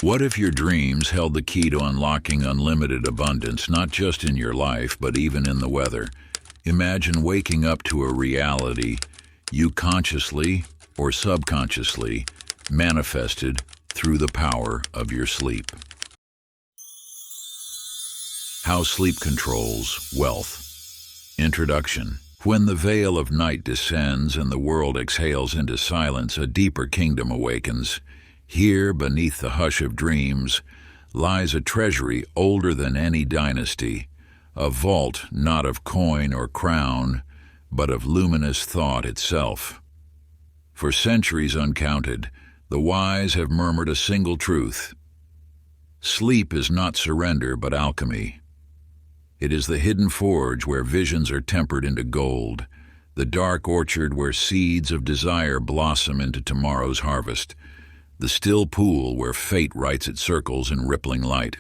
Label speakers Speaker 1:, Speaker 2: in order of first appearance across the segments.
Speaker 1: What if your dreams held the key to unlocking unlimited abundance, not just in your life, but even in the weather? Imagine waking up to a reality you consciously or subconsciously manifested through the power of your sleep. How sleep controls wealth. Introduction. When the veil of night descends and the world exhales into silence, a deeper kingdom awakens. Here, beneath the hush of dreams, lies a treasury older than any dynasty, a vault not of coin or crown, but of luminous thought itself. For centuries uncounted, the wise have murmured a single truth. Sleep is not surrender, but alchemy. It is the hidden forge where visions are tempered into gold, the dark orchard where seeds of desire blossom into tomorrow's harvest, the still pool where fate writes its circles in rippling light.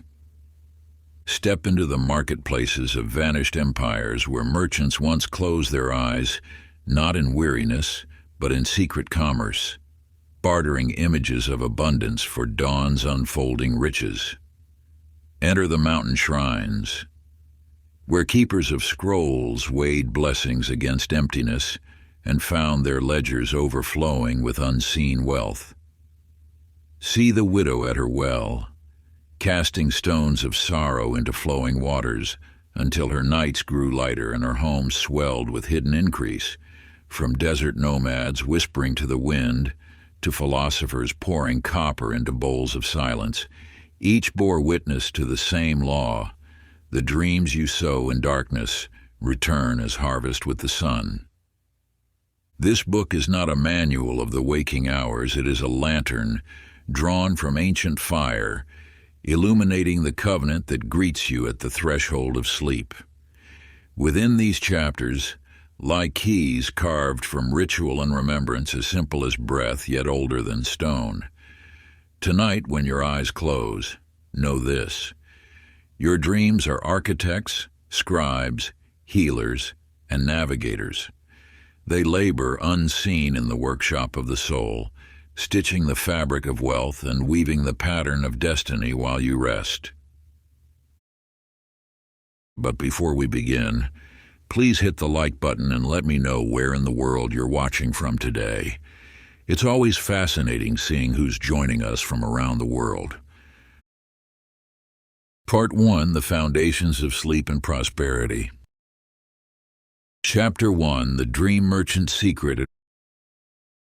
Speaker 1: Step into the marketplaces of vanished empires where merchants once closed their eyes, not in weariness, but in secret commerce, bartering images of abundance for dawn's unfolding riches. Enter the mountain shrines, where keepers of scrolls weighed blessings against emptiness and found their ledgers overflowing with unseen wealth. See the widow at her well, casting stones of sorrow into flowing waters until her nights grew lighter and her home swelled with hidden increase, from desert nomads whispering to the wind to philosophers pouring copper into bowls of silence. Each bore witness to the same law: the dreams you sow in darkness return as harvest with the sun. This book is not a manual of the waking hours, it is a lantern drawn from ancient fire, illuminating the covenant that greets you at the threshold of sleep. Within these chapters lie keys carved from ritual and remembrance, as simple as breath, yet older than stone. Tonight, when your eyes close, know this: your dreams are architects, scribes, healers, and navigators. They labor unseen in the workshop of the soul, stitching the fabric of wealth and weaving the pattern of destiny while you rest. But before we begin, please hit the like button and let me know where in the world you're watching from today. It's always fascinating seeing who's joining us from around the world. Part 1: The Foundations of Sleep and Prosperity. Chapter 1: The Dream Merchant's Secret.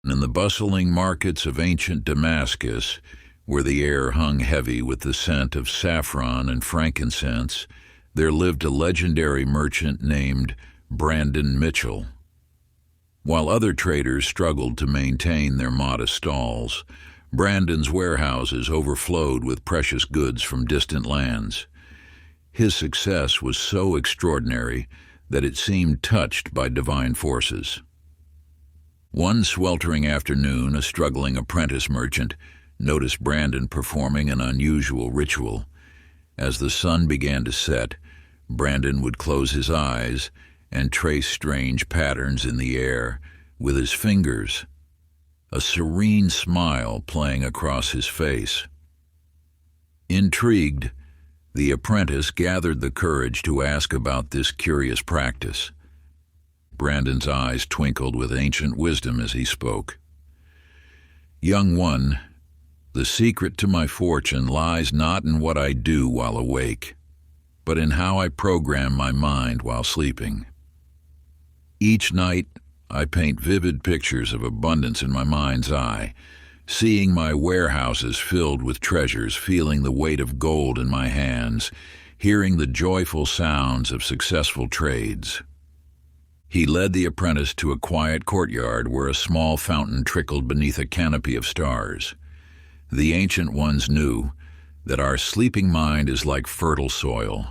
Speaker 1: In the bustling markets of ancient Damascus, where the air hung heavy with the scent of saffron and frankincense, there lived a legendary merchant named Brandon Mitchell. While other traders struggled to maintain their modest stalls, Brandon's warehouses overflowed with precious goods from distant lands. His success was so extraordinary that it seemed touched by divine forces. One sweltering afternoon, a struggling apprentice merchant noticed Brandon performing an unusual ritual. As the sun began to set, Brandon would close his eyes and trace strange patterns in the air with his fingers, a serene smile playing across his face. Intrigued, the apprentice gathered the courage to ask about this curious practice. Brandon's eyes twinkled with ancient wisdom as he spoke. "Young one, the secret to my fortune lies not in what I do while awake, but in how I program my mind while sleeping. Each night, I paint vivid pictures of abundance in my mind's eye, seeing my warehouses filled with treasures, feeling the weight of gold in my hands, hearing the joyful sounds of successful trades." He led the apprentice to a quiet courtyard where a small fountain trickled beneath a canopy of stars. The ancient ones knew that our sleeping mind is like fertile soil.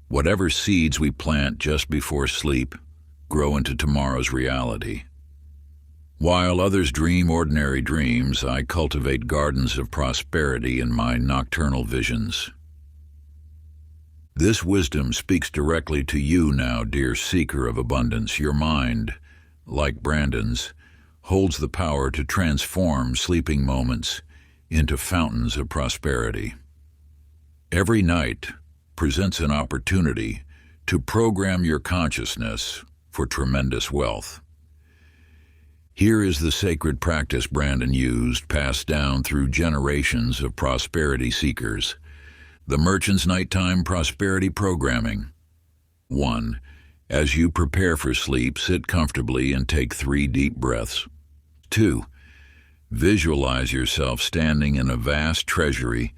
Speaker 1: Whatever seeds we plant just before sleep grow into tomorrow's reality. While others dream ordinary dreams, I cultivate gardens of prosperity in my nocturnal visions. This wisdom speaks directly to you now, dear seeker of abundance. Your mind, like Brandon's, holds the power to transform sleeping moments into fountains of prosperity. Every night presents an opportunity to program your consciousness for tremendous wealth. Here is the sacred practice Brandon used, passed down through generations of prosperity seekers. The Merchant's Nighttime Prosperity Programming. 1. As you prepare for sleep, sit comfortably and take 3 deep breaths. 2. Visualize yourself standing in a vast treasury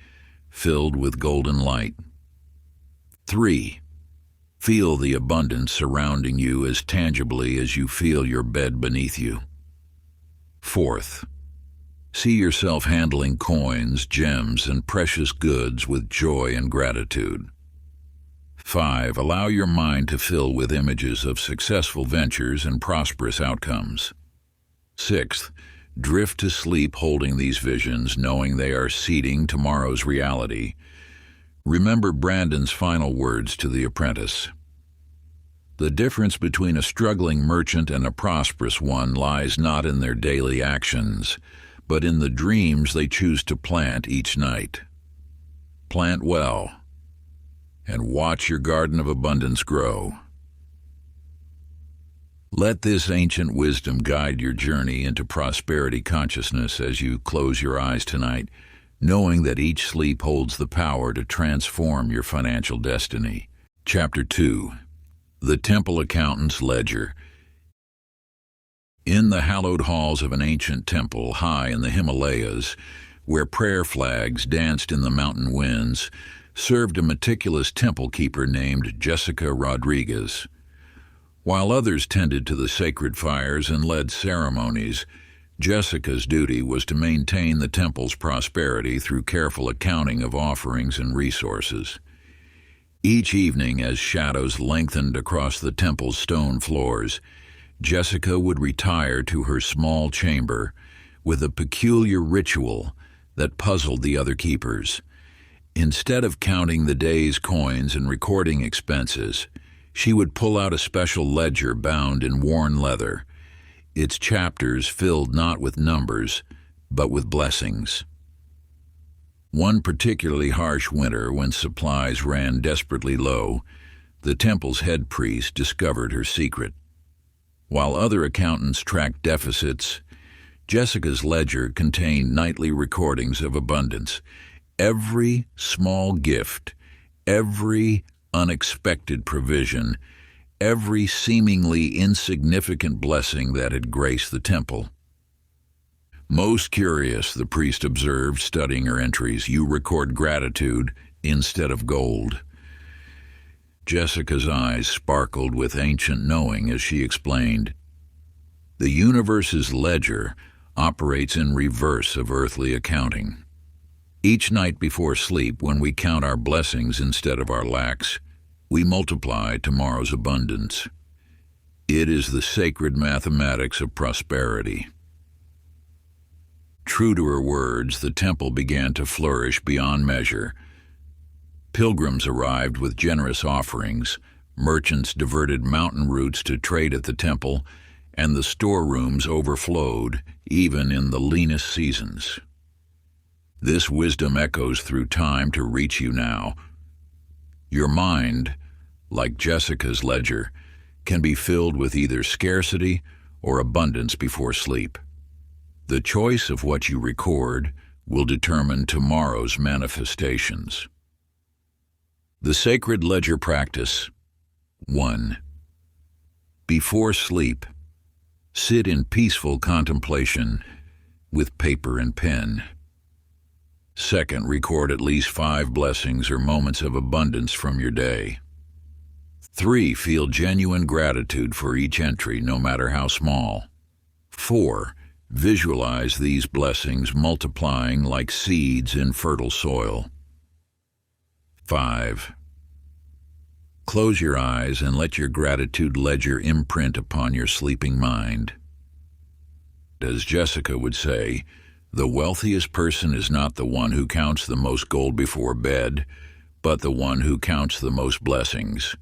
Speaker 1: filled with golden light. 3. Feel the abundance surrounding you as tangibly as you feel your bed beneath you. 4th, see yourself handling coins, gems, and precious goods with joy and gratitude. 5. Allow your mind to fill with images of successful ventures and prosperous outcomes. 6th, drift to sleep holding these visions, knowing they are seeding tomorrow's reality. Remember Brandon's final words to the apprentice. The difference between a struggling merchant and a prosperous one lies not in their daily actions, but in the dreams they choose to plant each night. Plant well, and watch your garden of abundance grow. Let this ancient wisdom guide your journey into prosperity consciousness as you close your eyes tonight, knowing that each sleep holds the power to transform your financial destiny. Chapter 2. The Temple Accountant's Ledger. In the hallowed halls of an ancient temple high in the Himalayas, where prayer flags danced in the mountain winds, served a meticulous temple keeper named Jessica Rodriguez. While others tended to the sacred fires and led ceremonies, Jessica's duty was to maintain the temple's prosperity through careful accounting of offerings and resources. Each evening, as shadows lengthened across the temple's stone floors, Jessica would retire to her small chamber with a peculiar ritual that puzzled the other keepers. Instead of counting the day's coins and recording expenses, she would pull out a special ledger bound in worn leather, its chapters filled not with numbers, but with blessings. One particularly harsh winter, when supplies ran desperately low, the temple's head priest discovered her secret. While other accountants tracked deficits, Jessica's ledger contained nightly recordings of abundance. Every small gift, every unexpected provision, every seemingly insignificant blessing that had graced the temple. Most curious, the priest observed, studying her entries, you record gratitude instead of gold. Jessica's eyes sparkled with ancient knowing as she explained, the universe's ledger operates in reverse of earthly accounting. Each night before sleep, when we count our blessings instead of our lacks, we multiply tomorrow's abundance. It is the sacred mathematics of prosperity. True to her words, the temple began to flourish beyond measure. Pilgrims arrived with generous offerings, merchants diverted mountain routes to trade at the temple, and the storerooms overflowed, even in the leanest seasons. This wisdom echoes through time to reach you now. Your mind, like Jessica's ledger, can be filled with either scarcity or abundance before sleep. The choice of what you record will determine tomorrow's manifestations. The Sacred Ledger Practice. 1. Before sleep, sit in peaceful contemplation with paper and pen. 2nd, record at least 5 blessings or moments of abundance from your day. 3, feel genuine gratitude for each entry, no matter how small. 4, visualize these blessings multiplying like seeds in fertile soil. 5, close your eyes and let your gratitude ledger imprint upon your sleeping mind. As Jessica would say, the wealthiest person is not the one who counts the most gold before bed, but the one who counts the most blessings.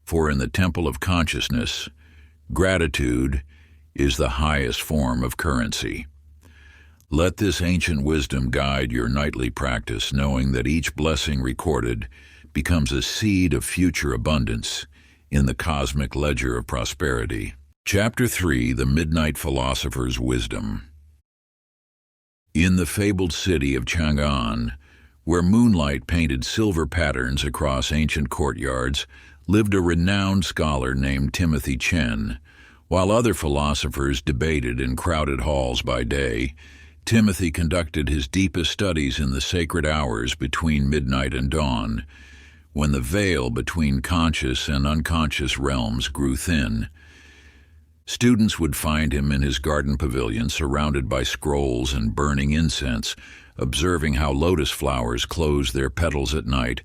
Speaker 1: For in the temple of consciousness, gratitude is the highest form of currency. Let this ancient wisdom guide your nightly practice, knowing that each blessing recorded becomes a seed of future abundance in the cosmic ledger of prosperity. Chapter 3: The Midnight Philosopher's Wisdom. In the fabled city of Chang'an, where moonlight painted silver patterns across ancient courtyards, lived a renowned scholar named Timothy Chen. While other philosophers debated in crowded halls by day, Timothy conducted his deepest studies in the sacred hours between midnight and dawn, when the veil between conscious and unconscious realms grew thin. Students would find him in his garden pavilion, surrounded by scrolls and burning incense, observing how lotus flowers close their petals at night,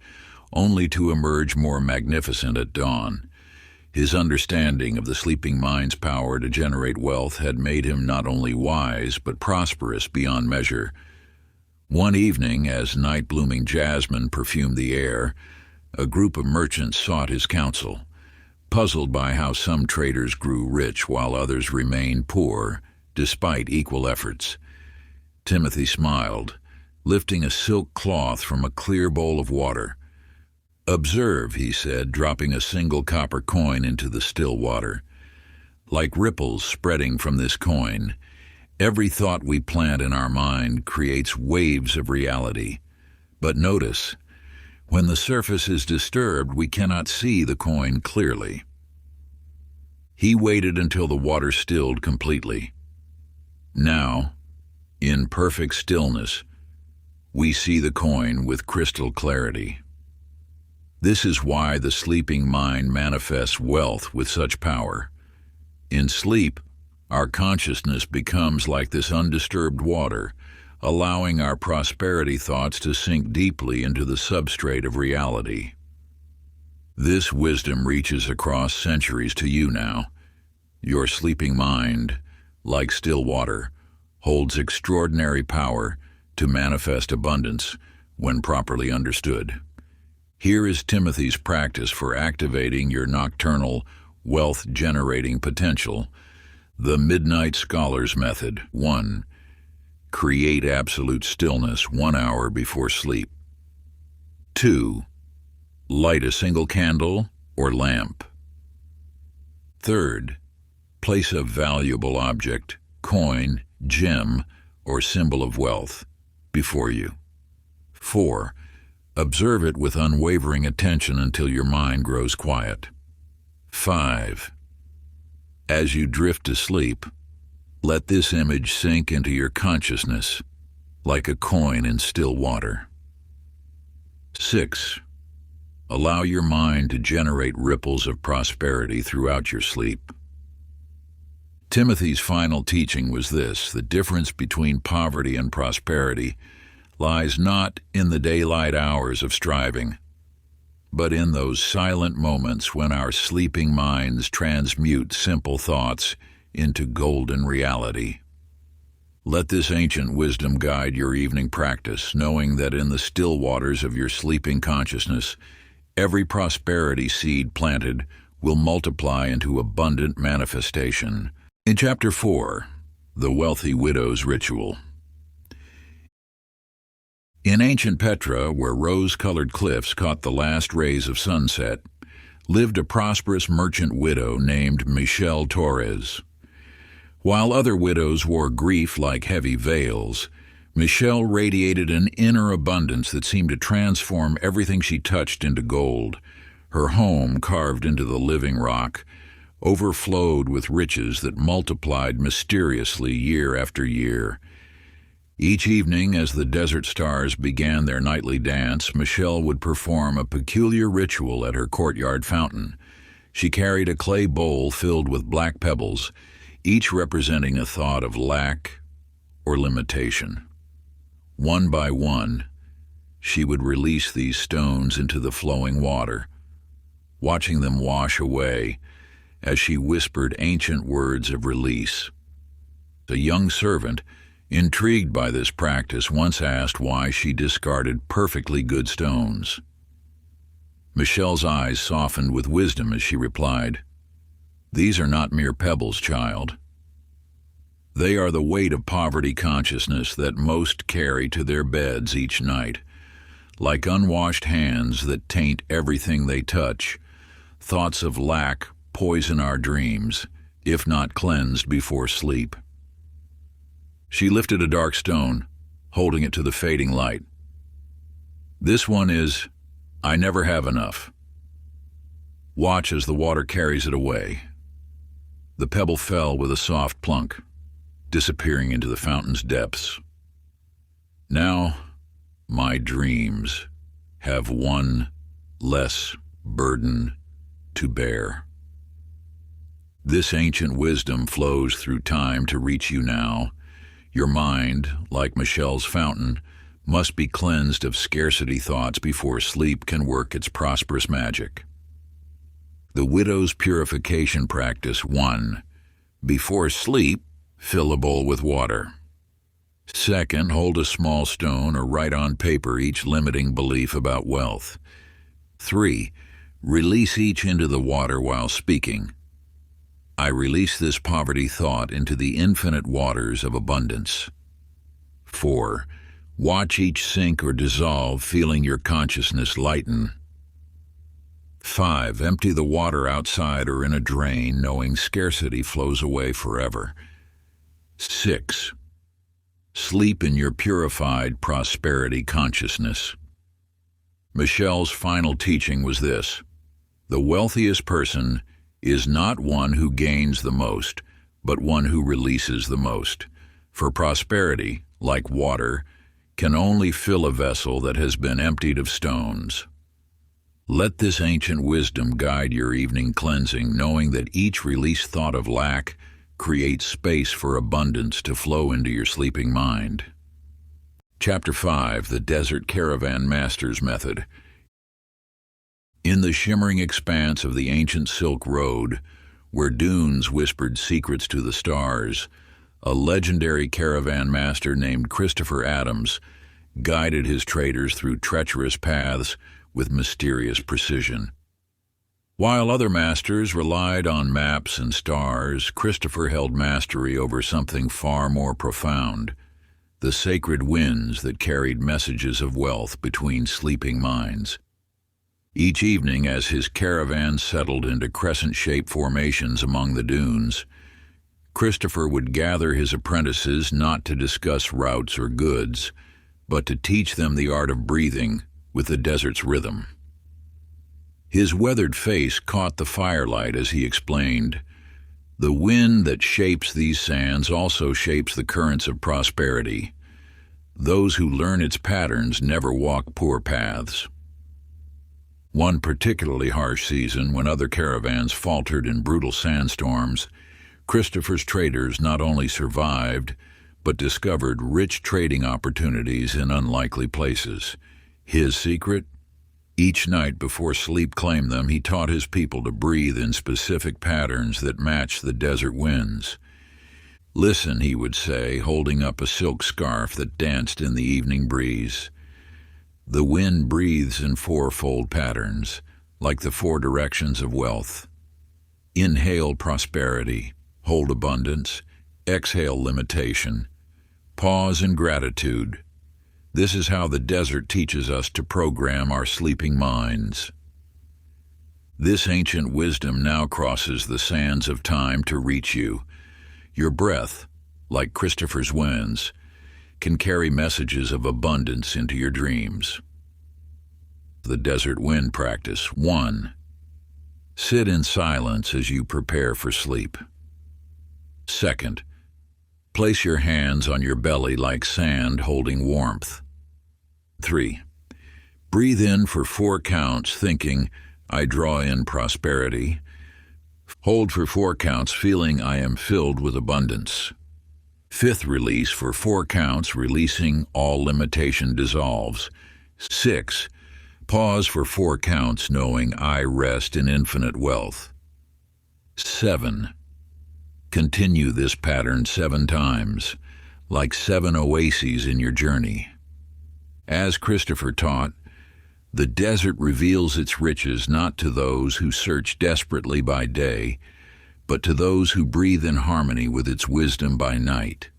Speaker 1: only to emerge more magnificent at dawn. His understanding of the sleeping mind's power to generate wealth had made him not only wise, but prosperous beyond measure. One evening, as night-blooming jasmine perfumed the air, a group of merchants sought his counsel, puzzled by how some traders grew rich while others remained poor, despite equal efforts. Timothy smiled, lifting a silk cloth from a clear bowl of water. "Observe," he said, dropping a single copper coin into the still water. "Like ripples spreading from this coin, every thought we plant in our mind creates waves of reality. But notice, when the surface is disturbed, we cannot see the coin clearly." He waited until the water stilled completely. Now, in perfect stillness, we see the coin with crystal clarity. This is why the sleeping mind manifests wealth with such power. In sleep, our consciousness becomes like this undisturbed water, allowing our prosperity thoughts to sink deeply into the substrate of reality. This wisdom reaches across centuries to you now. Your sleeping mind, like still water, holds extraordinary power to manifest abundance when properly understood. Here is Timothy's practice for activating your nocturnal, wealth-generating potential. The Midnight Scholar's Method. 1. Create absolute stillness 1 hour before sleep. 2. Light a single candle or lamp. 3. Place a valuable object, coin, gem, or symbol of wealth before you. 4. Observe it with unwavering attention until your mind grows quiet. 5. As you drift to sleep, let this image sink into your consciousness like a coin in still water. 6. Allow your mind to generate ripples of prosperity throughout your sleep. Timothy's final teaching was this: the difference between poverty and prosperity lies not in the daylight hours of striving, but in those silent moments when our sleeping minds transmute simple thoughts into golden reality. Let this ancient wisdom guide your evening practice, knowing that in the still waters of your sleeping consciousness, every prosperity seed planted will multiply into abundant manifestation. In Chapter 4, The Wealthy Widow's Ritual. In ancient Petra, where rose-colored cliffs caught the last rays of sunset, lived a prosperous merchant widow named Michelle Torres. While other widows wore grief like heavy veils, Michelle radiated an inner abundance that seemed to transform everything she touched into gold. Her home, carved into the living rock, overflowed with riches that multiplied mysteriously year after year. Each evening, as the desert stars began their nightly dance, Michelle would perform a peculiar ritual at her courtyard fountain. She carried a clay bowl filled with black pebbles, each representing a thought of lack or limitation. One by one, she would release these stones into the flowing water, watching them wash away as she whispered ancient words of release. A young servant, intrigued by this practice, once asked why she discarded perfectly good stones. Michelle's eyes softened with wisdom as she replied, "These are not mere pebbles, child. They are the weight of poverty consciousness that most carry to their beds each night. Like unwashed hands that taint everything they touch, thoughts of lack poison our dreams, if not cleansed before sleep. She lifted a dark stone, holding it to the fading light. This one is, I never have enough. Watch as the water carries it away. The pebble fell with a soft plunk, disappearing into the fountain's depths. Now, my dreams have one less burden to bear. This ancient wisdom flows through time to reach you now. Your mind, like Michelle's fountain, must be cleansed of scarcity thoughts before sleep can work its prosperous magic. The widow's purification practice 1. Before sleep, fill a bowl with water. 2nd, hold a small stone or write on paper each limiting belief about wealth. 3. Release each into the water while speaking. I release this poverty thought into the infinite waters of abundance. 4. Watch each sink or dissolve, feeling your consciousness lighten. 5. Empty the water outside or in a drain, knowing scarcity flows away forever. 6. Sleep in your purified prosperity consciousness. Michelle's final teaching was this: the wealthiest person is not one who gains the most, but one who releases the most. For prosperity, like water, can only fill a vessel that has been emptied of stones. Let this ancient wisdom guide your evening cleansing, knowing that each released thought of lack creates space for abundance to flow into your sleeping mind. Chapter 5: The Desert Caravan Master's Method. In the shimmering expanse of the ancient Silk Road, where dunes whispered secrets to the stars, a legendary caravan master named Christopher Adams guided his traders through treacherous paths with mysterious precision. While other masters relied on maps and stars, Christopher held mastery over something far more profound: the sacred winds that carried messages of wealth between sleeping minds. Each evening, as his caravan settled into crescent-shaped formations among the dunes, Christopher would gather his apprentices not to discuss routes or goods, but to teach them the art of breathing with the desert's rhythm. His weathered face caught the firelight as he explained, "The wind that shapes these sands also shapes the currents of prosperity. Those who learn its patterns never walk poor paths." One particularly harsh season, when other caravans faltered in brutal sandstorms, Christopher's traders not only survived, but discovered rich trading opportunities in unlikely places. His secret? Each night before sleep claimed them, he taught his people to breathe in specific patterns that matched the desert winds. "Listen," he would say, holding up a silk scarf that danced in the evening breeze. "The wind breathes in fourfold patterns, like the 4 directions of wealth. Inhale prosperity, hold abundance, exhale limitation, pause in gratitude. This is how the desert teaches us to program our sleeping minds." This ancient wisdom now crosses the sands of time to reach you. Your breath, like Christopher's winds, can carry messages of abundance into your dreams. The Desert Wind Practice 1. Sit in silence as you prepare for sleep. 2nd, place your hands on your belly like sand holding warmth. 3. Breathe in for 4 counts, thinking, "I draw in prosperity." Hold for 4 counts, feeling, "I am filled with abundance." 5th, release for 4 counts, releasing all limitation dissolves. 6. Pause for 4 counts, knowing, "I rest in infinite wealth." 7. Continue this pattern 7 times, like 7 oases in your journey. As Christopher taught, the desert reveals its riches not to those who search desperately by day, but to those who breathe in harmony with its wisdom by night.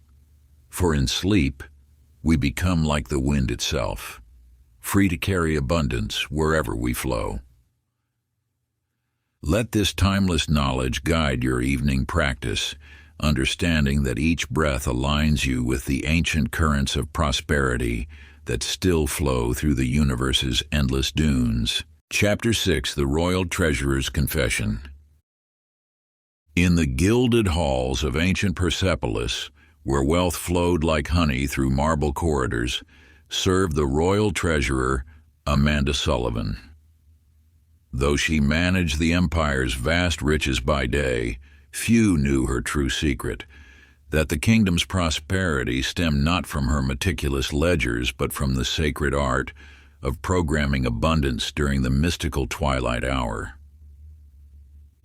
Speaker 1: For in sleep, we become like the wind itself, free to carry abundance wherever we flow. Let this timeless knowledge guide your evening practice, understanding that each breath aligns you with the ancient currents of prosperity that still flow through the universe's endless dunes. Chapter 6: The Royal Treasurer's Confession. In the gilded halls of ancient Persepolis, where wealth flowed like honey through marble corridors, served the royal treasurer, Amanda Sullivan. Though she managed the empire's vast riches by day, few knew her true secret, that the kingdom's prosperity stemmed not from her meticulous ledgers but from the sacred art of programming abundance during the mystical twilight hour.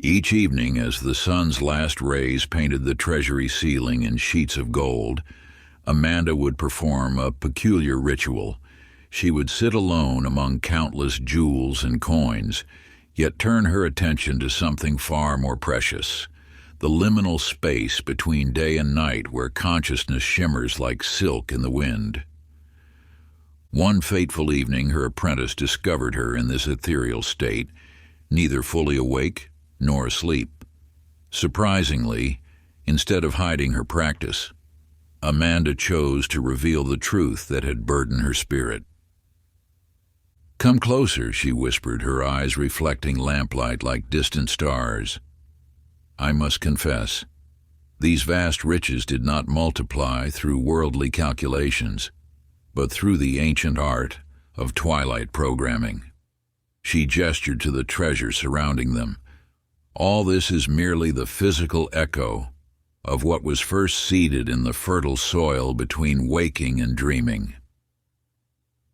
Speaker 1: Each evening, as the sun's last rays painted the treasury ceiling in sheets of gold, Amanda would perform a peculiar ritual. She would sit alone among countless jewels and coins, yet turn her attention to something far more precious: the liminal space between day and night where consciousness shimmers like silk in the wind. One fateful evening, her apprentice discovered her in this ethereal state, neither fully awake nor asleep. Surprisingly, instead of hiding her practice, Amanda chose to reveal the truth that had burdened her spirit. "Come closer," she whispered, her eyes reflecting lamplight like distant stars. "I must confess, these vast riches did not multiply through worldly calculations, but through the ancient art of twilight programming." She gestured to the treasure surrounding them. "All this is merely the physical echo of what was first seeded in the fertile soil between waking and dreaming."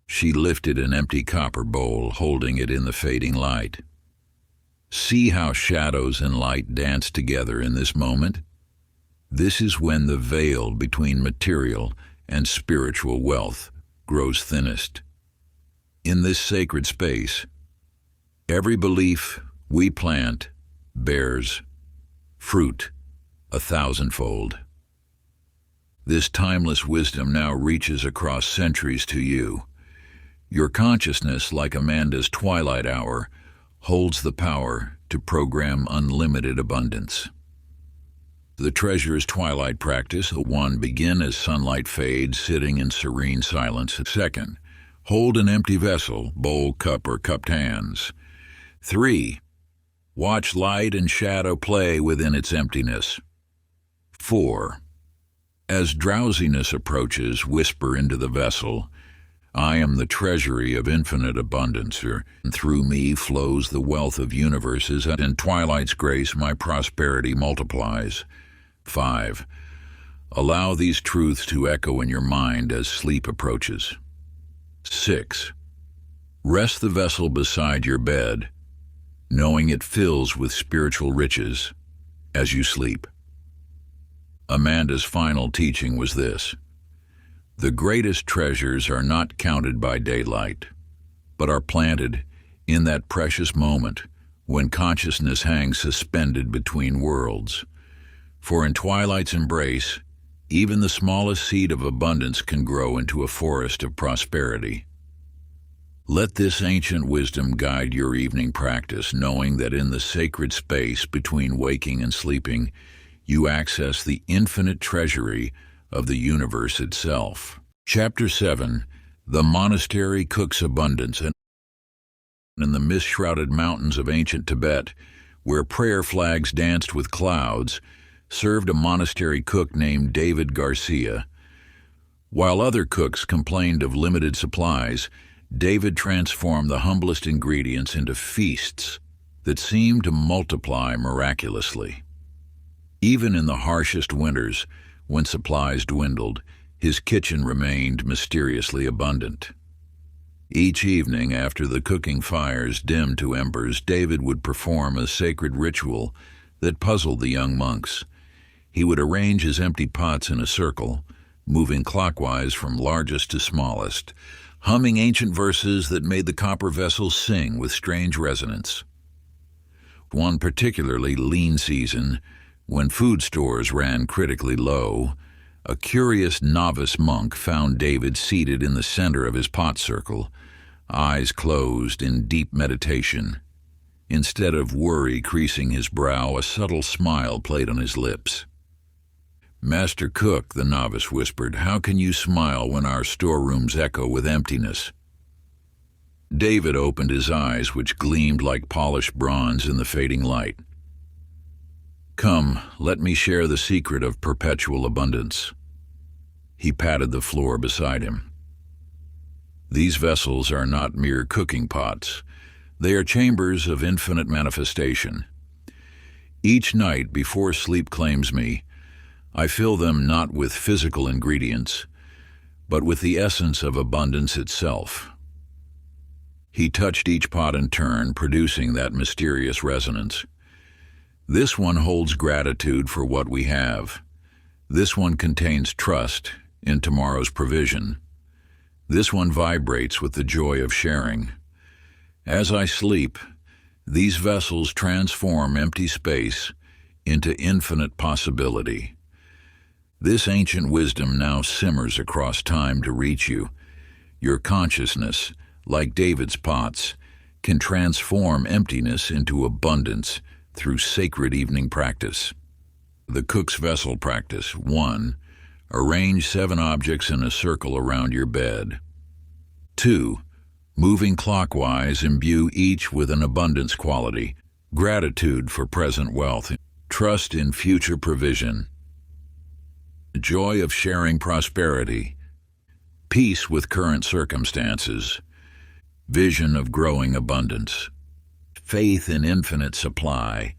Speaker 1: She lifted an empty copper bowl, holding it in the fading light. "See how shadows and light dance together in this moment? This is when the veil between material and spiritual wealth grows thinnest. In this sacred space, every belief we plant bears fruit 1,000-fold. This timeless wisdom now reaches across centuries to you. Your consciousness, like Amanda's twilight hour, holds the power to program unlimited abundance." The treasurer's twilight practice: 1. Begin as sunlight fades, sitting in serene silence. 2. Hold an empty vessel, bowl, cup, or cupped hands. 3. Watch light and shadow play within its emptiness. 4. As drowsiness approaches, whisper into the vessel, "I am the treasury of infinite abundance, and through me flows the wealth of universes, and in twilight's grace my prosperity multiplies." 5. Allow these truths to echo in your mind as sleep approaches. 6. Rest the vessel beside your bed, knowing it fills with spiritual riches as you sleep. Amanda's final teaching was this: the greatest treasures are not counted by daylight, but are planted in that precious moment when consciousness hangs suspended between worlds. For in twilight's embrace, even the smallest seed of abundance can grow into a forest of prosperity. Let this ancient wisdom guide your evening practice, knowing that in the sacred space between waking and sleeping, you access the infinite treasury of the universe itself. Chapter 7: The Monastery Cooks Abundance. In the mist-shrouded mountains of ancient Tibet, where prayer flags danced with clouds, served a monastery cook named David Garcia. While other cooks complained of limited supplies, David transformed the humblest ingredients into feasts that seemed to multiply miraculously. Even in the harshest winters, when supplies dwindled, his kitchen remained mysteriously abundant. Each evening, after the cooking fires dimmed to embers, David would perform a sacred ritual that puzzled the young monks. He would arrange his empty pots in a circle, moving clockwise from largest to smallest, humming ancient verses that made the copper vessels sing with strange resonance. One particularly lean season, when food stores ran critically low, a curious novice monk found David seated in the center of his pot circle, eyes closed in deep meditation. Instead of worry creasing his brow, a subtle smile played on his lips. "Master Cook," the novice whispered, "how can you smile when our storerooms echo with emptiness?" David opened his eyes, which gleamed like polished bronze in the fading light. "Come, let me share the secret of perpetual abundance." He patted the floor beside him. "These vessels are not mere cooking pots. They are chambers of infinite manifestation. Each night before sleep claims me, I fill them not with physical ingredients, but with the essence of abundance itself." He touched each pot in turn, producing that mysterious resonance. "This one holds gratitude for what we have. This one contains trust in tomorrow's provision. This one vibrates with the joy of sharing. As I sleep, these vessels transform empty space into infinite possibility. This ancient wisdom now simmers across time to reach you. Your consciousness, like David's pots, can transform emptiness into abundance through sacred evening practice." The cook's vessel practice. 1. Arrange 7 objects in a circle around your bed. 2. Moving clockwise, imbue each with an abundance quality, gratitude for present wealth, trust in future provision, joy of sharing prosperity, peace with current circumstances, vision of growing abundance, faith in infinite supply,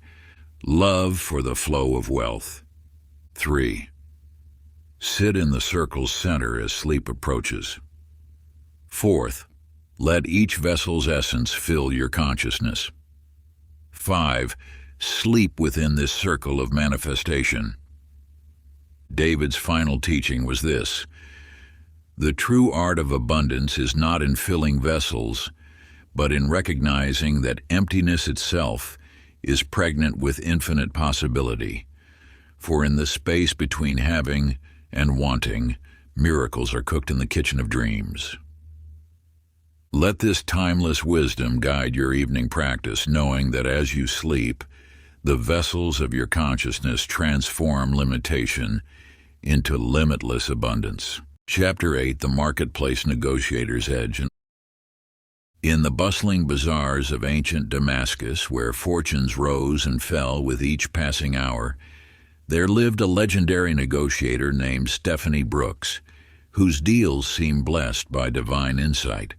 Speaker 1: love for the flow of wealth. 3. Sit in the circle's center as sleep approaches. 4th, let each vessel's essence fill your consciousness. 5. Sleep within this circle of manifestation. David's final teaching was this: the true art of abundance is not in filling vessels, but in recognizing that emptiness itself is pregnant with infinite possibility. For in the space between having and wanting, miracles are cooked in the kitchen of dreams. Let this timeless wisdom guide your evening practice, knowing that as you sleep, the vessels of your consciousness transform limitation into limitless abundance. Chapter 8: The Marketplace Negotiator's Edge. In the bustling bazaars of ancient Damascus, where fortunes rose and fell with each passing hour, there lived a legendary negotiator named Stephanie Brooks, whose deals seemed blessed by divine insight.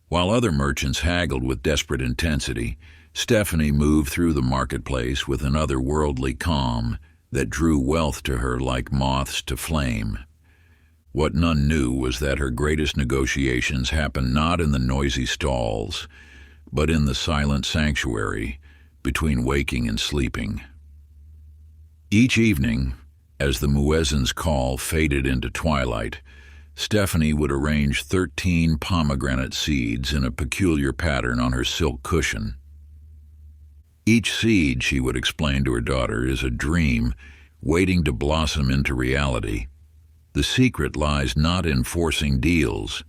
Speaker 1: While other merchants haggled with desperate intensity, Stephanie moved through the marketplace with an otherworldly calm that drew wealth to her like moths to flame. What none knew was that her greatest negotiations happened not in the noisy stalls, but in the silent sanctuary between waking and sleeping. Each evening, as the muezzin's call faded into twilight, Stephanie would arrange 13 pomegranate seeds in a peculiar pattern on her silk cushion. Each seed, she would explain to her daughter, is a dream waiting to blossom into reality. The secret lies not in forcing deals,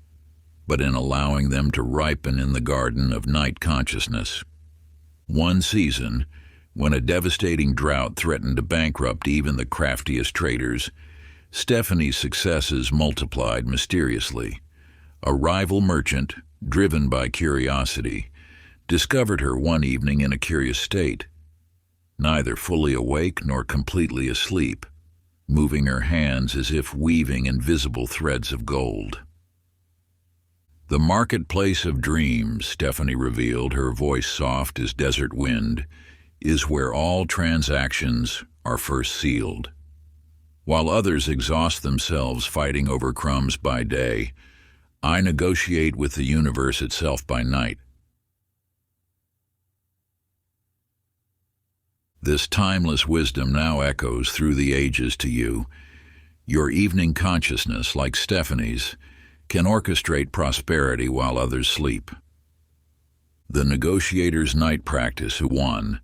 Speaker 1: but in allowing them to ripen in the garden of night consciousness. One season, when a devastating drought threatened to bankrupt even the craftiest traders, Stephanie's successes multiplied mysteriously. A rival merchant, driven by curiosity, discovered her one evening in a curious state, neither fully awake nor completely asleep, moving her hands as if weaving invisible threads of gold. "The marketplace of dreams," Stephanie revealed, her voice soft as desert wind, "is where all transactions are first sealed. While others exhaust themselves fighting over crumbs by day, I negotiate with the universe itself by night." This timeless wisdom now echoes through the ages to you. Your evening consciousness, like Stephanie's, can orchestrate prosperity while others sleep. The negotiator's night practice. 1.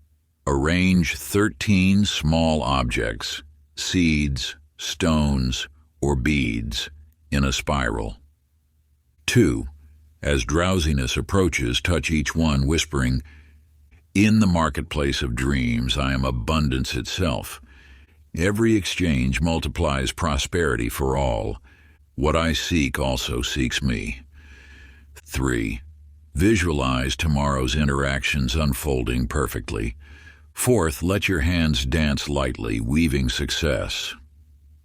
Speaker 1: Arrange 13 small objects, seeds, stones, or beads, in a spiral. 2. As drowsiness approaches, touch each one, whispering, "In the marketplace of dreams, I am abundance itself. Every exchange multiplies prosperity for all. What I seek also seeks me." 3. Visualize tomorrow's interactions unfolding perfectly. 4th, let your hands dance lightly, weaving success.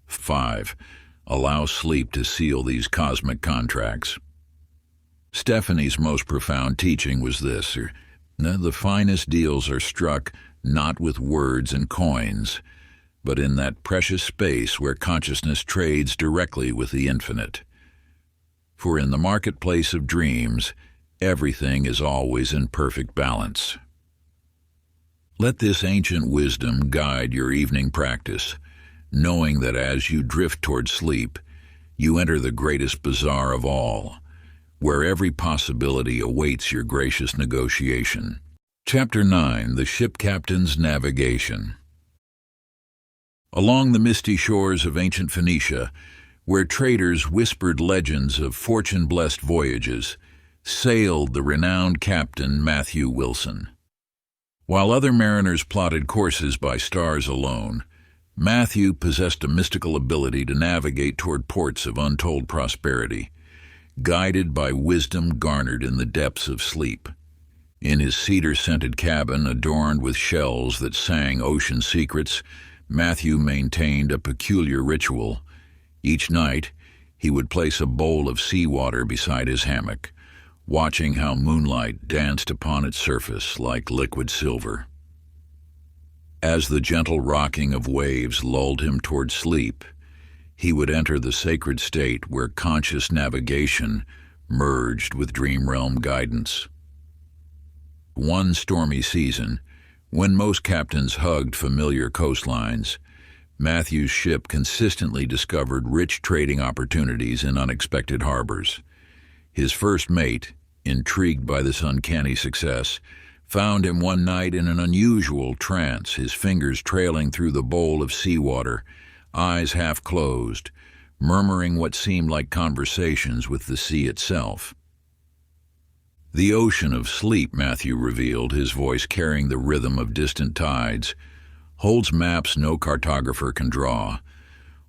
Speaker 1: 5. Allow sleep to seal these cosmic contracts. Stephanie's most profound teaching was this: the finest deals are struck not with words and coins, but in that precious space where consciousness trades directly with the infinite. For in the marketplace of dreams, everything is always in perfect balance. Let this ancient wisdom guide your evening practice, knowing that as you drift toward sleep, you enter the greatest bazaar of all, where every possibility awaits your gracious negotiation. Chapter 9. The Ship Captain's Navigation. Along the misty shores of ancient Phoenicia, where traders whispered legends of fortune-blessed voyages, sailed the renowned captain Matthew Wilson. While other mariners plotted courses by stars alone, Matthew possessed a mystical ability to navigate toward ports of untold prosperity, guided by wisdom garnered in the depths of sleep. In his cedar-scented cabin, adorned with shells that sang ocean secrets, Matthew maintained a peculiar ritual. Each night, he would place a bowl of seawater beside his hammock, watching how moonlight danced upon its surface like liquid silver. As the gentle rocking of waves lulled him toward sleep, he would enter the sacred state where conscious navigation merged with dream realm guidance. One stormy season, when most captains hugged familiar coastlines, Matthew's ship consistently discovered rich trading opportunities in unexpected harbors. His first mate, intrigued by this uncanny success, found him one night in an unusual trance, his fingers trailing through the bowl of seawater, eyes half closed, murmuring what seemed like conversations with the sea itself. The ocean of sleep, Matthew revealed, his voice carrying the rhythm of distant tides, holds maps no cartographer can draw.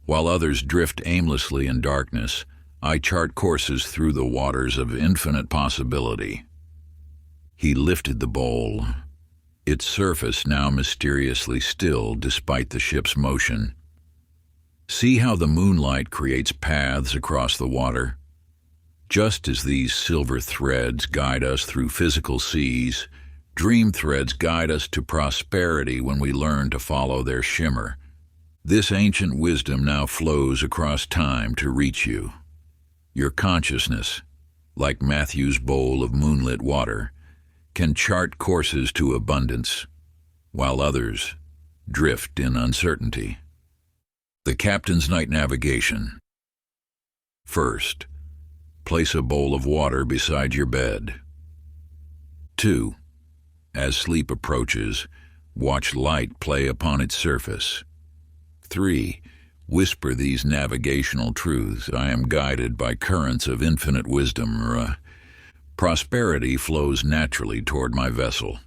Speaker 1: While others drift aimlessly in darkness, I chart courses through the waters of infinite possibility. He lifted the bowl, its surface now mysteriously still despite the ship's motion. See how the moonlight creates paths across the water? Just as these silver threads guide us through physical seas, dream threads guide us to prosperity when we learn to follow their shimmer. This ancient wisdom now flows across time to reach you. Your consciousness, like Matthew's bowl of moonlit water, can chart courses to abundance, while others drift in uncertainty. The captain's night navigation. First, place a bowl of water beside your bed. 2. As sleep approaches, watch light play upon its surface. 3. Whisper these navigational truths: I am guided by currents of infinite wisdom. Prosperity flows naturally toward my vessel.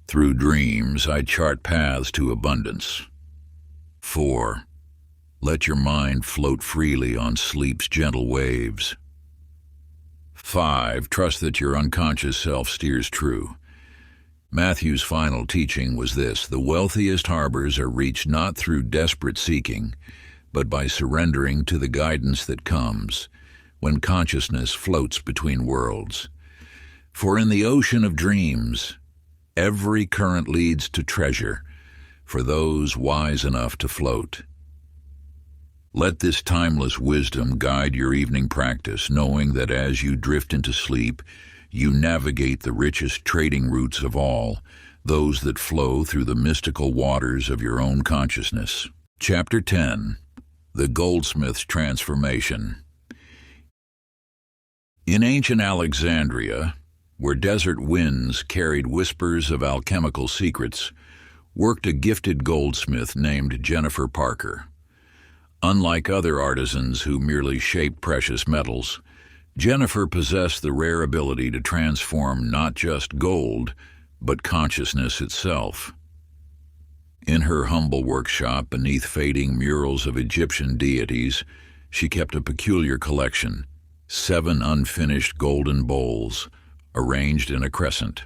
Speaker 1: Through dreams, I chart paths to abundance. 4. Let your mind float freely on sleep's gentle waves. 5. Trust that your unconscious self steers true. Matthew's final teaching was this: the wealthiest harbors are reached not through desperate seeking, but by surrendering to the guidance that comes when consciousness floats between worlds. For in the ocean of dreams, every current leads to treasure for those wise enough to float. Let this timeless wisdom guide your evening practice, knowing that as you drift into sleep, you navigate the richest trading routes of all, those that flow through the mystical waters of your own consciousness. Chapter 10. The Goldsmith's Transformation. In ancient Alexandria, where desert winds carried whispers of alchemical secrets, worked a gifted goldsmith named Jennifer Parker. Unlike other artisans who merely shaped precious metals, Jennifer possessed the rare ability to transform not just gold, but consciousness itself. In her humble workshop beneath fading murals of Egyptian deities, she kept a peculiar collection, 7 unfinished golden bowls, arranged in a crescent.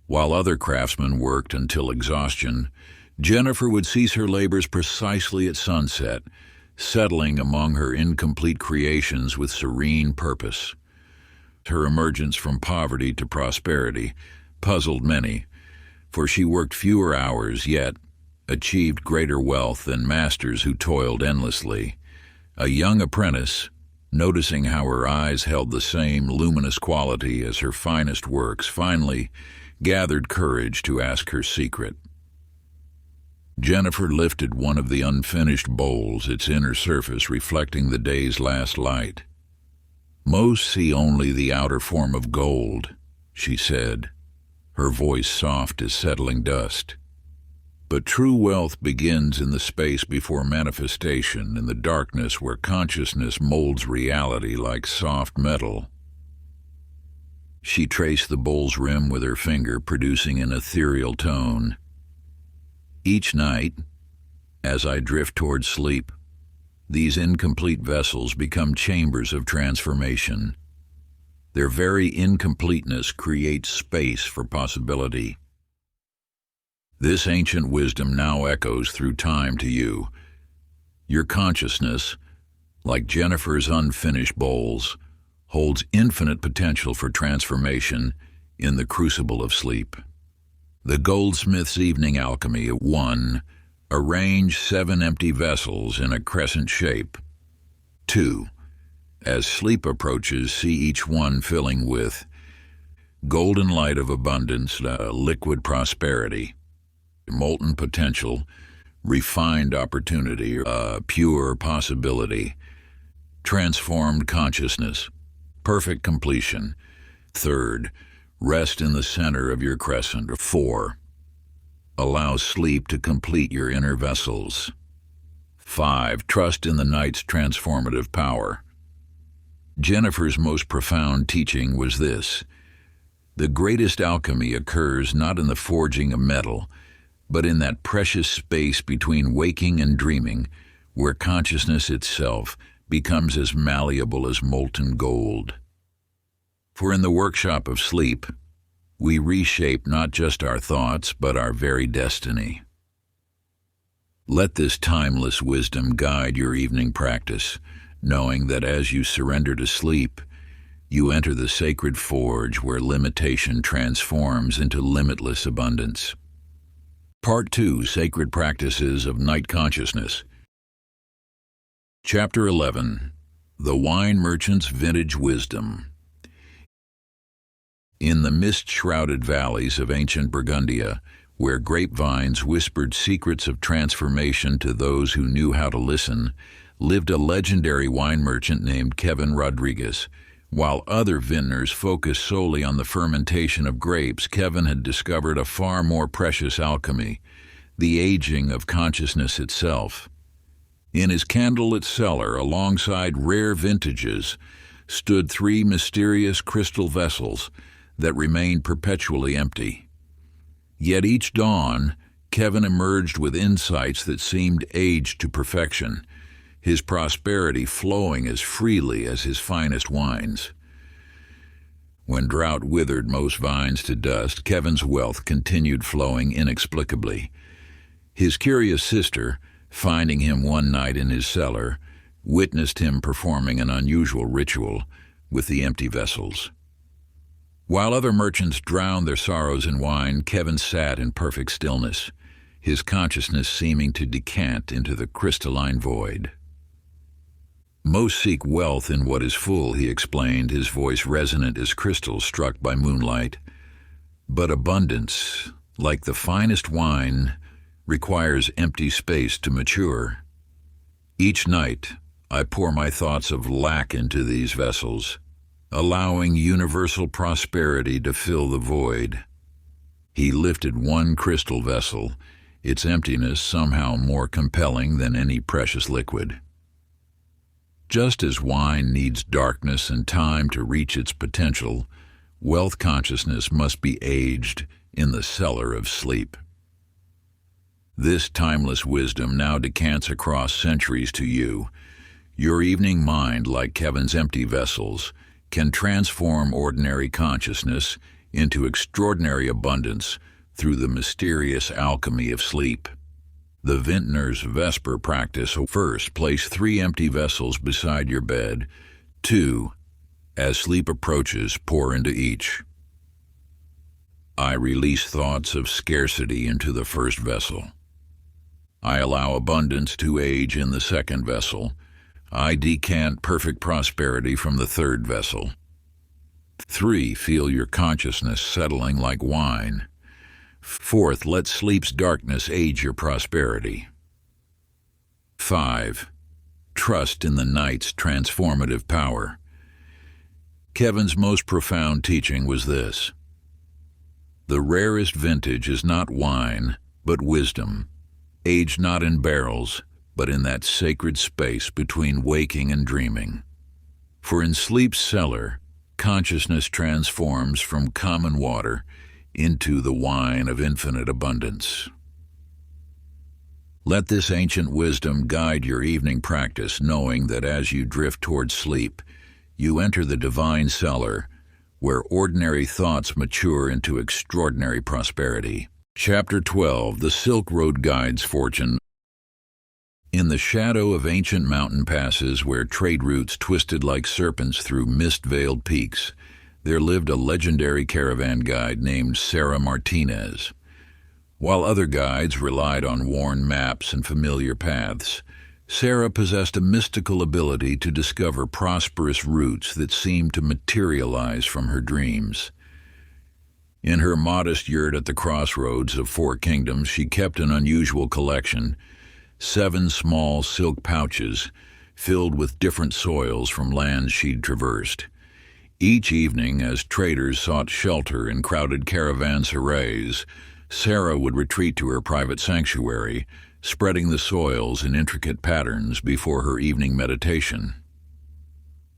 Speaker 1: While other craftsmen worked until exhaustion, Jennifer would cease her labors precisely at sunset, settling among her incomplete creations with serene purpose. Her emergence from poverty to prosperity puzzled many, for she worked fewer hours yet achieved greater wealth than masters who toiled endlessly. A young apprentice, noticing how her eyes held the same luminous quality as her finest works, finally gathered courage to ask her secret. Jennifer lifted one of the unfinished bowls, its inner surface reflecting the day's last light. "Most see only the outer form of gold," she said, her voice soft as settling dust. "But true wealth begins in the space before manifestation, in the darkness where consciousness molds reality like soft metal." She traced the bowl's rim with her finger, producing an ethereal tone. "Each night, as I drift toward sleep, these incomplete vessels become chambers of transformation. Their very incompleteness creates space for possibility. This ancient wisdom now echoes through time to you. Your consciousness, like Jennifer's unfinished bowls, holds infinite potential for transformation in the crucible of sleep." The goldsmith's evening alchemy. 1. Arrange 7 empty vessels in a crescent shape. 2. As sleep approaches, see each one filling with golden light of abundance, liquid prosperity, molten potential, refined opportunity, pure possibility, transformed consciousness, perfect completion. 3. Rest in the center of your crescent. 4. Allow sleep to complete your inner vessels. 5. Trust in the night's transformative power. Jennifer's most profound teaching was this: the greatest alchemy occurs not in the forging of metal, but in that precious space between waking and dreaming, where consciousness itself becomes as malleable as molten gold. For in the workshop of sleep, we reshape not just our thoughts, but our very destiny. Let this timeless wisdom guide your evening practice, knowing that as you surrender to sleep, you enter the sacred forge where limitation transforms into limitless abundance. Part 2: Sacred Practices of Night Consciousness. Chapter 11: The Wine Merchant's Vintage Wisdom. In the mist-shrouded valleys of ancient Burgundia, where grapevines whispered secrets of transformation to those who knew how to listen, lived a legendary wine merchant named Kevin Rodriguez. While other vintners focused solely on the fermentation of grapes, Kevin had discovered a far more precious alchemy, the aging of consciousness itself. In his candlelit cellar, alongside rare vintages, stood 3 mysterious crystal vessels that remained perpetually empty. Yet each dawn, Kevin emerged with insights that seemed aged to perfection, his prosperity flowing as freely as his finest wines. When drought withered most vines to dust, Kevin's wealth continued flowing inexplicably. His curious sister, finding him one night in his cellar, witnessed him performing an unusual ritual with the empty vessels. While other merchants drowned their sorrows in wine, Kevin sat in perfect stillness, his consciousness seeming to decant into the crystalline void. "Most seek wealth in what is full," he explained, his voice resonant as crystal struck by moonlight. "But abundance, like the finest wine, requires empty space to mature. Each night, I pour my thoughts of lack into these vessels, allowing universal prosperity to fill the void." He lifted one crystal vessel, its emptiness somehow more compelling than any precious liquid. Just as wine needs darkness and time to reach its potential, wealth consciousness must be aged in the cellar of sleep. This timeless wisdom now decants across centuries to you. Your evening mind, like Kevin's empty vessels, can transform ordinary consciousness into extraordinary abundance through the mysterious alchemy of sleep. The vintner's vesper practice: first, place 3 empty vessels beside your bed. 2. As sleep approaches, pour into each. I release thoughts of scarcity into the first vessel. I allow abundance to age in the second vessel. I decant perfect prosperity from the third vessel. 3. Feel your consciousness settling like wine. 4th, let sleep's darkness age your prosperity. 5. Trust in the night's transformative power. Kevin's most profound teaching was this: the rarest vintage is not wine, but wisdom, aged not in barrels, but in that sacred space between waking and dreaming. For in sleep's cellar, consciousness transforms from common water into the wine of infinite abundance. Let this ancient wisdom guide your evening practice, knowing that as you drift towards sleep, you enter the divine cellar, where ordinary thoughts mature into extraordinary prosperity. Chapter 12: The Silk Road Guides Fortune. In the shadow of ancient mountain passes where trade routes twisted like serpents through mist-veiled peaks, there lived a legendary caravan guide named Sarah Martinez. While other guides relied on worn maps and familiar paths, Sarah possessed a mystical ability to discover prosperous routes that seemed to materialize from her dreams. In her modest yurt at the crossroads of 4 kingdoms, she kept an unusual collection: 7 small silk pouches filled with different soils from lands she'd traversed. Each evening, as traders sought shelter in crowded caravanserais, Sarah would retreat to her private sanctuary, spreading the soils in intricate patterns before her evening meditation.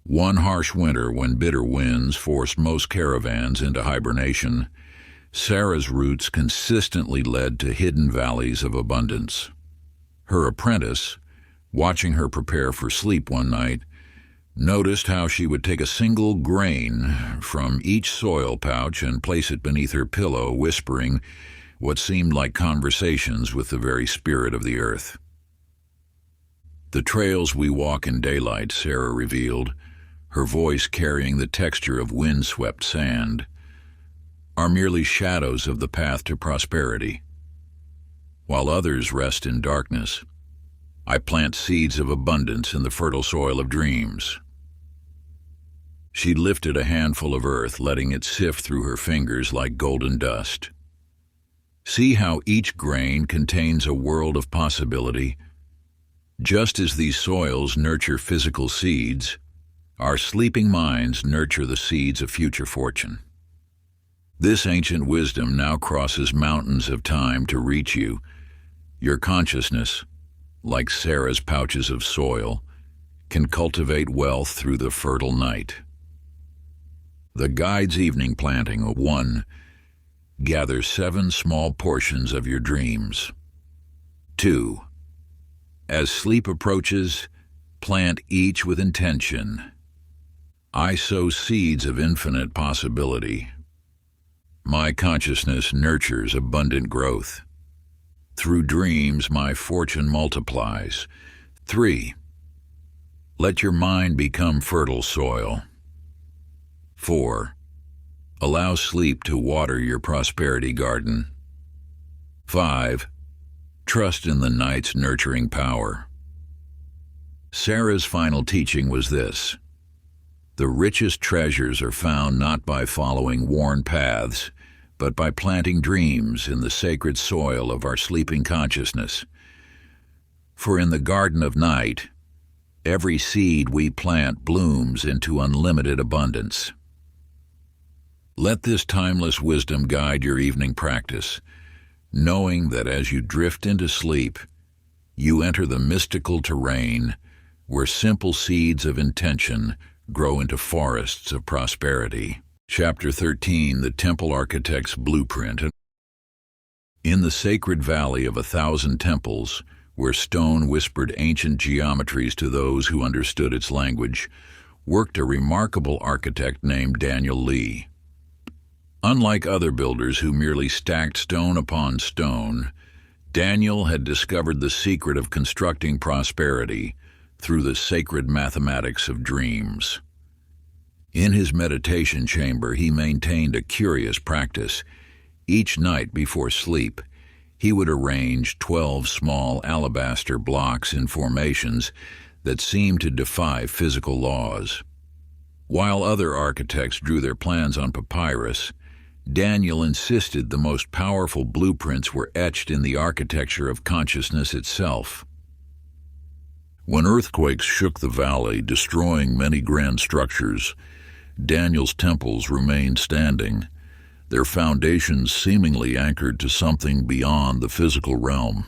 Speaker 1: One harsh winter, when bitter winds forced most caravans into hibernation, Sarah's routes consistently led to hidden valleys of abundance. Her apprentice, watching her prepare for sleep one night, noticed how she would take a single grain from each soil pouch and place it beneath her pillow, whispering what seemed like conversations with the very spirit of the earth. "The trails we walk in daylight," Sarah revealed, her voice carrying the texture of wind-swept sand, "are merely shadows of the path to prosperity. While others rest in darkness, I plant seeds of abundance in the fertile soil of dreams." She lifted a handful of earth, letting it sift through her fingers like golden dust. "See how each grain contains a world of possibility? Just as these soils nurture physical seeds, our sleeping minds nurture the seeds of future fortune. This ancient wisdom now crosses mountains of time to reach you. Your consciousness, like Sarah's pouches of soil, can cultivate wealth through the fertile night." The guide's evening planting: 1. Gather 7 small portions of your dreams. 2. As sleep approaches, plant each with intention. I sow seeds of infinite possibility. My consciousness nurtures abundant growth. Through dreams, my fortune multiplies. 3. Let your mind become fertile soil. 4. Allow sleep to water your prosperity garden. 5. Trust in the night's nurturing power. Sarah's final teaching was this: the richest treasures are found not by following worn paths, but by planting dreams in the sacred soil of our sleeping consciousness. For in the garden of night, every seed we plant blooms into unlimited abundance. Let this timeless wisdom guide your evening practice, knowing that as you drift into sleep, you enter the mystical terrain where simple seeds of intention grow into forests of prosperity. Chapter 13, The Temple Architect's Blueprint. In the sacred valley of 1,000 temples, where stone whispered ancient geometries to those who understood its language, worked a remarkable architect named Daniel Lee. Unlike other builders who merely stacked stone upon stone, Daniel had discovered the secret of constructing prosperity through the sacred mathematics of dreams. In his meditation chamber, he maintained a curious practice. Each night before sleep, he would arrange 12 small alabaster blocks in formations that seemed to defy physical laws. While other architects drew their plans on papyrus, Daniel insisted the most powerful blueprints were etched in the architecture of consciousness itself. When earthquakes shook the valley, destroying many grand structures, Daniel's temples remained standing, their foundations seemingly anchored to something beyond the physical realm.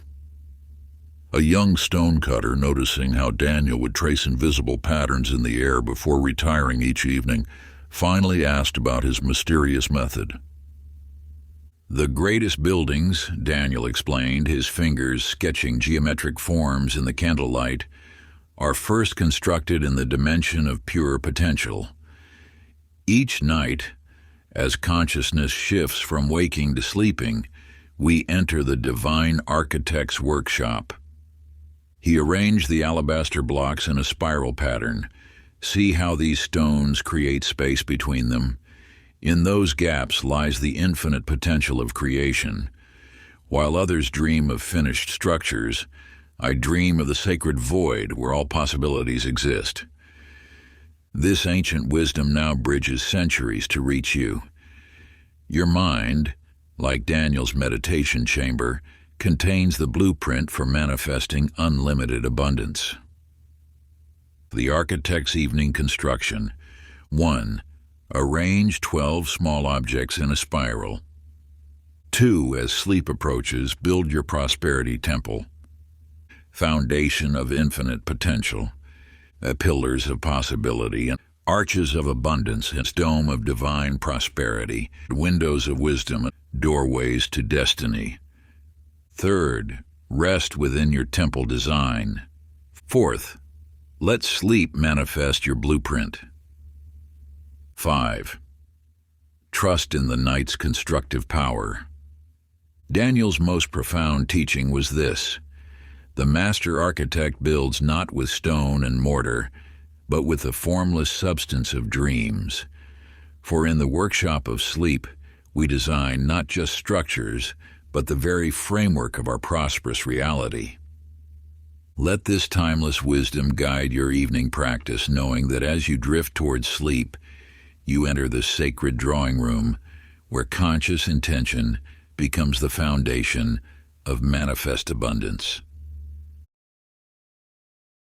Speaker 1: A young stonecutter, noticing how Daniel would trace invisible patterns in the air before retiring each evening, finally asked about his mysterious method. "The greatest buildings," Daniel explained, his fingers sketching geometric forms in the candlelight, "are first constructed in the dimension of pure potential. Each night, as consciousness shifts from waking to sleeping, we enter the divine architect's workshop." He arranged the alabaster blocks in a spiral pattern. See how these stones create space between them? In those gaps lies the infinite potential of creation. While others dream of finished structures, I dream of the sacred void where all possibilities exist. This ancient wisdom now bridges centuries to reach you. Your mind, like Daniel's meditation chamber, contains the blueprint for manifesting unlimited abundance. The architect's evening construction. 1. Arrange 12 small objects in a spiral. 2. As sleep approaches, build your prosperity temple. Foundation of infinite potential. Pillars of possibility, and arches of abundance, and dome of divine prosperity, windows of wisdom, doorways to destiny. 3. Rest within your temple design. 4. Let sleep manifest your blueprint. 5. Trust in the night's constructive power. Daniel's most profound teaching was this: the master architect builds not with stone and mortar, but with the formless substance of dreams. For in the workshop of sleep, we design not just structures, but the very framework of our prosperous reality. Let this timeless wisdom guide your evening practice, knowing that as you drift towards sleep, you enter the sacred drawing room where conscious intention becomes the foundation of manifest abundance.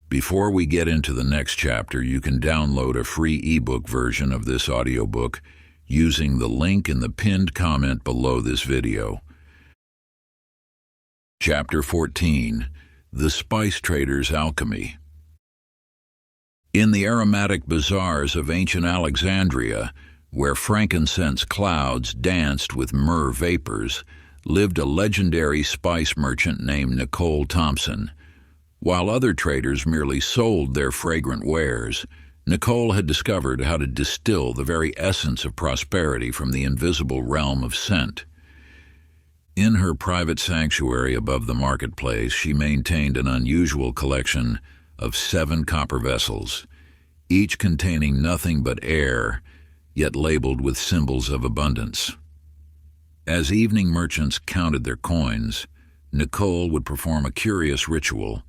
Speaker 1: Before we get into the next chapter, you can download a free ebook version of this audiobook using the link in the pinned comment below this video. Chapter 14, The Spice Trader's Alchemy. In the aromatic bazaars of ancient Alexandria, where frankincense clouds danced with myrrh vapors, lived a legendary spice merchant named Nicole Thompson. While other traders merely sold their fragrant wares, Nicole had discovered how to distill the very essence of prosperity from the invisible realm of scent. In her private sanctuary above the marketplace, she maintained an unusual collection of 7 copper vessels, each containing nothing but air, yet labeled with symbols of abundance. As evening merchants counted their coins, Nicole would perform a curious ritual,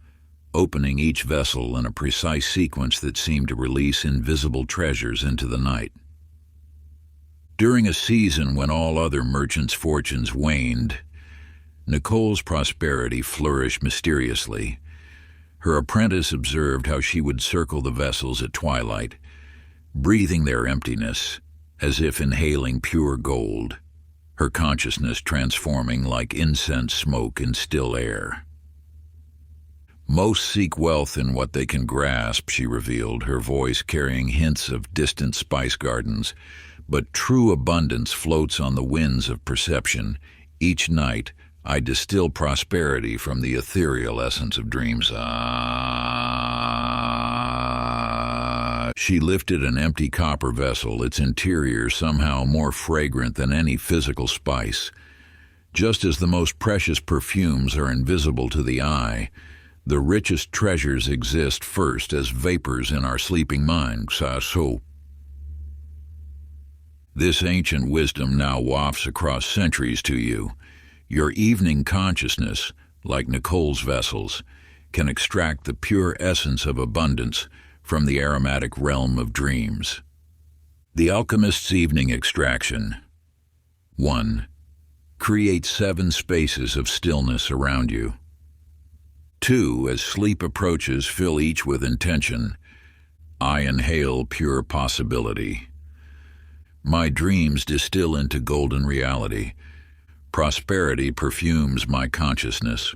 Speaker 1: opening each vessel in a precise sequence that seemed to release invisible treasures into the night. During a season when all other merchants' fortunes waned, Nicole's prosperity flourished mysteriously. Her apprentice observed how she would circle the vessels at twilight, breathing their emptiness as if inhaling pure gold. her consciousness transforming like incense smoke in still air. Most seek wealth in what they can grasp, she revealed, her voice carrying hints of distant spice gardens, but true abundance floats on the winds of perception. Each night, I distill prosperity from the ethereal essence of dreams. She lifted an empty copper vessel, its interior somehow more fragrant than any physical spice. Just as the most precious perfumes are invisible to the eye, the richest treasures exist first as vapors in our sleeping mind. This ancient wisdom now wafts across centuries to you. Your evening consciousness, like Nicole's vessels, can extract the pure essence of abundance from the aromatic realm of dreams. The alchemist's evening extraction. 1. Create 7 spaces of stillness around you. 2. As sleep approaches, fill each with intention. I inhale pure possibility. My dreams distill into golden reality. Prosperity perfumes my consciousness.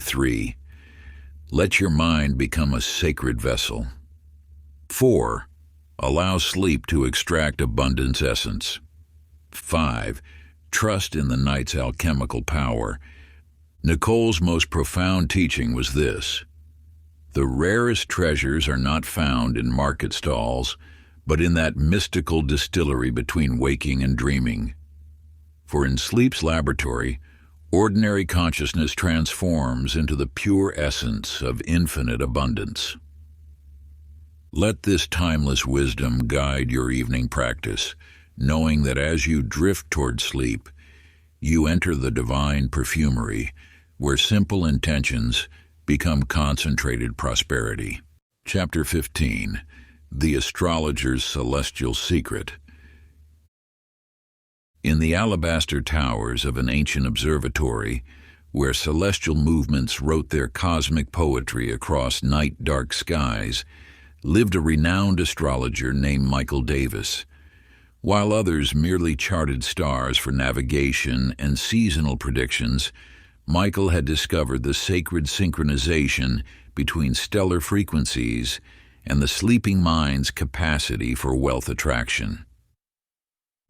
Speaker 1: 3. Let your mind become a sacred vessel. 4. Allow sleep to extract abundance essence. 5. Trust in the night's alchemical power. Nicole's most profound teaching was this: the rarest treasures are not found in market stalls, but in that mystical distillery between waking and dreaming. For in sleep's laboratory, ordinary consciousness transforms into the pure essence of infinite abundance. Let this timeless wisdom guide your evening practice, knowing that as you drift toward sleep, you enter the divine perfumery, where simple intentions become concentrated prosperity. Chapter 15. The Astrologer's Celestial Secret. In the alabaster towers of an ancient observatory, where celestial movements wrote their cosmic poetry across night-dark skies, lived a renowned astrologer named Michael Davis. While others merely charted stars for navigation and seasonal predictions, Michael had discovered the sacred synchronization between stellar frequencies and the sleeping mind's capacity for wealth attraction.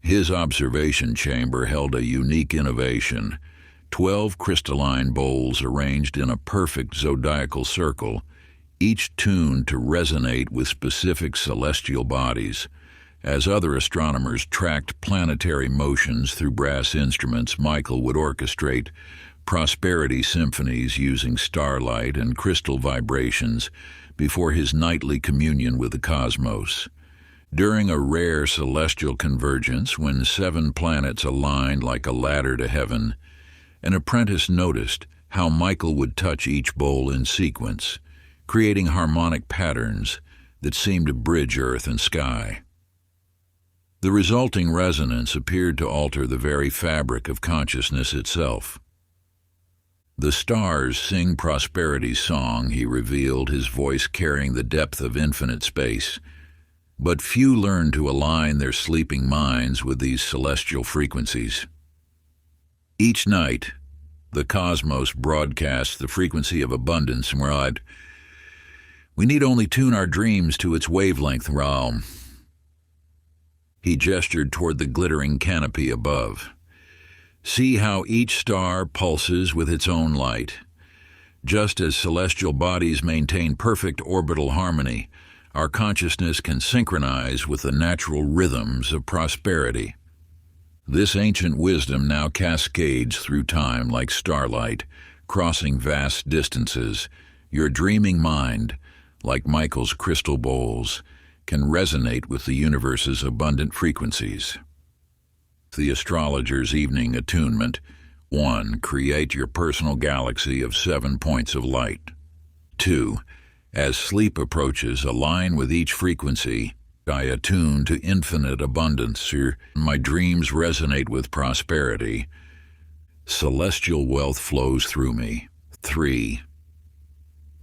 Speaker 1: His observation chamber held a unique innovation: 12 crystalline bowls arranged in a perfect zodiacal circle, each tuned to resonate with specific celestial bodies. As other astronomers tracked planetary motions through brass instruments, Michael would orchestrate prosperity symphonies using starlight and crystal vibrations before his nightly communion with the cosmos. During a rare celestial convergence, when 7 planets aligned like a ladder to heaven, an apprentice noticed how Michael would touch each bowl in sequence, creating harmonic patterns that seemed to bridge earth and sky. The resulting resonance appeared to alter the very fabric of consciousness itself. The stars sing prosperity's song, he revealed, his voice carrying the depth of infinite space. But few learn to align their sleeping minds with these celestial frequencies. Each night, the cosmos broadcasts the frequency of abundance, and we need only tune our dreams to its wavelength realm. He gestured toward the glittering canopy above. See how each star pulses with its own light. Just as celestial bodies maintain perfect orbital harmony, our consciousness can synchronize with the natural rhythms of prosperity. This ancient wisdom now cascades through time like starlight, crossing vast distances. Your dreaming mind, like Michael's crystal bowls, can resonate with the universe's abundant frequencies. The astrologer's evening attunement. 1. Create your personal galaxy of 7 points of light. 2. As sleep approaches, align with each frequency. I attune to infinite abundance. My dreams resonate with prosperity. Celestial wealth flows through me. 3.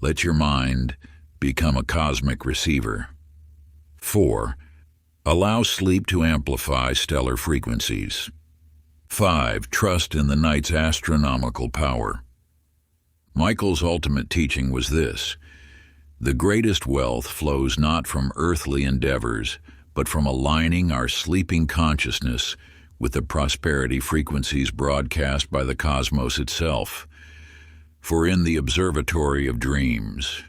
Speaker 1: Let your mind become a cosmic receiver. 4. Allow sleep to amplify stellar frequencies. 5. Trust in the night's astronomical power. Michael's ultimate teaching was this: the greatest wealth flows not from earthly endeavors, but from aligning our sleeping consciousness with the prosperity frequencies broadcast by the cosmos itself. For in the observatory of dreams,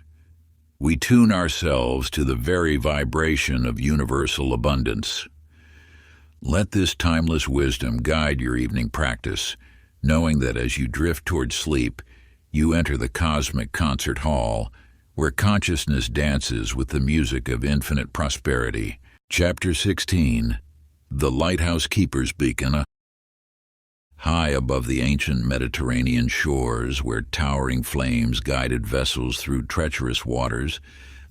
Speaker 1: we tune ourselves to the very vibration of universal abundance. Let this timeless wisdom guide your evening practice, knowing that as you drift toward sleep, you enter the cosmic concert hall, where consciousness dances with the music of infinite prosperity. Chapter 16. The Lighthouse Keeper's Beacon. High above the ancient Mediterranean shores, where towering flames guided vessels through treacherous waters,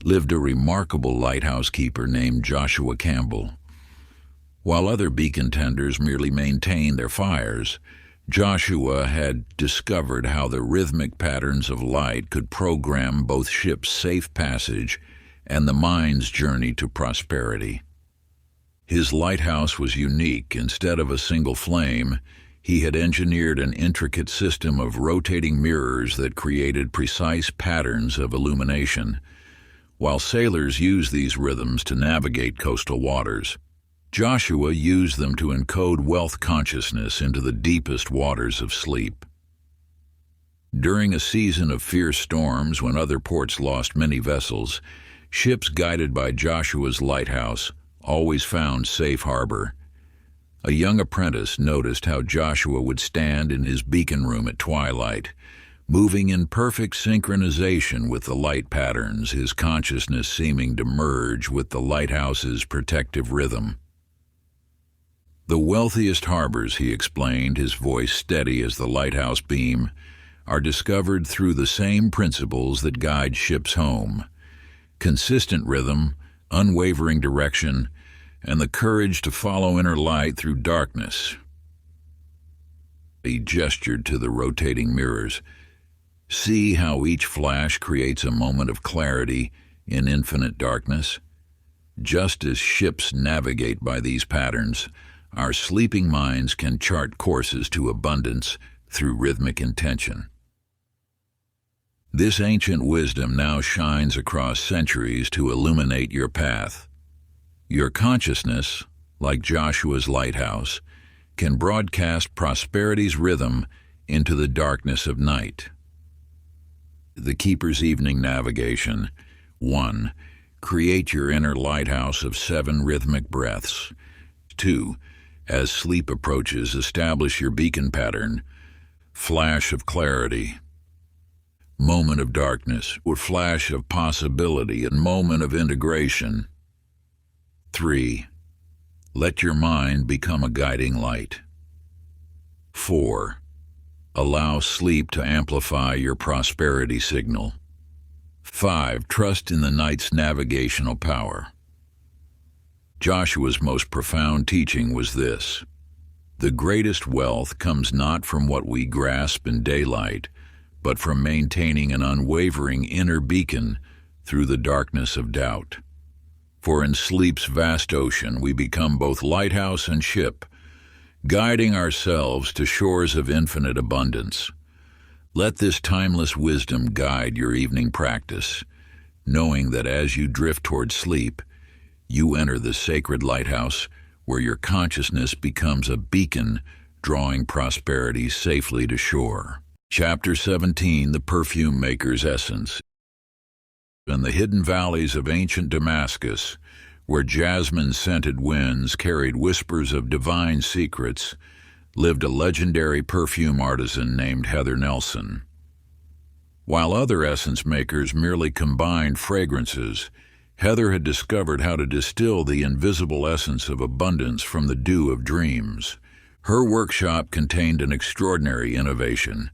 Speaker 1: lived a remarkable lighthouse keeper named Joshua Campbell. While other beacon tenders merely maintained their fires, Joshua had discovered how the rhythmic patterns of light could program both ships' safe passage and the mind's journey to prosperity. His lighthouse was unique. Instead of a single flame, he had engineered an intricate system of rotating mirrors that created precise patterns of illumination, while sailors used these rhythms to navigate coastal waters. Joshua used them to encode wealth consciousness into the deepest waters of sleep. During a season of fierce storms, when other ports lost many vessels, ships guided by Joshua's lighthouse always found safe harbor. A young apprentice noticed how Joshua would stand in his beacon room at twilight, moving in perfect synchronization with the light patterns, his consciousness seeming to merge with the lighthouse's protective rhythm. The wealthiest harbors, he explained, his voice steady as the lighthouse beam, are discovered through the same principles that guide ships home: consistent rhythm, unwavering direction, and the courage to follow inner light through darkness. He gestured to the rotating mirrors. See how each flash creates a moment of clarity in infinite darkness? Just as ships navigate by these patterns, our sleeping minds can chart courses to abundance through rhythmic intention. This ancient wisdom now shines across centuries to illuminate your path. Your consciousness, like Joshua's lighthouse, can broadcast prosperity's rhythm into the darkness of night. The Keeper's Evening Navigation. 1. Create your inner lighthouse of 7 rhythmic breaths. 2. As sleep approaches, establish your beacon pattern. Flash of clarity, moment of darkness, or flash of possibility and moment of integration. 3. Let your mind become a guiding light. 4. Allow sleep to amplify your prosperity signal. 5. Trust in the night's navigational power. Joshua's most profound teaching was this: the greatest wealth comes not from what we grasp in daylight, but from maintaining an unwavering inner beacon through the darkness of doubt. For in sleep's vast ocean we become both lighthouse and ship, guiding ourselves to shores of infinite abundance. Let this timeless wisdom guide your evening practice, knowing that as you drift toward sleep, you enter the sacred lighthouse where your consciousness becomes a beacon, drawing prosperity safely to shore. Chapter 17. The Perfume Maker's Essence. In the hidden valleys of ancient Damascus, where jasmine-scented winds carried whispers of divine secrets, lived a legendary perfume artisan named Heather Nelson. While other essence makers merely combined fragrances, Heather had discovered how to distill the invisible essence of abundance from the dew of dreams. Her workshop contained an extraordinary innovation,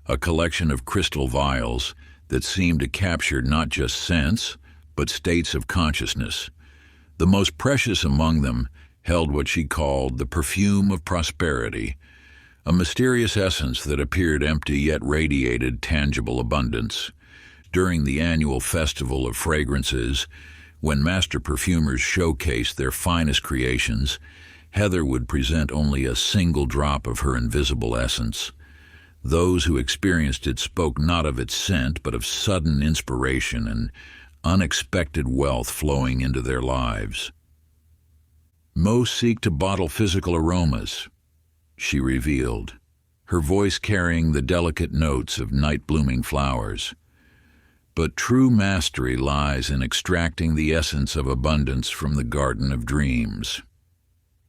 Speaker 1: a collection of crystal vials that seemed to capture not just scents, but states of consciousness. The most precious among them held what she called the perfume of prosperity, a mysterious essence that appeared empty yet radiated tangible abundance. During the annual Festival of Fragrances, when master perfumers showcased their finest creations, Heather would present only a single drop of her invisible essence. Those who experienced it spoke not of its scent, but of sudden inspiration and unexpected wealth flowing into their lives. Most seek to bottle physical aromas, she revealed, her voice carrying the delicate notes of night-blooming flowers. But true mastery lies in extracting the essence of abundance from the garden of dreams.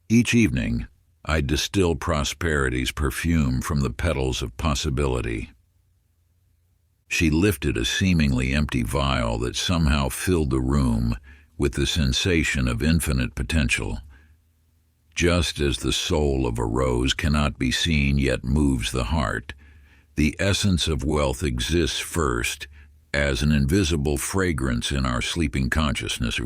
Speaker 1: Each evening, I distill prosperity's perfume from the petals of possibility. She lifted a seemingly empty vial that somehow filled the room with the sensation of infinite potential. Just as the soul of a rose cannot be seen yet moves the heart, the essence of wealth exists first as an invisible fragrance in our sleeping consciousness.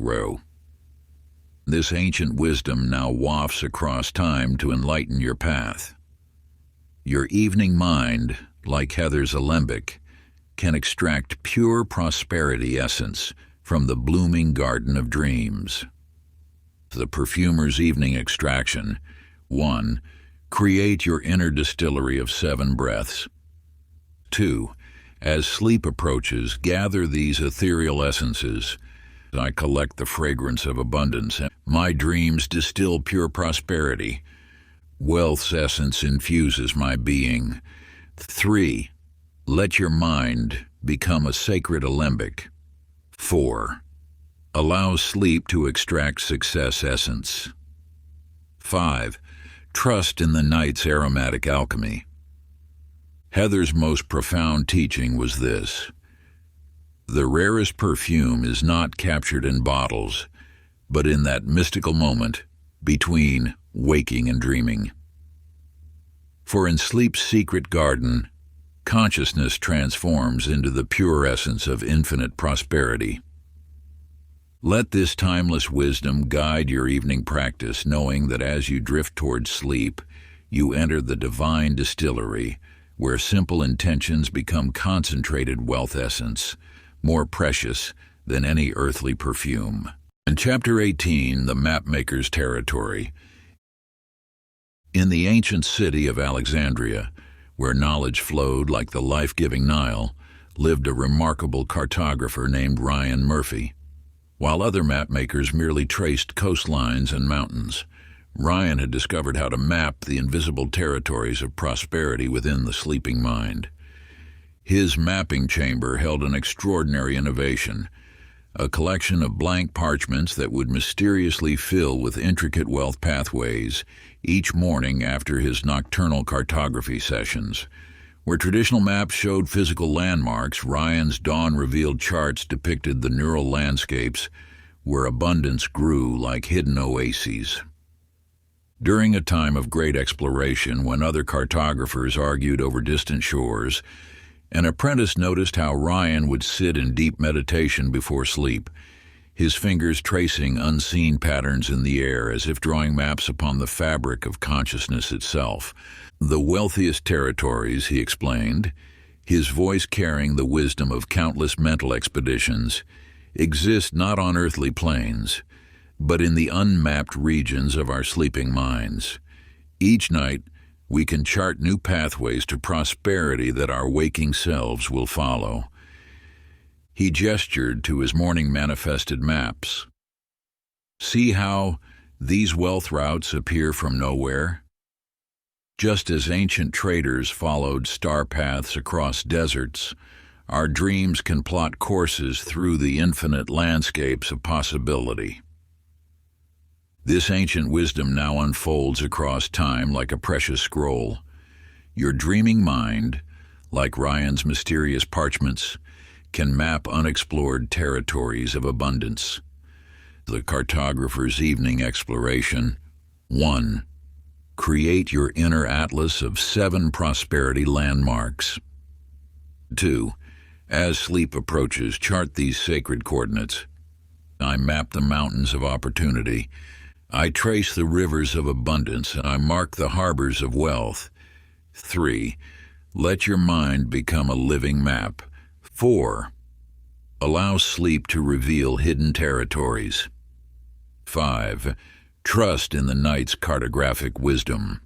Speaker 1: This ancient wisdom now wafts across time to enlighten your path. Your evening mind, like Heather's alembic, can extract pure prosperity essence from the blooming garden of dreams. The perfumer's evening extraction. 1. Create your inner distillery of 7 breaths. 2. As sleep approaches, gather these ethereal essences. I collect the fragrance of abundance. My dreams distill pure prosperity. Wealth's essence infuses my being. 3. Let your mind become a sacred alembic. 4. Allow sleep to extract success essence. 5. Trust in the night's aromatic alchemy. Heather's most profound teaching was this: the rarest perfume is not captured in bottles, but in that mystical moment between waking and dreaming. For in sleep's secret garden, consciousness transforms into the pure essence of infinite prosperity. Let this timeless wisdom guide your evening practice, knowing that as you drift towards sleep, you enter the divine distillery, where simple intentions become concentrated wealth essence, more precious than any earthly perfume. In Chapter 18, The Mapmaker's Territory. In the ancient city of Alexandria, where knowledge flowed like the life-giving Nile, lived a remarkable cartographer named Ryan Murphy. While other mapmakers merely traced coastlines and mountains, Ryan had discovered how to map the invisible territories of prosperity within the sleeping mind. His mapping chamber held an extraordinary innovation, a collection of blank parchments that would mysteriously fill with intricate wealth pathways each morning after his nocturnal cartography sessions. Where traditional maps showed physical landmarks, Ryan's dawn-revealed charts depicted the neural landscapes where abundance grew like hidden oases. During a time of great exploration, when other cartographers argued over distant shores, an apprentice noticed how Ryan would sit in deep meditation before sleep, his fingers tracing unseen patterns in the air as if drawing maps upon the fabric of consciousness itself. The wealthiest territories, he explained, his voice carrying the wisdom of countless mental expeditions, exist not on earthly plains, but in the unmapped regions of our sleeping minds. Each night, we can chart new pathways to prosperity that our waking selves will follow. He gestured to his morning manifested maps. See how these wealth routes appear from nowhere? Just as ancient traders followed star paths across deserts, our dreams can plot courses through the infinite landscapes of possibility. This ancient wisdom now unfolds across time like a precious scroll. Your dreaming mind, like Ryan's mysterious parchments, can map unexplored territories of abundance. The cartographer's evening exploration. 1. Create your inner atlas of 7 prosperity landmarks. 2. As sleep approaches, chart these sacred coordinates. I map the mountains of opportunity. I trace the rivers of abundance, and I mark the harbors of wealth. 3. Let your mind become a living map. 4. Allow sleep to reveal hidden territories. 5. Trust in the night's cartographic wisdom.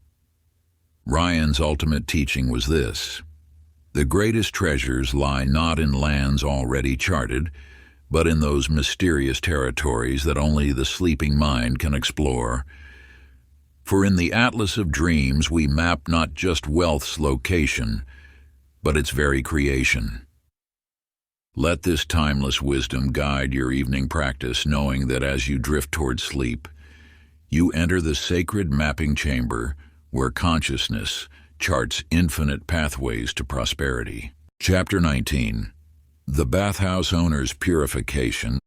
Speaker 1: Ryan's ultimate teaching was this: the greatest treasures lie not in lands already charted, but in those mysterious territories that only the sleeping mind can explore. For in the Atlas of Dreams we map not just wealth's location, but its very creation. Let this timeless wisdom guide your evening practice, knowing that as you drift toward sleep, you enter the sacred mapping chamber where consciousness charts infinite pathways to prosperity. Chapter 19. The bathhouse owner's purification.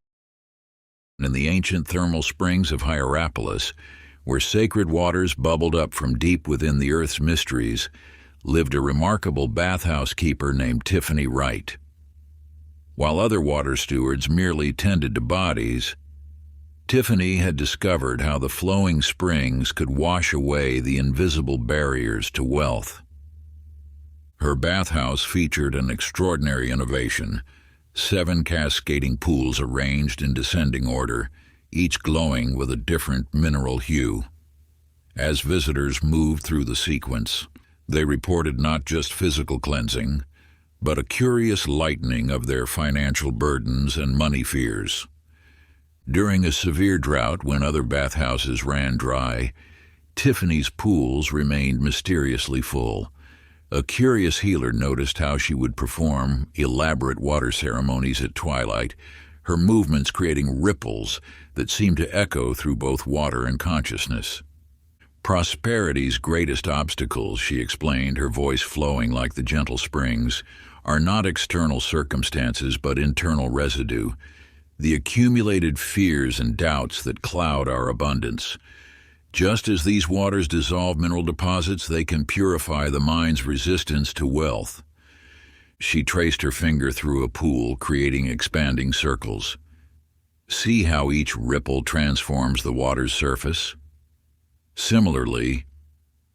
Speaker 1: In the ancient thermal springs of Hierapolis, where sacred waters bubbled up from deep within the earth's mysteries, lived a remarkable bathhouse keeper named Tiffany Wright. While other water stewards merely tended to bodies, Tiffany had discovered how the flowing springs could wash away the invisible barriers to wealth. Her bathhouse featured an extraordinary innovation: 7 cascading pools arranged in descending order, each glowing with a different mineral hue. As visitors moved through the sequence, they reported not just physical cleansing, but a curious lightening of their financial burdens and money fears. During a severe drought when other bathhouses ran dry, Tiffany's pools remained mysteriously full. A curious healer noticed how she would perform elaborate water ceremonies at twilight, her movements creating ripples that seemed to echo through both water and consciousness. Prosperity's greatest obstacles, she explained, her voice flowing like the gentle springs, are not external circumstances but internal residue, the accumulated fears and doubts that cloud our abundance. Just as these waters dissolve mineral deposits, they can purify the mind's resistance to wealth. She traced her finger through a pool, creating expanding circles. See how each ripple transforms the water's surface? Similarly,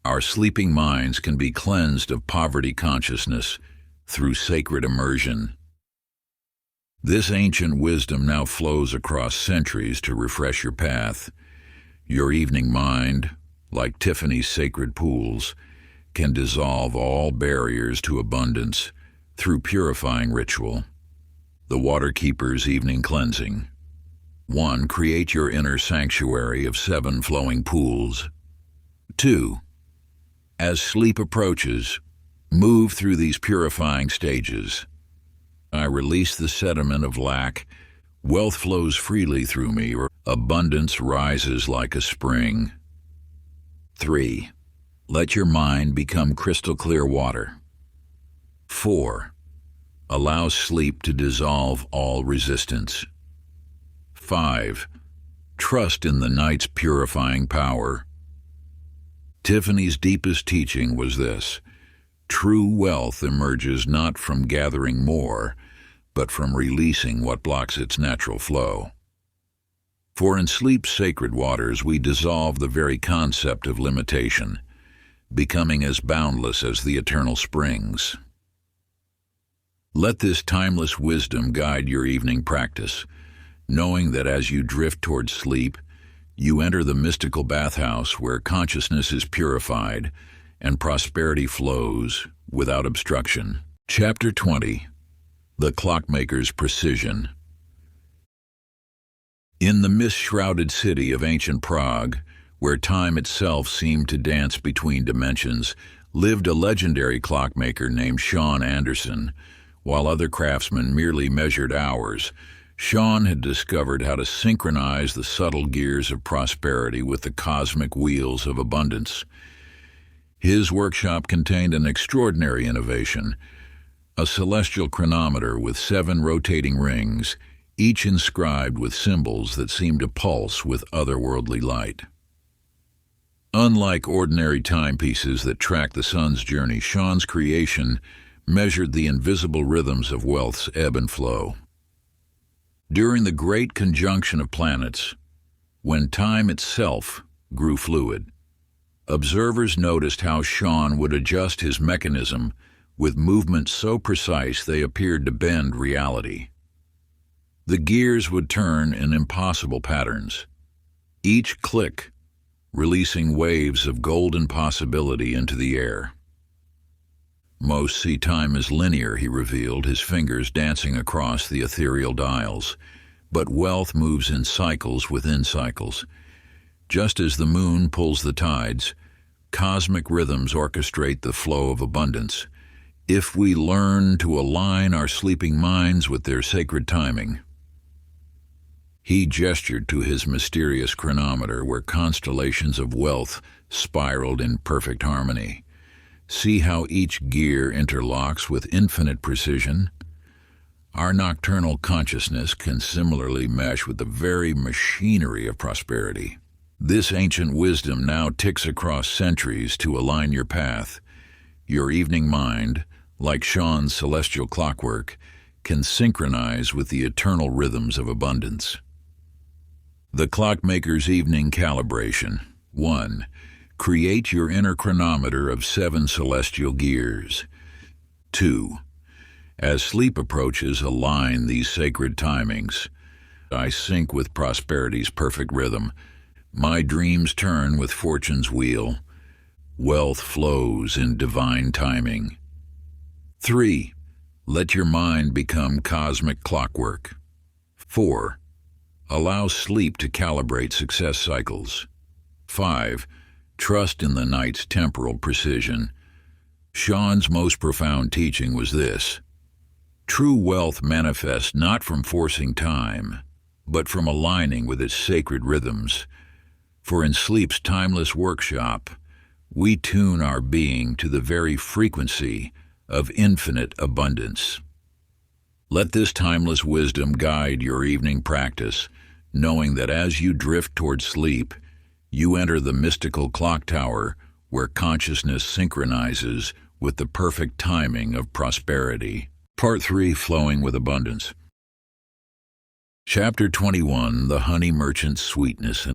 Speaker 1: our sleeping minds can be cleansed of poverty consciousness through sacred immersion. This ancient wisdom now flows across centuries to refresh your path. Your evening mind, like Tiffany's sacred pools, can dissolve all barriers to abundance through purifying ritual. The Waterkeeper's Evening Cleansing. 1. Create your inner sanctuary of 7 flowing pools. 2. As sleep approaches, move through these purifying stages. I release the sediment of lack. Wealth flows freely through me, or abundance rises like a spring. 3. Let your mind become crystal clear water. 4. Allow sleep to dissolve all resistance. 5. Trust in the night's purifying power. Tiffany's deepest teaching was this: true wealth emerges not from gathering more, but from releasing what blocks its natural flow. For in sleep's sacred waters we dissolve the very concept of limitation, becoming as boundless as the eternal springs. Let this timeless wisdom guide your evening practice, knowing that as you drift towards sleep, you enter the mystical bathhouse where consciousness is purified and prosperity flows without obstruction. Chapter 20. The Clockmaker's Precision. In the mist-shrouded city of ancient Prague, where time itself seemed to dance between dimensions, lived a legendary clockmaker named Sean Anderson. While other craftsmen merely measured hours, Sean had discovered how to synchronize the subtle gears of prosperity with the cosmic wheels of abundance. His workshop contained an extraordinary innovation: a celestial chronometer with 7 rotating rings, each inscribed with symbols that seemed to pulse with otherworldly light. Unlike ordinary timepieces that track the sun's journey, Sean's creation measured the invisible rhythms of wealth's ebb and flow. During the great conjunction of planets, when time itself grew fluid, observers noticed how Sean would adjust his mechanism with movements so precise they appeared to bend reality. The gears would turn in impossible patterns, each click releasing waves of golden possibility into the air. Most see time as linear, he revealed, his fingers dancing across the ethereal dials. But wealth moves in cycles within cycles. Just as the moon pulls the tides, cosmic rhythms orchestrate the flow of abundance. If we learn to align our sleeping minds with their sacred timing. He gestured to his mysterious chronometer where constellations of wealth spiraled in perfect harmony. See how each gear interlocks with infinite precision? Our nocturnal consciousness can similarly mesh with the very machinery of prosperity. This ancient wisdom now ticks across centuries to align your path. Your evening mind, like Sean's celestial clockwork, can synchronize with the eternal rhythms of abundance. The clockmaker's evening calibration. 1. Create your inner chronometer of 7 celestial gears. 2. As sleep approaches, align these sacred timings. I sync with prosperity's perfect rhythm. My dreams turn with fortune's wheel. Wealth flows in divine timing. 3. Let your mind become cosmic clockwork. 4. Allow sleep to calibrate success cycles. 5. Trust in the night's temporal precision. Sean's most profound teaching was this: true wealth manifests not from forcing time, but from aligning with its sacred rhythms. For in sleep's timeless workshop, we tune our being to the very frequency of infinite abundance. Let this timeless wisdom guide your evening practice, knowing that as you drift toward sleep, you enter the mystical clock tower where consciousness synchronizes with the perfect timing of prosperity. Part 3, Flowing with Abundance. Chapter 21, The Honey Merchant's Sweetness.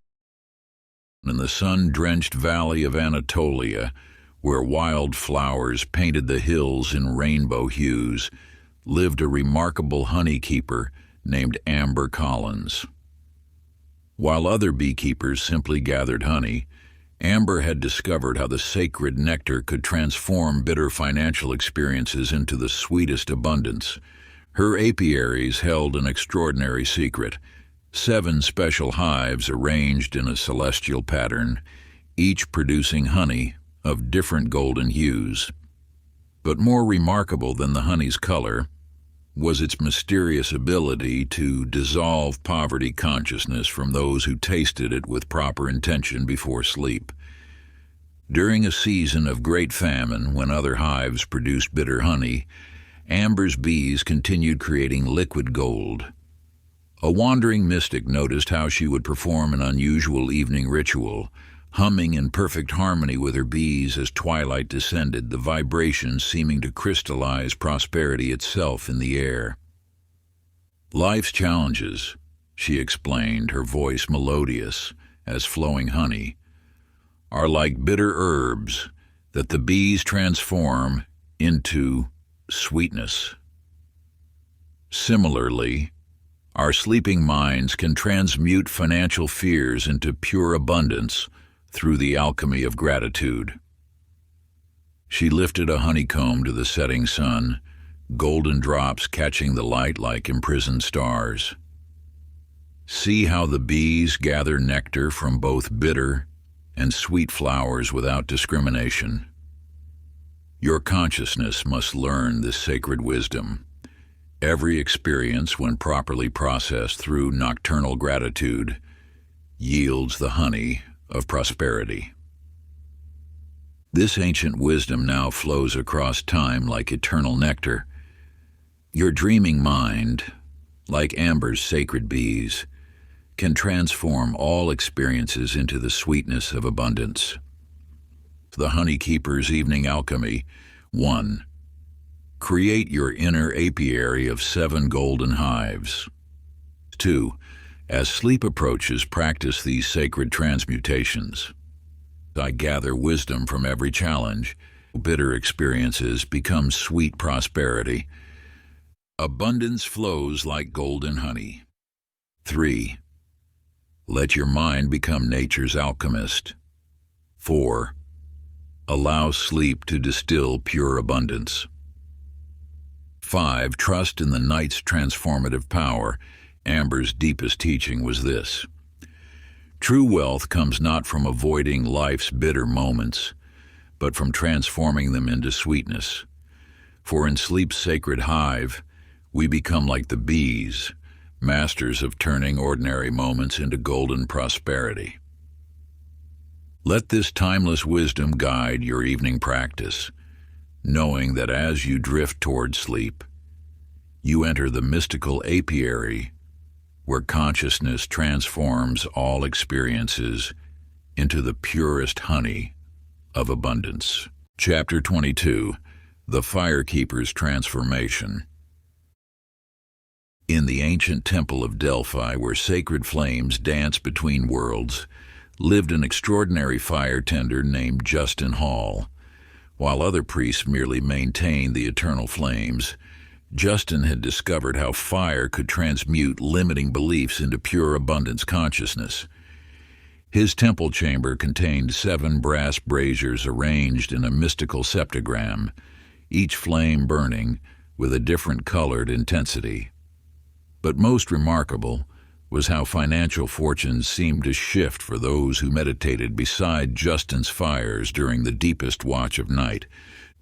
Speaker 1: In the sun-drenched valley of Anatolia, where wild flowers painted the hills in rainbow hues, lived a remarkable honeykeeper named Amber Collins. While other beekeepers simply gathered honey, Amber had discovered how the sacred nectar could transform bitter financial experiences into the sweetest abundance. Her apiaries held an extraordinary secret: 7 special hives arranged in a celestial pattern, each producing honey of different golden hues. But more remarkable than the honey's color was its mysterious ability to dissolve poverty consciousness from those who tasted it with proper intention before sleep. During a season of great famine, when other hives produced bitter honey, Amber's bees continued creating liquid gold. A wandering mystic noticed how she would perform an unusual evening ritual, humming in perfect harmony with her bees as twilight descended, the vibrations seeming to crystallize prosperity itself in the air. Life's challenges, she explained, her voice melodious as flowing honey, are like bitter herbs that the bees transform into sweetness. Similarly, our sleeping minds can transmute financial fears into pure abundance through the alchemy of gratitude. She lifted a honeycomb to the setting sun, golden drops catching the light like imprisoned stars. See how the bees gather nectar from both bitter and sweet flowers without discrimination. Your consciousness must learn this sacred wisdom. Every experience, when properly processed through nocturnal gratitude, yields the honey of prosperity. This ancient wisdom now flows across time like eternal nectar. Your dreaming mind, like Amber's sacred bees, can transform all experiences into the sweetness of abundance. The Honeykeeper's Evening Alchemy. 1. Create your inner apiary of 7 golden hives. 2. As sleep approaches, practice these sacred transmutations. I gather wisdom from every challenge. Bitter experiences become sweet prosperity. Abundance flows like golden honey. 3. Let your mind become nature's alchemist. 4. Allow sleep to distill pure abundance. 5. Trust in the night's transformative power. Amber's deepest teaching was this: true wealth comes not from avoiding life's bitter moments, but from transforming them into sweetness. For in sleep's sacred hive, we become like the bees, masters of turning ordinary moments into golden prosperity. Let this timeless wisdom guide your evening practice, knowing that as you drift toward sleep, you enter the mystical apiary where consciousness transforms all experiences into the purest honey of abundance. Chapter 22. The Firekeeper's Transformation. In the ancient temple of Delphi, where sacred flames dance between worlds, lived an extraordinary fire tender named Justin Hall. While other priests merely maintained the eternal flames, Justin had discovered how fire could transmute limiting beliefs into pure abundance consciousness. His temple chamber contained 7 brass braziers arranged in a mystical septagram, each flame burning with a different colored intensity. But most remarkable was how financial fortunes seemed to shift for those who meditated beside Justin's fires during the deepest watch of night.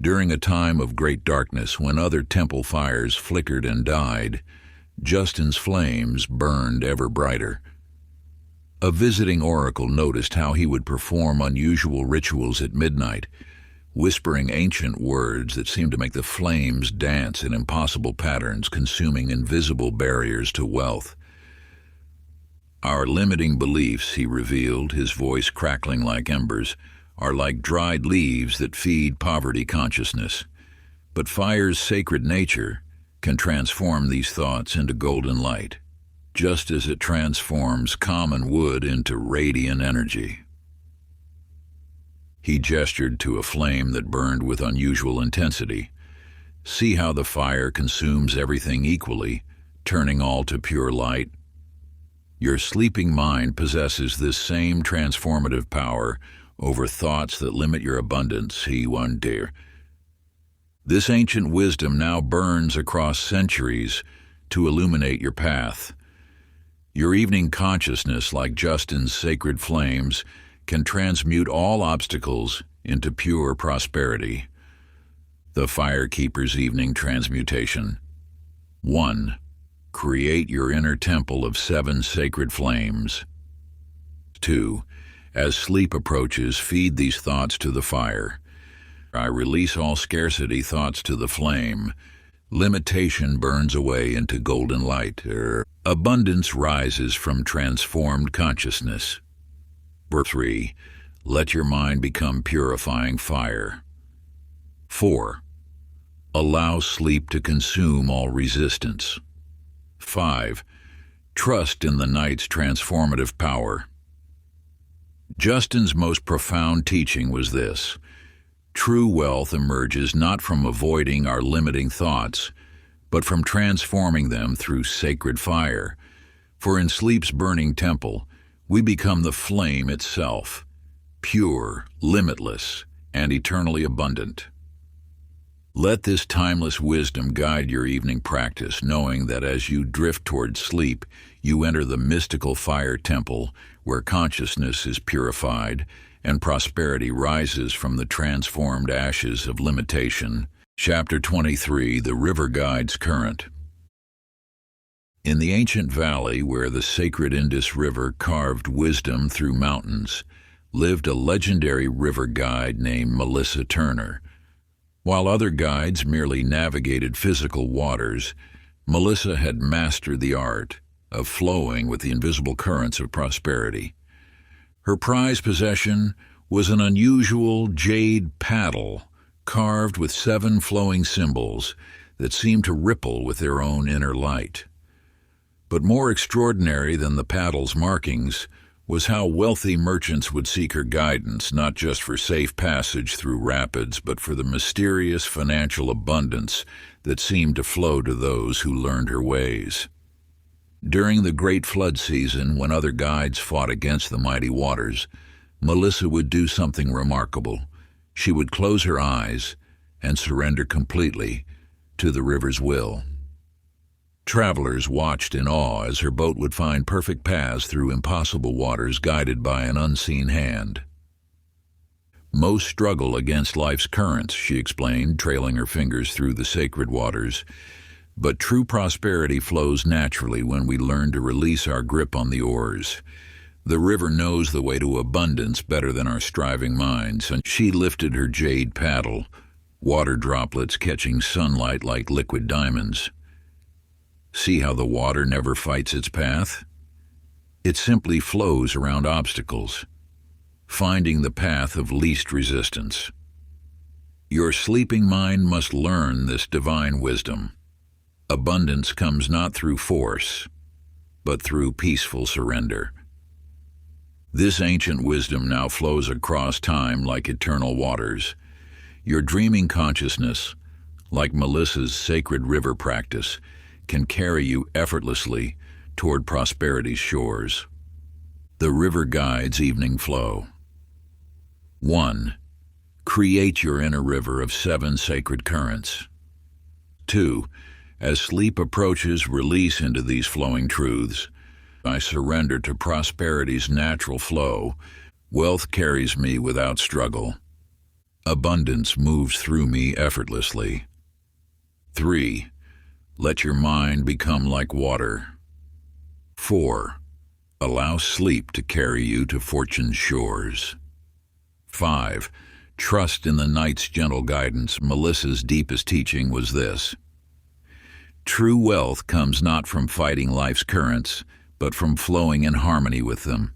Speaker 1: During a time of great darkness, when other temple fires flickered and died, Justin's flames burned ever brighter. A visiting oracle noticed how he would perform unusual rituals at midnight, whispering ancient words that seemed to make the flames dance in impossible patterns, consuming invisible barriers to wealth. Our limiting beliefs, he revealed, his voice crackling like embers, are like dried leaves that feed poverty consciousness. But fire's sacred nature can transform these thoughts into golden light, just as it transforms common wood into radiant energy. He gestured to a flame that burned with unusual intensity. See how the fire consumes everything equally, turning all to pure light? Your sleeping mind possesses this same transformative power over thoughts that limit your abundance, he wondered. This ancient wisdom now burns across centuries to illuminate your path. Your evening consciousness, like Justin's sacred flames, can transmute all obstacles into pure prosperity. The Firekeeper's Evening Transmutation. 1. Create your inner temple of 7 sacred flames. 2. As sleep approaches, feed these thoughts to the fire. I release all scarcity thoughts to the flame. Limitation burns away into golden light. Abundance rises from transformed consciousness. 3. Let your mind become purifying fire. 4. Allow sleep to consume all resistance. 5. Trust in the night's transformative power. Justin's most profound teaching was this: true wealth emerges not from avoiding our limiting thoughts, but from transforming them through sacred fire. For in sleep's burning temple, we become the flame itself, pure, limitless, and eternally abundant. Let this timeless wisdom guide your evening practice, knowing that as you drift toward sleep, you enter the mystical fire temple where consciousness is purified and prosperity rises from the transformed ashes of limitation. Chapter 23. The River Guide's Current. In the ancient valley where the sacred Indus River carved wisdom through mountains, lived a legendary river guide named Melissa Turner. While other guides merely navigated physical waters, Melissa had mastered the art of flowing with the invisible currents of prosperity. Her prized possession was an unusual jade paddle carved with 7 flowing symbols that seemed to ripple with their own inner light. But more extraordinary than the paddle's markings was how wealthy merchants would seek her guidance, not just for safe passage through rapids, but for the mysterious financial abundance that seemed to flow to those who learned her ways. During the great flood season, when other guides fought against the mighty waters, Melissa would do something remarkable. She would close her eyes and surrender completely to the river's will. Travelers watched in awe as her boat would find perfect paths through impossible waters guided by an unseen hand. Most struggle against life's currents, she explained, trailing her fingers through the sacred waters. But true prosperity flows naturally when we learn to release our grip on the oars. The river knows the way to abundance better than our striving minds, and she lifted her jade paddle, water droplets catching sunlight like liquid diamonds. See how the water never fights its path? It simply flows around obstacles, finding the path of least resistance. Your sleeping mind must learn this divine wisdom. Abundance comes not through force, but through peaceful surrender. This ancient wisdom now flows across time like eternal waters. Your dreaming consciousness, like Melissa's sacred river practice, can carry you effortlessly toward prosperity's shores. The river guides evening flow. 1. Create your inner river of 7 sacred currents. 2. As sleep approaches, release into these flowing truths. I surrender to prosperity's natural flow. Wealth carries me without struggle. Abundance moves through me effortlessly. 3. Let your mind become like water. 4. Allow sleep to carry you to fortune's shores. 5. Trust in the night's gentle guidance. Melissa's deepest teaching was this: true wealth comes not from fighting life's currents, but from flowing in harmony with them.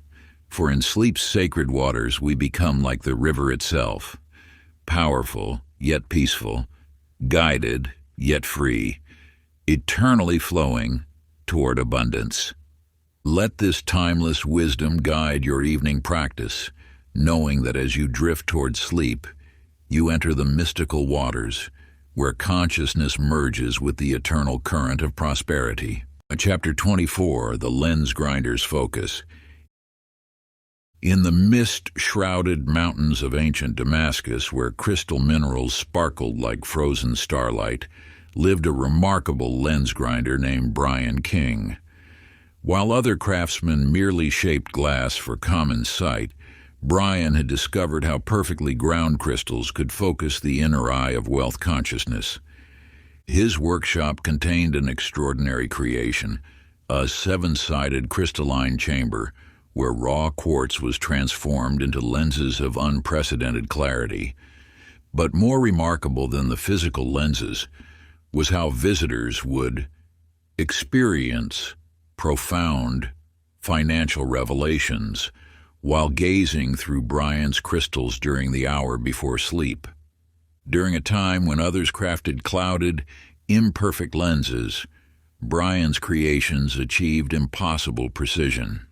Speaker 1: For in sleep's sacred waters we become like the river itself, powerful yet peaceful, guided yet free, eternally flowing toward abundance. Let this timeless wisdom guide your evening practice, knowing that as you drift toward sleep, you enter the mystical waters where consciousness merges with the eternal current of prosperity. Chapter 24, The Lens Grinder's Focus. In the mist-shrouded mountains of ancient Damascus, where crystal minerals sparkled like frozen starlight, lived a remarkable lens grinder named Brian King. While other craftsmen merely shaped glass for common sight, Brian had discovered how perfectly ground crystals could focus the inner eye of wealth consciousness. His workshop contained an extraordinary creation, a 7-sided crystalline chamber where raw quartz was transformed into lenses of unprecedented clarity. But more remarkable than the physical lenses was how visitors would experience profound financial revelations while gazing through Brian's crystals during the hour before sleep. During a time when others crafted clouded, imperfect lenses, Brian's creations achieved impossible precision.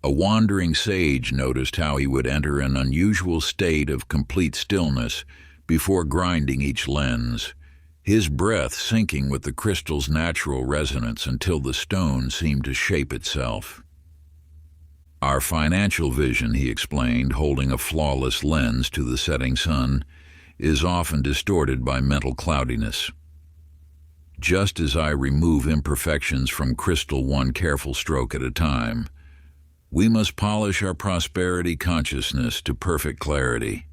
Speaker 1: A wandering sage noticed how he would enter an unusual state of complete stillness before grinding each lens, his breath syncing with the crystal's natural resonance until the stone seemed to shape itself. Our financial vision, he explained, holding a flawless lens to the setting sun, is often distorted by mental cloudiness. Just as I remove imperfections from crystal one careful stroke at a time, we must polish our prosperity consciousness to perfect clarity.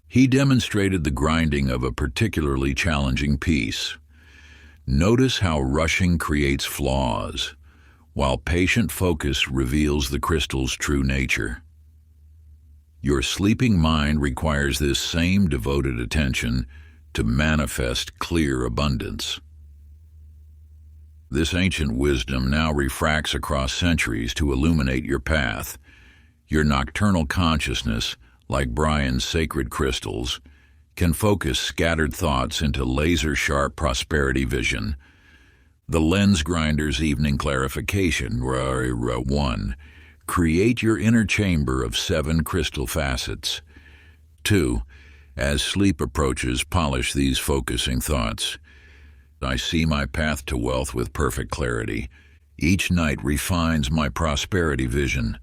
Speaker 1: He demonstrated the grinding of a particularly challenging piece. Notice how rushing creates flaws, while patient focus reveals the crystal's true nature. Your sleeping mind requires this same devoted attention to manifest clear abundance. This ancient wisdom now refracts across centuries to illuminate your path. Your nocturnal consciousness, like Brian's sacred crystals, can focus scattered thoughts into laser-sharp prosperity vision. The lens grinder's evening clarification. 1. Create your inner chamber of 7 crystal facets. 2. As sleep approaches, polish these focusing thoughts. I see my path to wealth with perfect clarity. Each night refines my prosperity vision.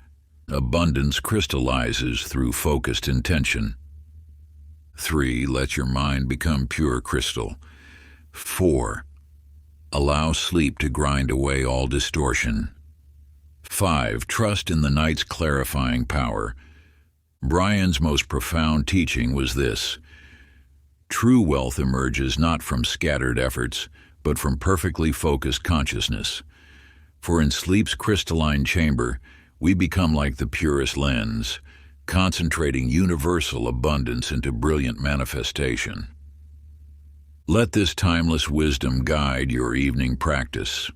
Speaker 1: Abundance crystallizes through focused intention. 3. Let your mind become pure crystal. 4. Allow sleep to grind away all distortion. 5. Trust in the night's clarifying power. Brian's most profound teaching was this: true wealth emerges not from scattered efforts, but from perfectly focused consciousness. For in sleep's crystalline chamber, we become like the purest lens, concentrating universal abundance into brilliant manifestation. Let this timeless wisdom guide your evening practice,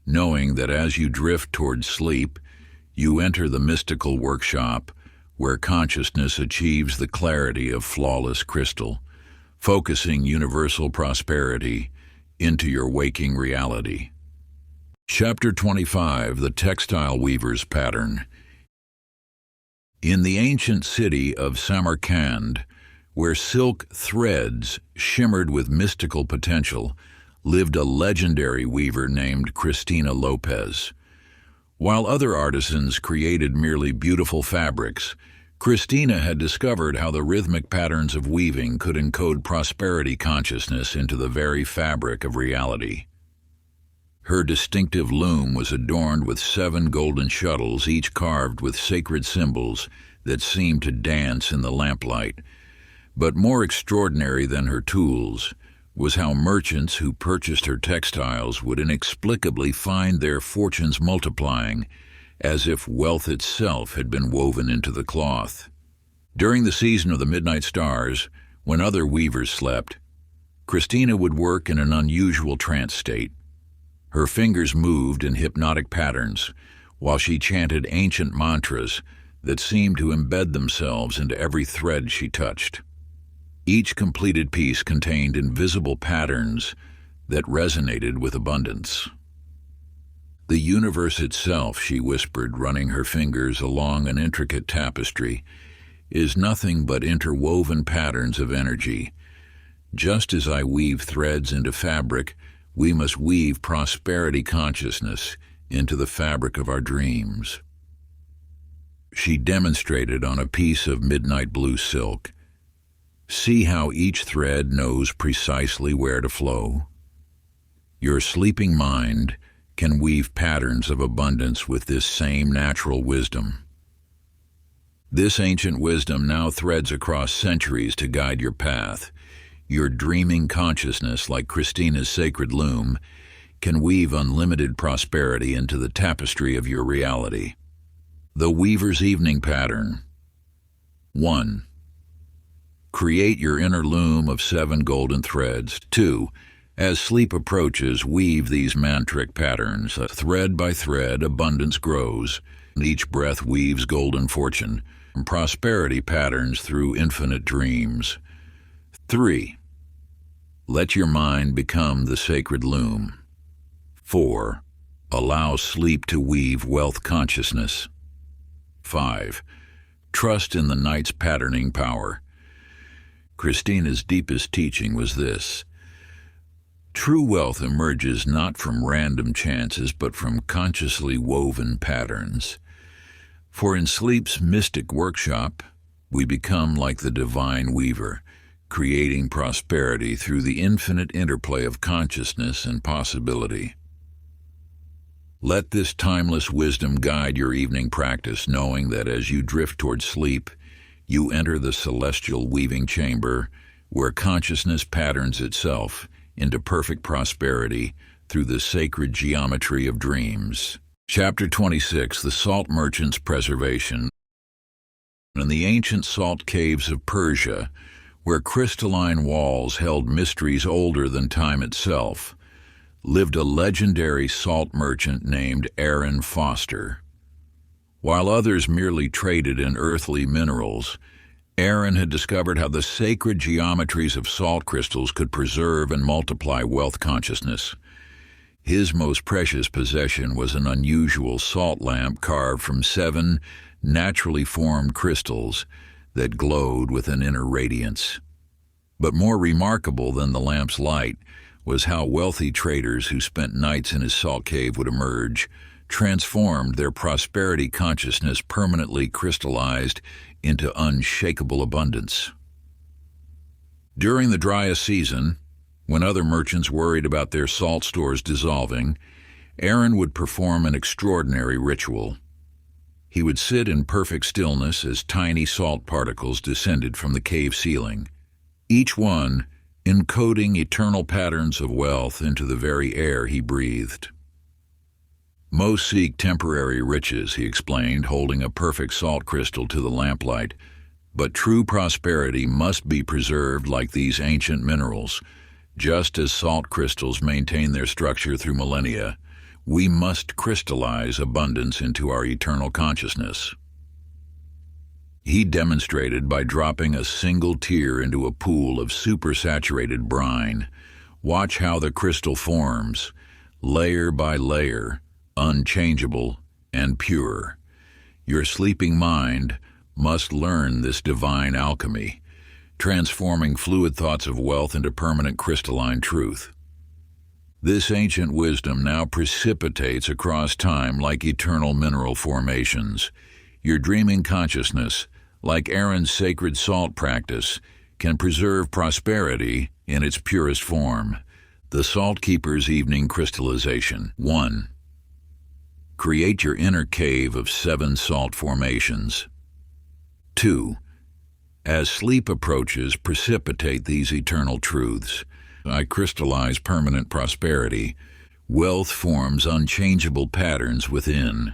Speaker 1: knowing that as you drift toward sleep, you enter the mystical workshop where consciousness achieves the clarity of flawless crystal, focusing universal prosperity into your waking reality. Chapter 25: The Textile Weaver's Pattern. In the ancient city of Samarkand, where silk threads shimmered with mystical potential, lived a legendary weaver named Cristina Lopez. While other artisans created merely beautiful fabrics, Cristina had discovered how the rhythmic patterns of weaving could encode prosperity consciousness into the very fabric of reality. Her distinctive loom was adorned with 7 golden shuttles, each carved with sacred symbols that seemed to dance in the lamplight. But more extraordinary than her tools was how merchants who purchased her textiles would inexplicably find their fortunes multiplying, as if wealth itself had been woven into the cloth. During the season of the midnight stars, when other weavers slept, Cristina would work in an unusual trance state. Her fingers moved in hypnotic patterns, while she chanted ancient mantras that seemed to embed themselves into every thread she touched. Each completed piece contained invisible patterns that resonated with abundance. The universe itself, she whispered, running her fingers along an intricate tapestry, is nothing but interwoven patterns of energy. Just as I weave threads into fabric, we must weave prosperity consciousness into the fabric of our dreams. She demonstrated on a piece of midnight blue silk. See how each thread knows precisely where to flow? Your sleeping mind can weave patterns of abundance with this same natural wisdom. This ancient wisdom now threads across centuries to guide your path. Your dreaming consciousness, like Cristina's sacred loom, can weave unlimited prosperity into the tapestry of your reality. The Weaver's Evening Pattern. 1. Create your inner loom of 7 golden threads. 2. As sleep approaches, weave these mantric patterns. Thread by thread, abundance grows. Each breath weaves golden fortune, prosperity patterns through infinite dreams. 3. Let your mind become the sacred loom. 4. Allow sleep to weave wealth consciousness. 5. Trust in the night's patterning power. Cristina's deepest teaching was this: true wealth emerges not from random chances, but from consciously woven patterns. For in sleep's mystic workshop, we become like the divine weaver, creating prosperity through the infinite interplay of consciousness and possibility. Let this timeless wisdom guide your evening practice, knowing that as you drift toward sleep, you enter the celestial weaving chamber where consciousness patterns itself into perfect prosperity through the sacred geometry of dreams. Chapter 26: The Salt Merchant's Preservation. In the ancient salt caves of Persia, where crystalline walls held mysteries older than time itself, lived a legendary salt merchant named Aaron Foster. While others merely traded in earthly minerals, Aaron had discovered how the sacred geometries of salt crystals could preserve and multiply wealth consciousness. His most precious possession was an unusual salt lamp carved from 7 naturally formed crystals that glowed with an inner radiance. But more remarkable than the lamp's light was how wealthy traders who spent nights in his salt cave would emerge, transformed, their prosperity consciousness permanently crystallized into unshakable abundance. During the driest season, when other merchants worried about their salt stores dissolving, Aaron would perform an extraordinary ritual. He would sit in perfect stillness as tiny salt particles descended from the cave ceiling, each one encoding eternal patterns of wealth into the very air he breathed. Most seek temporary riches, he explained, holding a perfect salt crystal to the lamplight, but true prosperity must be preserved like these ancient minerals. Just as salt crystals maintain their structure through millennia, we must crystallize abundance into our eternal consciousness. He demonstrated by dropping a single tear into a pool of supersaturated brine. Watch how the crystal forms, layer by layer, unchangeable and pure. Your sleeping mind must learn this divine alchemy, transforming fluid thoughts of wealth into permanent crystalline truth. This ancient wisdom now precipitates across time like eternal mineral formations. Your dreaming consciousness, like Aaron's sacred salt practice, can preserve prosperity in its purest form. The Salt Keeper's Evening Crystallization. 1. Create your inner cave of 7 salt formations. 2. As sleep approaches, precipitate these eternal truths. I crystallize permanent prosperity. Wealth forms unchangeable patterns within.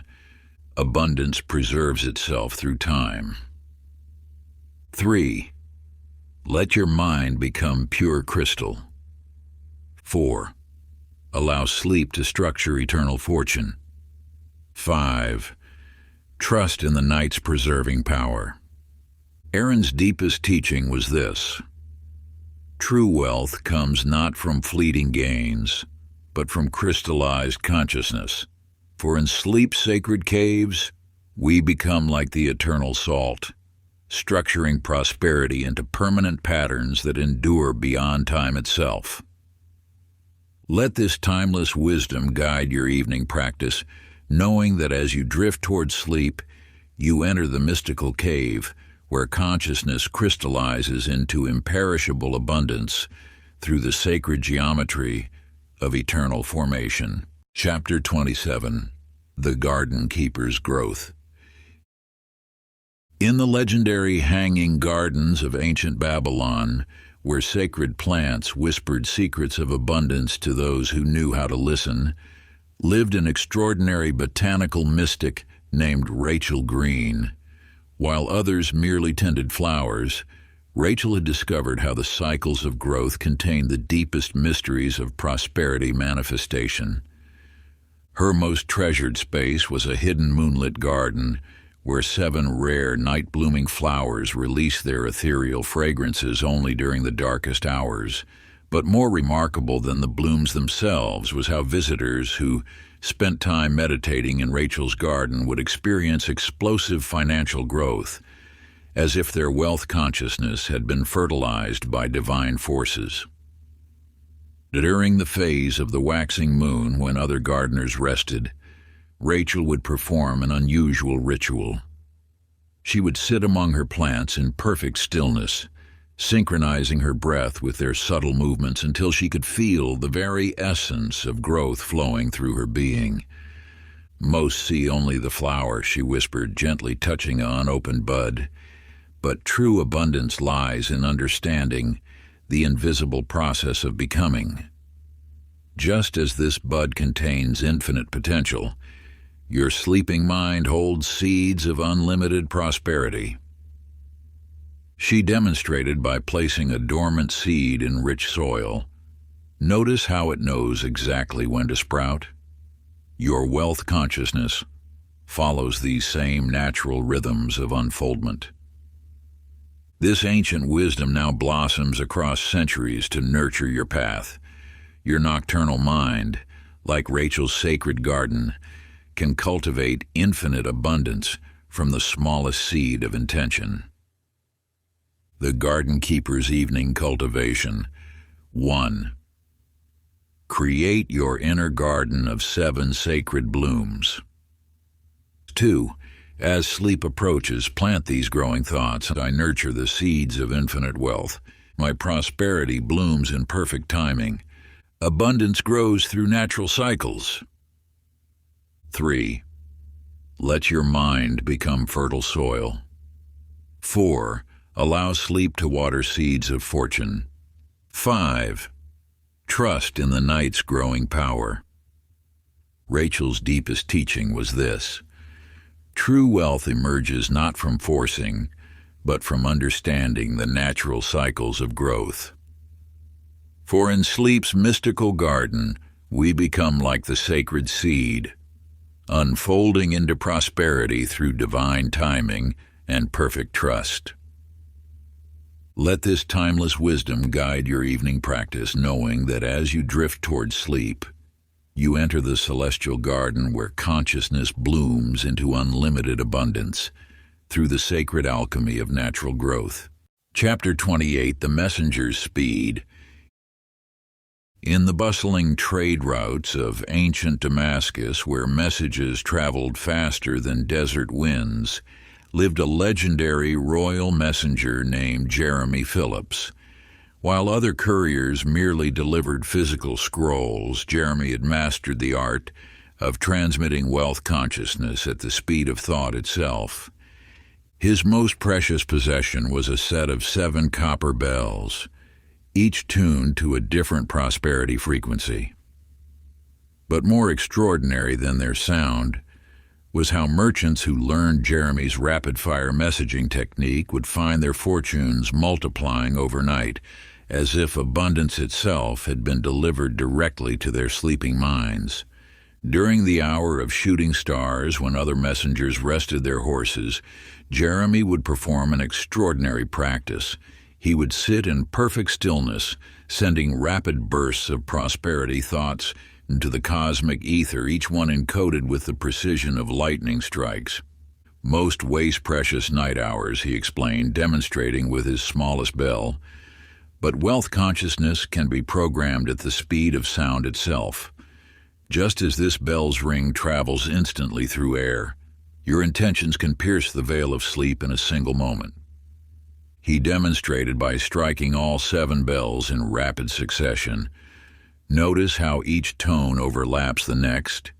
Speaker 1: Abundance preserves itself through time. 3. Let your mind become pure crystal. 4. Allow sleep to structure eternal fortune. 5. Trust in the night's preserving power. Aaron's deepest teaching was this: true wealth comes not from fleeting gains, but from crystallized consciousness. For in sleep's sacred caves, we become like the eternal salt, structuring prosperity into permanent patterns that endure beyond time itself. Let this timeless wisdom guide your evening practice, knowing that as you drift toward sleep, you enter the mystical cave where consciousness crystallizes into imperishable abundance through the sacred geometry of eternal formation. Chapter 27. The Garden Keeper's Growth. In the legendary hanging gardens of ancient Babylon, where sacred plants whispered secrets of abundance to those who knew how to listen, lived an extraordinary botanical mystic named Rachel Green. While others merely tended flowers, Rachel had discovered how the cycles of growth contained the deepest mysteries of prosperity manifestation. Her most treasured space was a hidden moonlit garden where 7 rare night-blooming flowers released their ethereal fragrances only during the darkest hours. But more remarkable than the blooms themselves was how visitors who spent time meditating in Rachel's garden would experience explosive financial growth, as if their wealth consciousness had been fertilized by divine forces. During the phase of the waxing moon, when other gardeners rested, Rachel would perform an unusual ritual. She would sit among her plants in perfect stillness, synchronizing her breath with their subtle movements until she could feel the very essence of growth flowing through her being. Most see only the flower, she whispered, gently touching an unopened bud. But true abundance lies in understanding the invisible process of becoming. Just as this bud contains infinite potential, your sleeping mind holds seeds of unlimited prosperity. She demonstrated by placing a dormant seed in rich soil. Notice how it knows exactly when to sprout. Your wealth consciousness follows these same natural rhythms of unfoldment. This ancient wisdom now blossoms across centuries to nurture your path. Your nocturnal mind, like Rachel's sacred garden, can cultivate infinite abundance from the smallest seed of intention. The Garden Keeper's Evening Cultivation. 1. Create your inner garden of 7 sacred blooms. 2. As sleep approaches, plant these growing thoughts, and I nurture the seeds of infinite wealth. My prosperity blooms in perfect timing. Abundance grows through natural cycles. 3. Let your mind become fertile soil. 4. Allow sleep to water seeds of fortune. 5. Trust in the night's growing power. Rachel's deepest teaching was this: true wealth emerges not from forcing, but from understanding the natural cycles of growth. For in sleep's mystical garden, we become like the sacred seed, unfolding into prosperity through divine timing and perfect trust. Let this timeless wisdom guide your evening practice, knowing that as you drift towards sleep, you enter the celestial garden where consciousness blooms into unlimited abundance through the sacred alchemy of natural growth. Chapter 28: The Messenger's Speed. In the bustling trade routes of ancient Damascus, where messages traveled faster than desert winds, lived a legendary royal messenger named Jeremy Phillips. While other couriers merely delivered physical scrolls, Jeremy had mastered the art of transmitting wealth consciousness at the speed of thought itself. His most precious possession was a set of 7 copper bells, each tuned to a different prosperity frequency. But more extraordinary than their sound was how merchants who learned Jeremy's rapid-fire messaging technique would find their fortunes multiplying overnight, as if abundance itself had been delivered directly to their sleeping minds. During the hour of shooting stars, when other messengers rested their horses, Jeremy would perform an extraordinary practice. He would sit in perfect stillness, sending rapid bursts of prosperity thoughts into the cosmic ether, each one encoded with the precision of lightning strikes. Most waste precious night hours, he explained, demonstrating with his smallest bell. But wealth consciousness can be programmed at the speed of sound itself. Just as this bell's ring travels instantly through air, your intentions can pierce the veil of sleep in a single moment. He demonstrated by striking all 7 bells in rapid succession. Notice how each tone overlaps the next.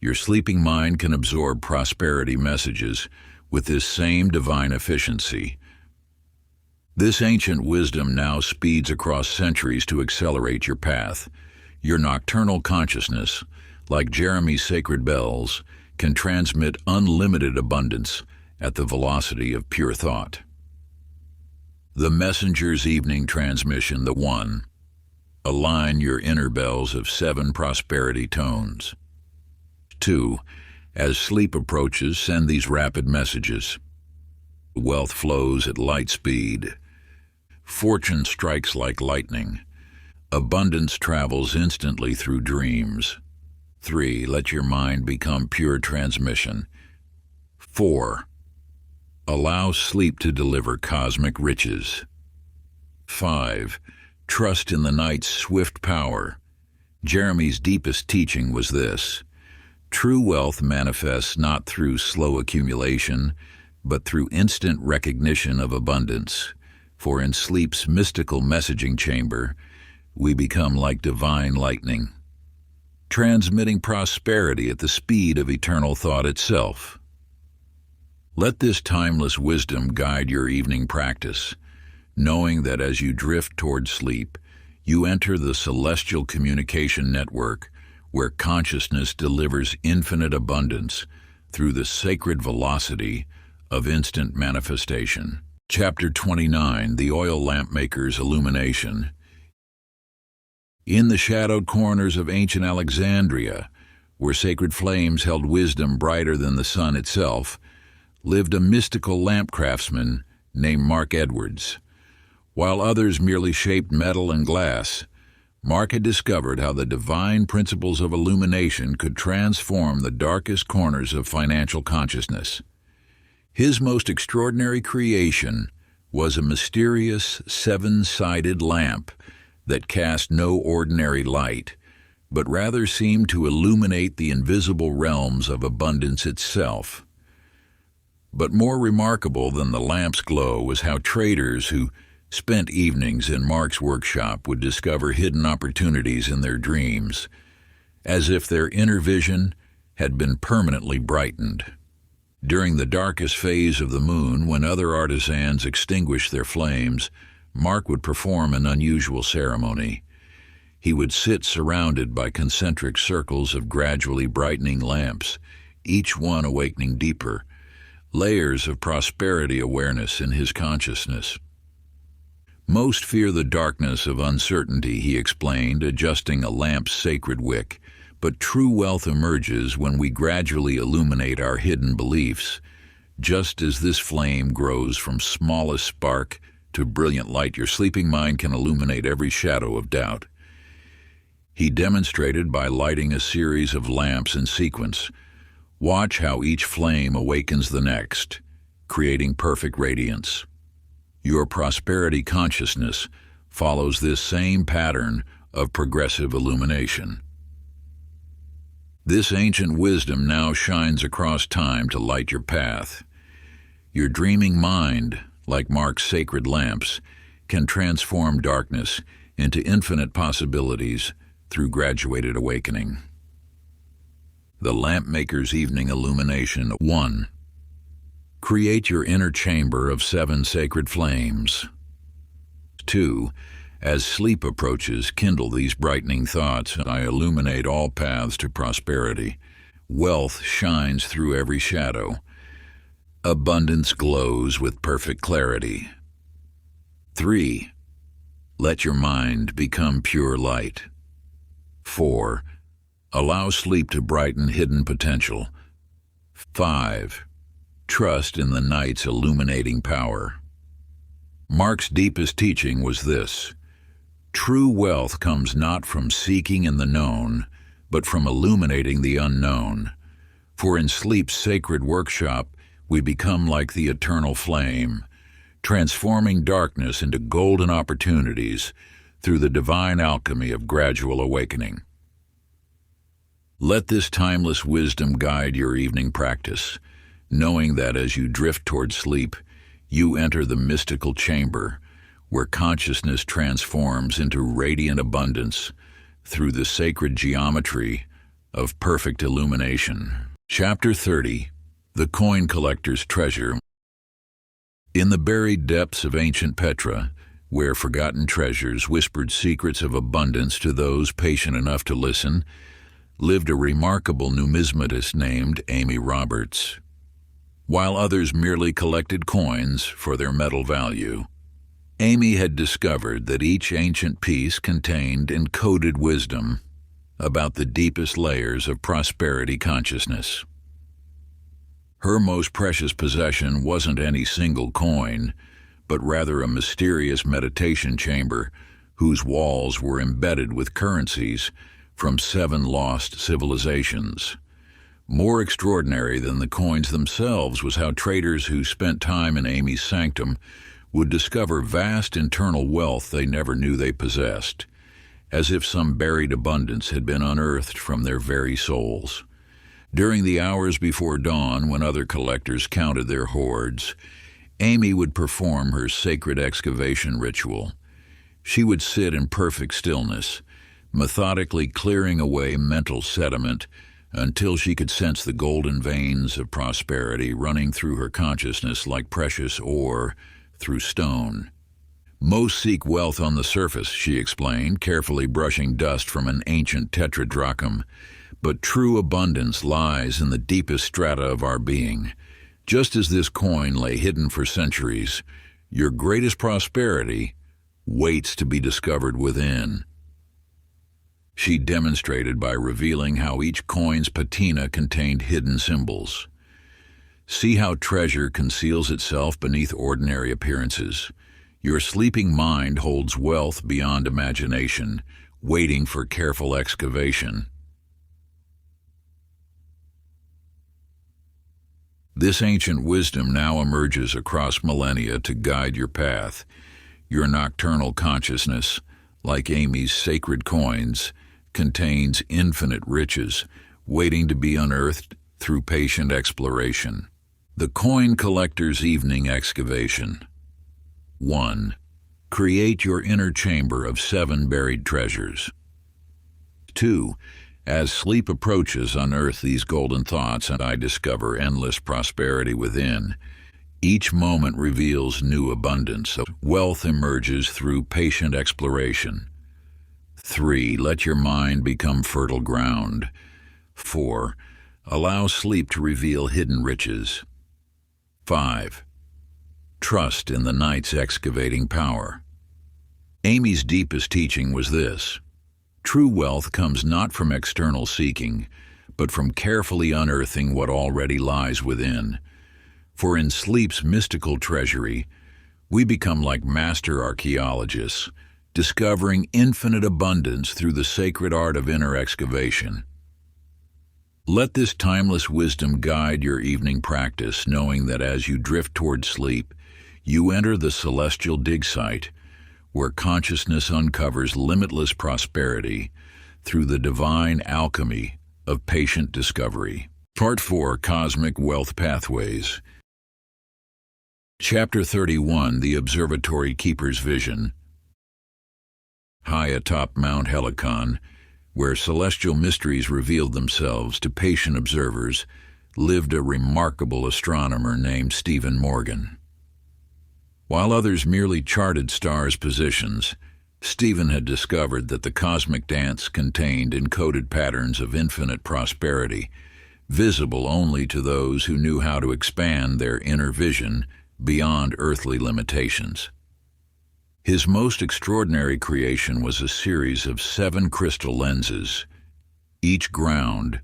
Speaker 1: Your sleeping mind can absorb prosperity messages with this same divine efficiency. This ancient wisdom now speeds across centuries to accelerate your path. Your nocturnal consciousness, like Jeremy's sacred bells, can transmit unlimited abundance at the velocity of pure thought. The messenger's evening transmission. The 1. Align your inner bells of 7 prosperity tones. 2. As sleep approaches, send these rapid messages. Wealth flows at light speed. Fortune strikes like lightning. Abundance travels instantly through dreams. 3. Let your mind become pure transmission. 4. Allow sleep to deliver cosmic riches. 5. Trust in the night's swift power. Jeremy's deepest teaching was this: true wealth manifests not through slow accumulation, but through instant recognition of abundance. For in sleep's mystical messaging chamber, we become like divine lightning, transmitting prosperity at the speed of eternal thought itself. Let this timeless wisdom guide your evening practice, knowing that as you drift toward sleep, you enter the celestial communication network where consciousness delivers infinite abundance through the sacred velocity of instant manifestation. Chapter 29: The Oil Lamp Maker's Illumination. In the shadowed corners of ancient Alexandria, where sacred flames held wisdom brighter than the sun itself, lived a mystical lamp craftsman named Mark Edwards. While others merely shaped metal and glass, Mark had discovered how the divine principles of illumination could transform the darkest corners of financial consciousness. His most extraordinary creation was a mysterious 7-sided lamp that cast no ordinary light, but rather seemed to illuminate the invisible realms of abundance itself. But more remarkable than the lamp's glow was how traders who spent evenings in Mark's workshop would discover hidden opportunities in their dreams, as if their inner vision had been permanently brightened. During the darkest phase of the moon, when other artisans extinguished their flames, Mark would perform an unusual ceremony. He would sit surrounded by concentric circles of gradually brightening lamps, each one awakening deeper layers of prosperity awareness in his consciousness. Most fear the darkness of uncertainty, he explained, adjusting a lamp's sacred wick, but true wealth emerges when we gradually illuminate our hidden beliefs, just as this flame grows from smallest spark to brilliant light. Your sleeping mind can illuminate every shadow of doubt. He demonstrated by lighting a series of lamps in sequence. Watch how each flame awakens the next, creating perfect radiance. Your prosperity consciousness follows this same pattern of progressive illumination. This ancient wisdom now shines across time to light your path. Your dreaming mind, like Mark's sacred lamps, can transform darkness into infinite possibilities through graduated awakening. The Lampmaker's Evening Illumination. 1. Create your inner chamber of 7 sacred flames. 2. As sleep approaches, kindle these brightening thoughts. I illuminate all paths to prosperity. Wealth shines through every shadow. Abundance glows with perfect clarity. 3. Let your mind become pure light. 4. Allow sleep to brighten hidden potential. 5. Trust in the night's illuminating power. Mark's deepest teaching was this: true wealth comes not from seeking in the known, but from illuminating the unknown. For in sleep's sacred workshop, we become like the eternal flame, transforming darkness into golden opportunities through the divine alchemy of gradual awakening. Let this timeless wisdom guide your evening practice, knowing that as you drift toward sleep, you enter the mystical chamber where consciousness transforms into radiant abundance through the sacred geometry of perfect illumination. Chapter 30. The Coin Collector's Treasure. In the buried depths of ancient Petra, where forgotten treasures whispered secrets of abundance to those patient enough to listen, lived a remarkable numismatist named Amy Roberts. While others merely collected coins for their metal value, Amy had discovered that each ancient piece contained encoded wisdom about the deepest layers of prosperity consciousness. Her most precious possession wasn't any single coin, but rather a mysterious meditation chamber whose walls were embedded with currencies from 7 lost civilizations. More extraordinary than the coins themselves was how traders who spent time in Amy's sanctum would discover vast internal wealth they never knew they possessed, as if some buried abundance had been unearthed from their very souls. During the hours before dawn, when other collectors counted their hoards, Amy would perform her sacred excavation ritual. She would sit in perfect stillness, methodically clearing away mental sediment until she could sense the golden veins of prosperity running through her consciousness like precious ore through stone. Most seek wealth on the surface, she explained, carefully brushing dust from an ancient tetradrachm, but true abundance lies in the deepest strata of our being. Just as this coin lay hidden for centuries, your greatest prosperity waits to be discovered within. She demonstrated by revealing how each coin's patina contained hidden symbols. See how treasure conceals itself beneath ordinary appearances. Your sleeping mind holds wealth beyond imagination, waiting for careful excavation. This ancient wisdom now emerges across millennia to guide your path. Your nocturnal consciousness, like Amy's sacred coins, contains infinite riches, waiting to be unearthed through patient exploration. The Coin Collector's Evening Excavation. 1. Create your inner chamber of 7 buried treasures. 2. As sleep approaches, unearth these golden thoughts, and I discover endless prosperity within. Each moment reveals new abundance. Wealth emerges through patient exploration. 3. Let your mind become fertile ground. 4. Allow sleep to reveal hidden riches. 5. Trust in the night's excavating power. Amy's deepest teaching was this: true wealth comes not from external seeking, but from carefully unearthing what already lies within. For in sleep's mystical treasury, we become like master archaeologists, discovering infinite abundance through the sacred art of inner excavation. Let this timeless wisdom guide your evening practice, knowing that as you drift toward sleep, you enter the celestial dig site, where consciousness uncovers limitless prosperity through the divine alchemy of patient discovery. Part 4. Cosmic Wealth Pathways. Chapter 31. The Observatory Keeper's Vision. High atop Mount Helicon, where celestial mysteries revealed themselves to patient observers, lived a remarkable astronomer named Stephen Morgan. While others merely charted stars' positions, Stephen had discovered that the cosmic dance contained encoded patterns of infinite prosperity, visible only to those who knew how to expand their inner vision beyond earthly limitations. His most extraordinary creation was a series of 7 crystal lenses, each ground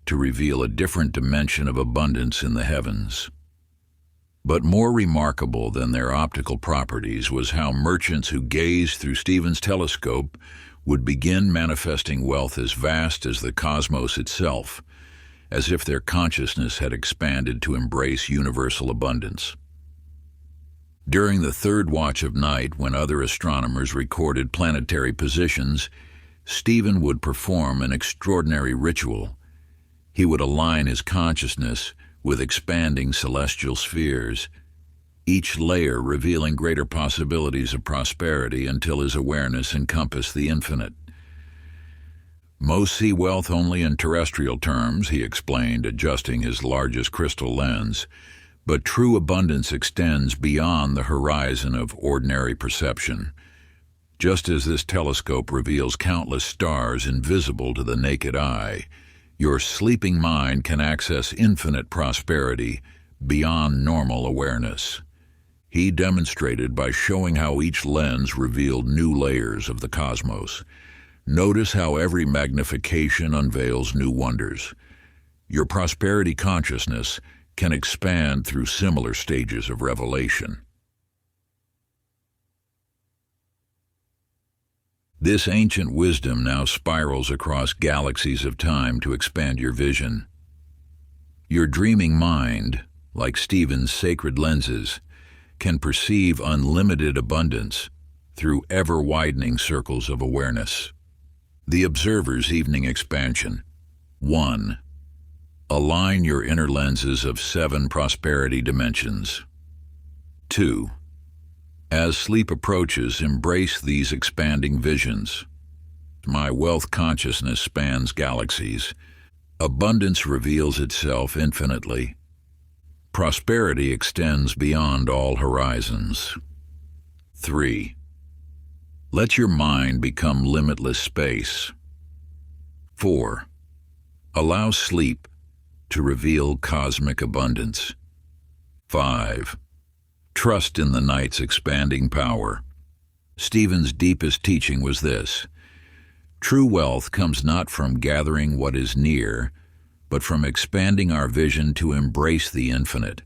Speaker 1: to reveal a different dimension of abundance in the heavens. But more remarkable than their optical properties was how merchants who gazed through Stephen's telescope would begin manifesting wealth as vast as the cosmos itself, as if their consciousness had expanded to embrace universal abundance. During the third watch of night, when other astronomers recorded planetary positions, Stephen would perform an extraordinary ritual. He would align his consciousness with expanding celestial spheres, each layer revealing greater possibilities of prosperity until his awareness encompassed the infinite. Most see wealth only in terrestrial terms, he explained, adjusting his largest crystal lens. But true abundance extends beyond the horizon of ordinary perception. Just as this telescope reveals countless stars invisible to the naked eye, your sleeping mind can access infinite prosperity beyond normal awareness. He demonstrated by showing how each lens revealed new layers of the cosmos. Notice how every magnification unveils new wonders. Your prosperity consciousness can expand through similar stages of revelation. This ancient wisdom now spirals across galaxies of time to expand your vision. Your dreaming mind, like Stephen's sacred lenses, can perceive unlimited abundance through ever-widening circles of awareness. The Observer's Evening Expansion. 1. Align your inner lenses of 7 prosperity dimensions. 2. As sleep approaches, embrace these expanding visions. My wealth consciousness spans galaxies. Abundance reveals itself infinitely. Prosperity extends beyond all horizons. 3. Let your mind become limitless space. 4. Allow sleep to reveal cosmic abundance. 5. Trust in the night's expanding power. Stephen's deepest teaching was this: true wealth comes not from gathering what is near, but from expanding our vision to embrace the infinite.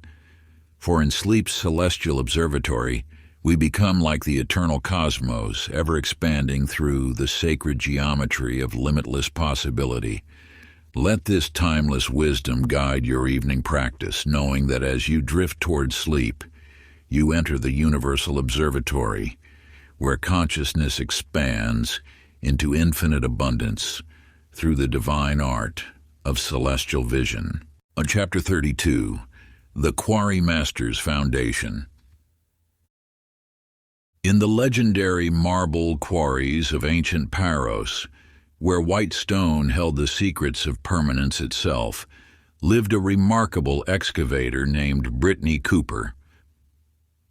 Speaker 1: For in sleep's celestial observatory, we become like the eternal cosmos, ever expanding through the sacred geometry of limitless possibility. Let this timeless wisdom guide your evening practice, knowing that as you drift toward sleep, you enter the universal observatory, where consciousness expands into infinite abundance through the divine art of celestial vision. On Chapter 32, The Quarry Master's Foundation. In the legendary marble quarries of ancient Paros, where white stone held the secrets of permanence itself, lived a remarkable excavator named Brittany Cooper.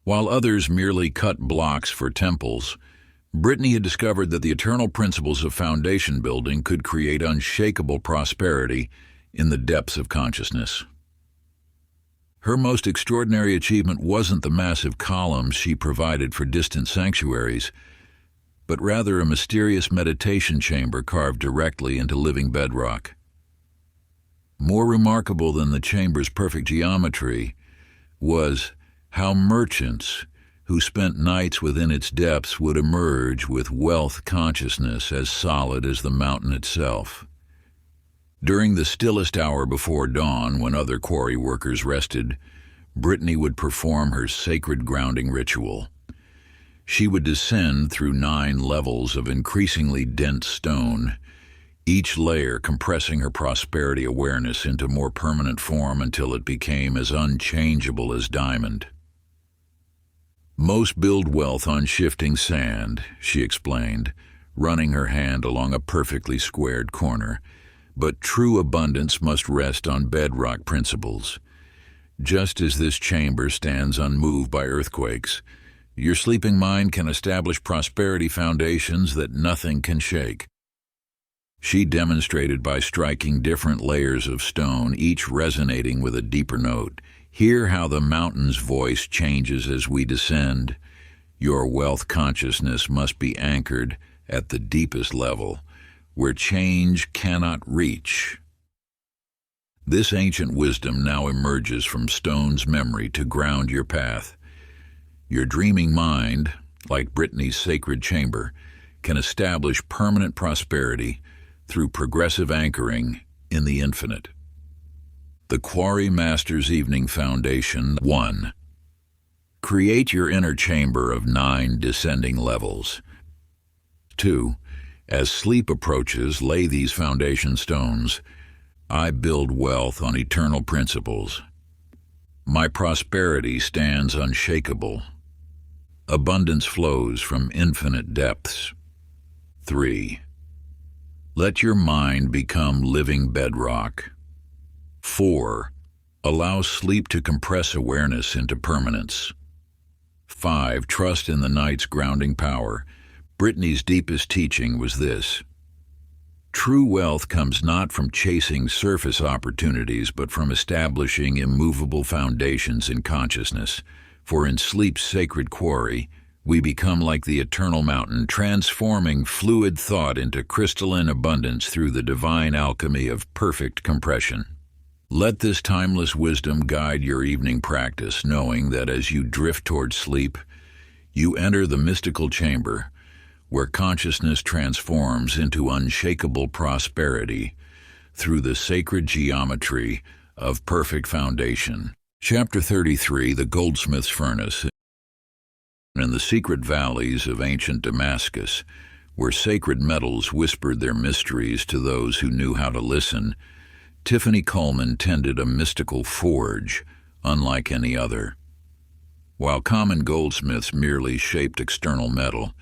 Speaker 1: While others merely cut blocks for temples, Brittany had discovered that the eternal principles of foundation building could create unshakable prosperity in the depths of consciousness. Her most extraordinary achievement wasn't the massive columns she provided for distant sanctuaries, but rather a mysterious meditation chamber carved directly into living bedrock. More remarkable than the chamber's perfect geometry was how merchants who spent nights within its depths would emerge with wealth consciousness as solid as the mountain itself. During the stillest hour before dawn, when other quarry workers rested, Brittany would perform her sacred grounding ritual. She would descend through 9 levels of increasingly dense stone, each layer compressing her prosperity awareness into more permanent form until it became as unchangeable as diamond. Most build wealth on shifting sand, she explained, running her hand along a perfectly squared corner, but true abundance must rest on bedrock principles. Just as this chamber stands unmoved by earthquakes, your sleeping mind can establish prosperity foundations that nothing can shake. She demonstrated by striking different layers of stone, each resonating with a deeper note. Hear how the mountain's voice changes as we descend. Your wealth consciousness must be anchored at the deepest level, where change cannot reach. This ancient wisdom now emerges from stone's memory to ground your path. Your dreaming mind, like Brittany's sacred chamber, can establish permanent prosperity through progressive anchoring in the infinite. The Quarry Master's Evening Foundation. 1. Create your inner chamber of 9 descending levels. 2. As sleep approaches, lay these foundation stones. I build wealth on eternal principles. My prosperity stands unshakable. Abundance flows from infinite depths. 3. Let your mind become living bedrock. 4. Allow sleep to compress awareness into permanence. 5. Trust in the night's grounding power. Brittany's deepest teaching was this: true wealth comes not from chasing surface opportunities, but from establishing immovable foundations in consciousness. For in sleep's sacred quarry, we become like the eternal mountain, transforming fluid thought into crystalline abundance through the divine alchemy of perfect compression. Let this timeless wisdom guide your evening practice, knowing that as you drift toward sleep, you enter the mystical chamber, where consciousness transforms into unshakable prosperity through the sacred geometry of perfect foundation. Chapter 33, The Goldsmith's Furnace. In the secret valleys of ancient Damascus, where sacred metals whispered their mysteries to those who knew how to listen, Tiffany Coleman tended a mystical forge unlike any other. While common goldsmiths merely shaped external metal,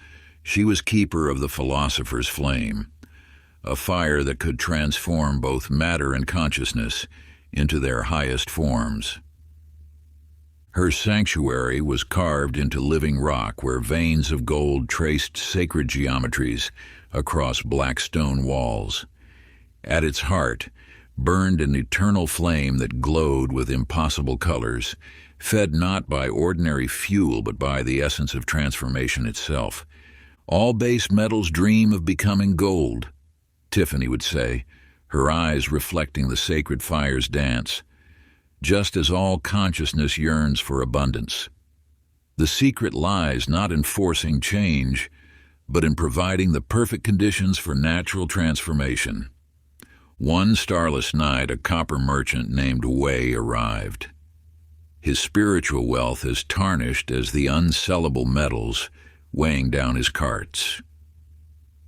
Speaker 1: she was keeper of the philosopher's flame, a fire that could transform both matter and consciousness into their highest forms. Her sanctuary was carved into living rock, where veins of gold traced sacred geometries across black stone walls. At its heart burned an eternal flame that glowed with impossible colors, fed not by ordinary fuel but by the essence of transformation itself. All base metals dream of becoming gold, Tiffany would say, her eyes reflecting the sacred fire's dance, just as all consciousness yearns for abundance. The secret lies not in forcing change, but in providing the perfect conditions for natural transformation. One starless night, a copper merchant named Way arrived. His spiritual wealth as tarnished as the unsellable metals weighing down his carts.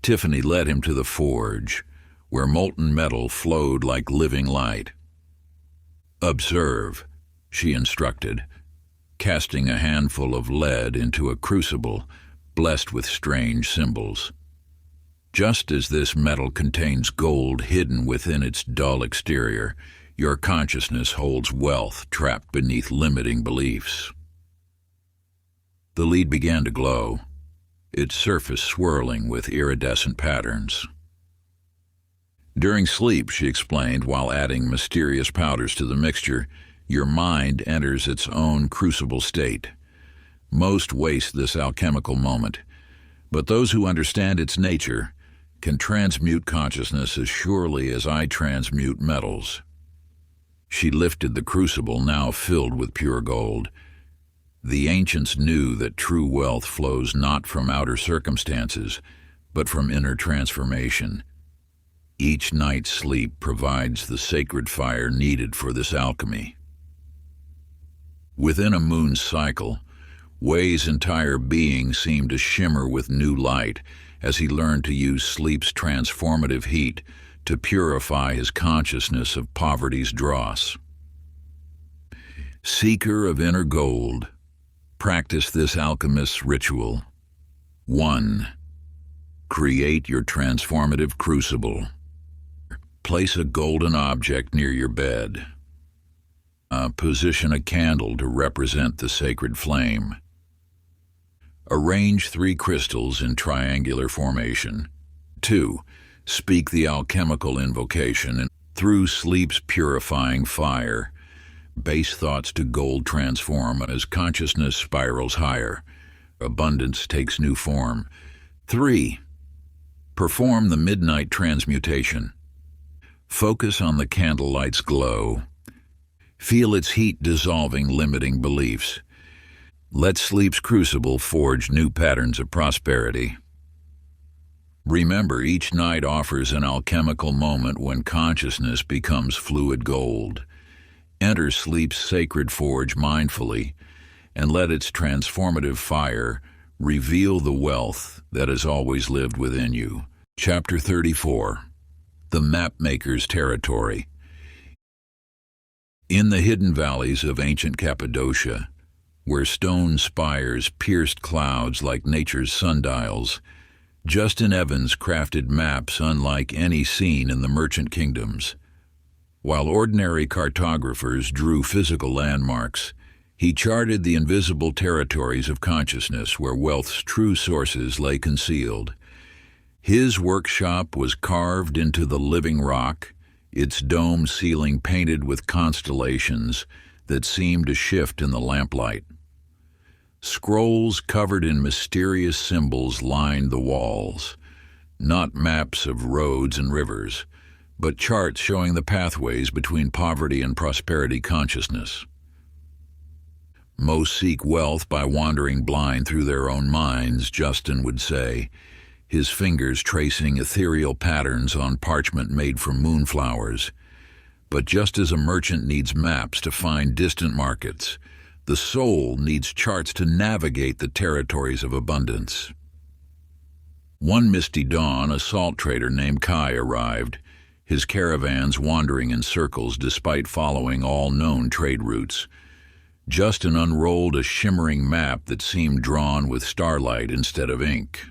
Speaker 1: Tiffany led him to the forge, where molten metal flowed like living light. "Observe," she instructed, casting a handful of lead into a crucible blessed with strange symbols. Just as this metal contains gold hidden within its dull exterior, your consciousness holds wealth trapped beneath limiting beliefs. The lead began to glow, its surface swirling with iridescent patterns. During sleep, she explained, while adding mysterious powders to the mixture, your mind enters its own crucible state. Most waste this alchemical moment, but those who understand its nature can transmute consciousness as surely as I transmute metals. She lifted the crucible, now filled with pure gold. The ancients knew that true wealth flows not from outer circumstances, but from inner transformation. Each night's sleep provides the sacred fire needed for this alchemy. Within a moon's cycle, Wei's entire being seemed to shimmer with new light as he learned to use sleep's transformative heat to purify his consciousness of poverty's dross. Seeker of inner gold, practice this alchemist's ritual. 1. Create your transformative crucible. Place a golden object near your bed. Position a candle to represent the sacred flame. Arrange 3 crystals in triangular formation. 2. Speak the alchemical invocation through sleep's purifying fire. Base thoughts to gold transform as consciousness spirals higher. Abundance takes new form. 3. Perform the midnight transmutation. Focus on the candlelight's glow. Feel its heat dissolving limiting beliefs. Let sleep's crucible forge new patterns of prosperity. Remember, each night offers an alchemical moment when consciousness becomes fluid gold. Enter sleep's sacred forge mindfully, and let its transformative fire reveal the wealth that has always lived within you. Chapter 34. The Mapmaker's Territory. In the hidden valleys of ancient Cappadocia, where stone spires pierced clouds like nature's sundials, Justin Evans crafted maps unlike any seen in the merchant kingdoms. While ordinary cartographers drew physical landmarks, he charted the invisible territories of consciousness where wealth's true sources lay concealed. His workshop was carved into the living rock, its domed ceiling painted with constellations that seemed to shift in the lamplight. Scrolls covered in mysterious symbols lined the walls, not maps of roads and rivers, but charts showing the pathways between poverty and prosperity consciousness. Most seek wealth by wandering blind through their own minds, Justin would say, his fingers tracing ethereal patterns on parchment made from moonflowers. But just as a merchant needs maps to find distant markets, the soul needs charts to navigate the territories of abundance. One misty dawn, a salt trader named Kai arrived, his caravans wandering in circles despite following all known trade routes. Justin unrolled a shimmering map that seemed drawn with starlight instead of ink.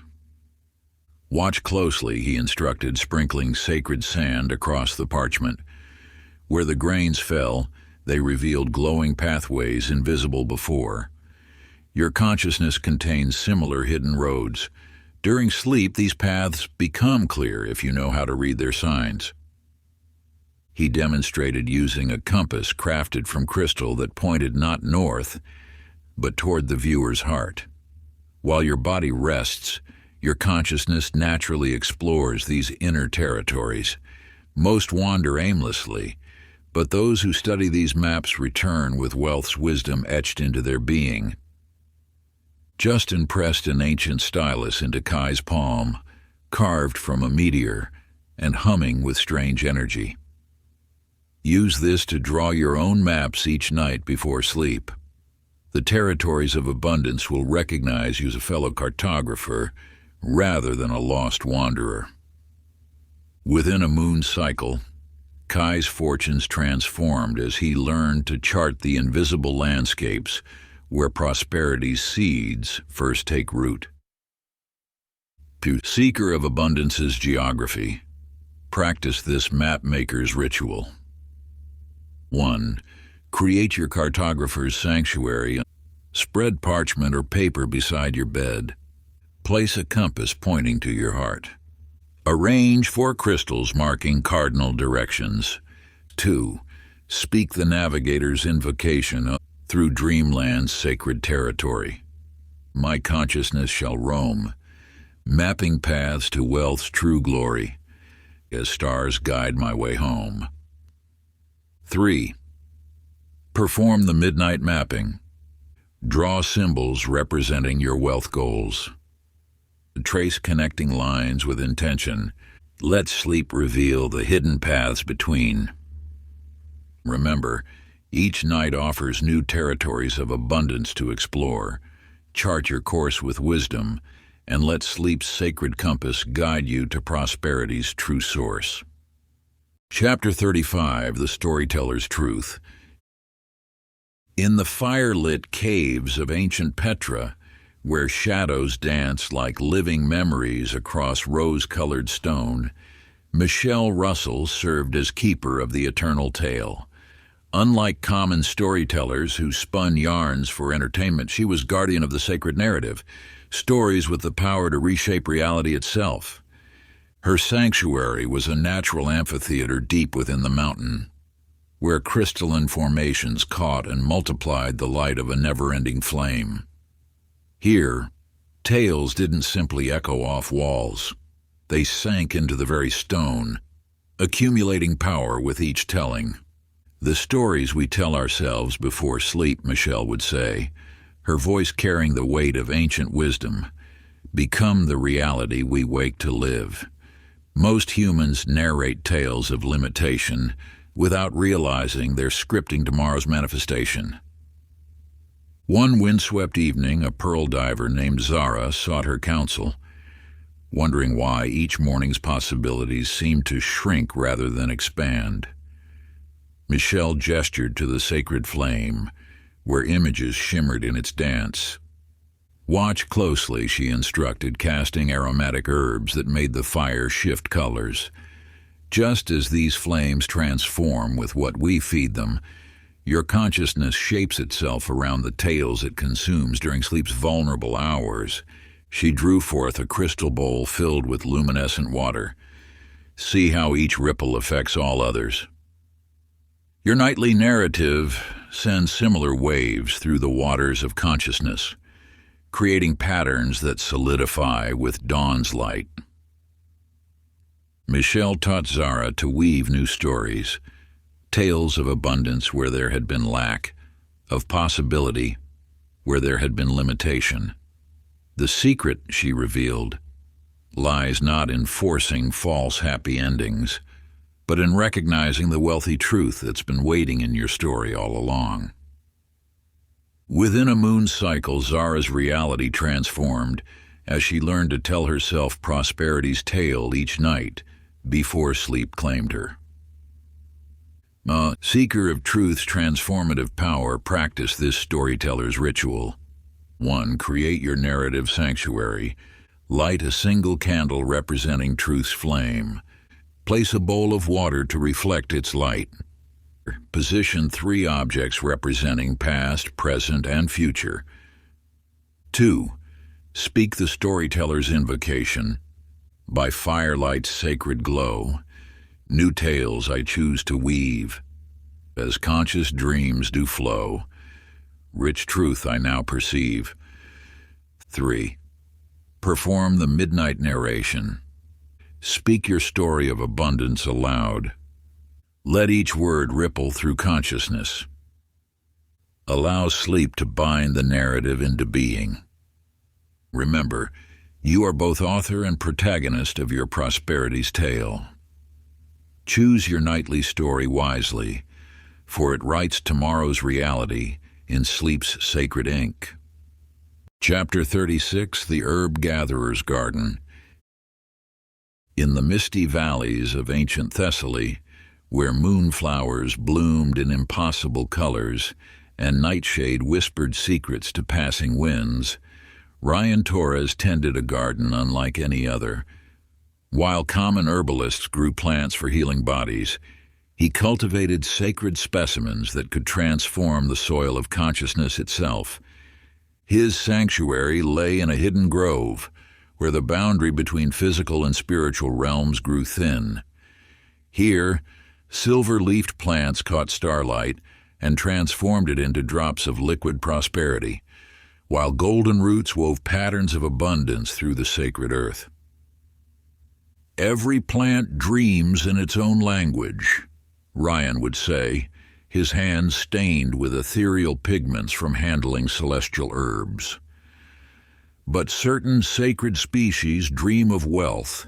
Speaker 1: Watch closely, he instructed, sprinkling sacred sand across the parchment. Where the grains fell, they revealed glowing pathways invisible before. Your consciousness contains similar hidden roads. During sleep, these paths become clear if you know how to read their signs. He demonstrated using a compass crafted from crystal that pointed not north, but toward the viewer's heart. While your body rests, your consciousness naturally explores these inner territories. Most wander aimlessly, but those who study these maps return with wealth's wisdom etched into their being. Justin pressed an ancient stylus into Kai's palm, carved from a meteor, and humming with strange energy. Use this to draw your own maps each night before sleep. The territories of abundance will recognize you as a fellow cartographer rather than a lost wanderer. Within a moon cycle, Kai's fortunes transformed as he learned to chart the invisible landscapes where prosperity's seeds first take root. Seeker of Abundance's Geography. Practice this mapmaker's ritual. 1. Create your cartographer's sanctuary. Spread parchment or paper beside your bed. Place a compass pointing to your heart. Arrange 4 crystals marking cardinal directions. 2. Speak the navigator's invocation through dreamland's sacred territory. My consciousness shall roam, mapping paths to wealth's true glory, as stars guide my way home. 3. Perform the midnight mapping. Draw symbols representing your wealth goals. Trace connecting lines with intention. Let sleep reveal the hidden paths between. Remember, each night offers new territories of abundance to explore. Chart your course with wisdom, and let sleep's sacred compass guide you to prosperity's true source. Chapter 35, The Storyteller's Truth. In the fire-lit caves of ancient Petra, where shadows dance like living memories across rose-colored stone, Michelle Russell served as keeper of the eternal tale. Unlike common storytellers who spun yarns for entertainment, she was guardian of the sacred narrative, stories with the power to reshape reality itself. Her sanctuary was a natural amphitheater deep within the mountain, where crystalline formations caught and multiplied the light of a never-ending flame. Here, tales didn't simply echo off walls. They sank into the very stone, accumulating power with each telling. The stories we tell ourselves before sleep, Michelle would say, her voice carrying the weight of ancient wisdom, become the reality we wake to live. Most humans narrate tales of limitation without realizing they're scripting tomorrow's manifestation. One windswept evening, a pearl diver named Zara sought her counsel, wondering why each morning's possibilities seemed to shrink rather than expand. Michelle gestured to the sacred flame, where images shimmered in its dance. Watch closely, she instructed, casting aromatic herbs that made the fire shift colors. Just as these flames transform with what we feed them, your consciousness shapes itself around the tales it consumes during sleep's vulnerable hours. She drew forth a crystal bowl filled with luminescent water. See how each ripple affects all others. Your nightly narrative sends similar waves through the waters of consciousness, creating patterns that solidify with dawn's light. Michelle taught Zara to weave new stories, tales of abundance where there had been lack, of possibility where there had been limitation. The secret, she revealed, lies not in forcing false happy endings, but in recognizing the wealthy truth that's been waiting in your story all along. Within a moon cycle, Zara's reality transformed as she learned to tell herself prosperity's tale each night before sleep claimed her. A seeker of truth's transformative power, practice this storyteller's ritual. 1. Create your narrative sanctuary. Light a single candle representing truth's flame. Place a bowl of water to reflect its light. Position 3 objects representing past, present, and future. 2. Speak the storyteller's invocation. By firelight's sacred glow, new tales I choose to weave. As conscious dreams do flow, rich truth I now perceive. 3. Perform the midnight narration. Speak your story of abundance aloud. Let each word ripple through consciousness. Allow sleep to bind the narrative into being. Remember, you are both author and protagonist of your prosperity's tale. Choose your nightly story wisely, for it writes tomorrow's reality in sleep's sacred ink. Chapter 36, The Herb Gatherer's Garden. In the misty valleys of ancient Thessaly, where moonflowers bloomed in impossible colors and nightshade whispered secrets to passing winds, Ryan Torres tended a garden unlike any other. While common herbalists grew plants for healing bodies, he cultivated sacred specimens that could transform the soil of consciousness itself. His sanctuary lay in a hidden grove, where the boundary between physical and spiritual realms grew thin. Here, silver-leafed plants caught starlight and transformed it into drops of liquid prosperity, while golden roots wove patterns of abundance through the sacred earth. "Every plant dreams in its own language," Ryan would say, his hands stained with ethereal pigments from handling celestial herbs. "But certain sacred species dream of wealth,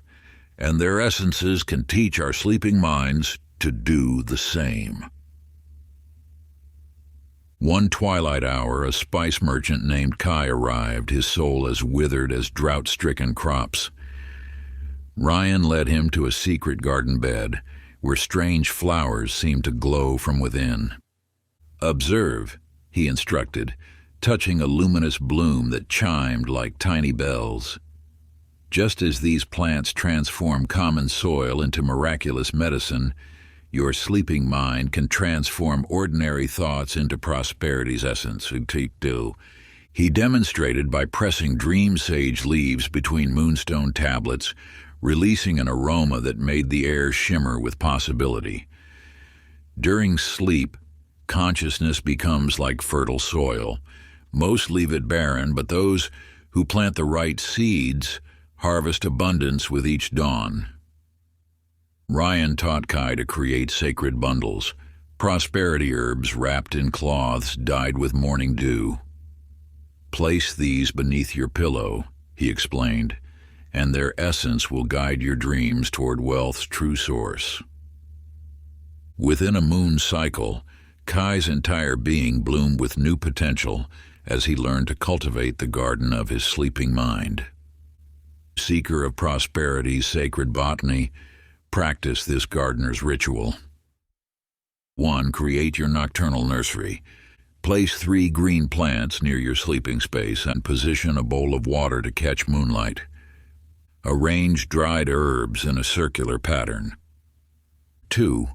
Speaker 1: and their essences can teach our sleeping minds to do the same." One twilight hour, a spice merchant named Kai arrived, his soul as withered as drought-stricken crops. Ryan led him to a secret garden bed, where strange flowers seemed to glow from within. "Observe," he instructed, touching a luminous bloom that chimed like tiny bells. "Just as these plants transform common soil into miraculous medicine, your sleeping mind can transform ordinary thoughts into prosperity's essence." He demonstrated by pressing dream sage leaves between moonstone tablets, releasing an aroma that made the air shimmer with possibility. During sleep, consciousness becomes like fertile soil. Most leave it barren, but those who plant the right seeds harvest abundance with each dawn. Ryan taught Kai to create sacred bundles, prosperity herbs wrapped in cloths dyed with morning dew. "Place these beneath your pillow," he explained, "and their essence will guide your dreams toward wealth's true source." Within a moon cycle, Kai's entire being bloomed with new potential as he learned to cultivate the garden of his sleeping mind. Seeker of prosperity's sacred botany, practice this gardener's ritual. 1. Create your nocturnal nursery. Place 3 green plants near your sleeping space and position a bowl of water to catch moonlight. Arrange dried herbs in a circular pattern. 2.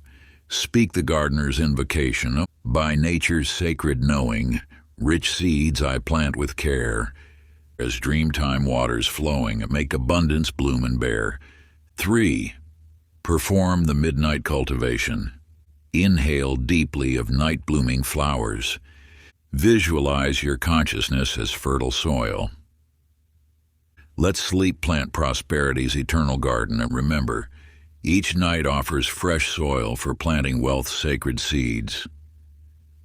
Speaker 1: Speak the gardener's invocation. "By nature's sacred knowing, rich seeds I plant with care. As dreamtime waters flowing, make abundance bloom and bear." 3. Perform the midnight cultivation. Inhale deeply of night-blooming flowers. Visualize your consciousness as fertile soil. Let sleep plant prosperity's eternal garden, and remember, each night offers fresh soil for planting wealth's sacred seeds.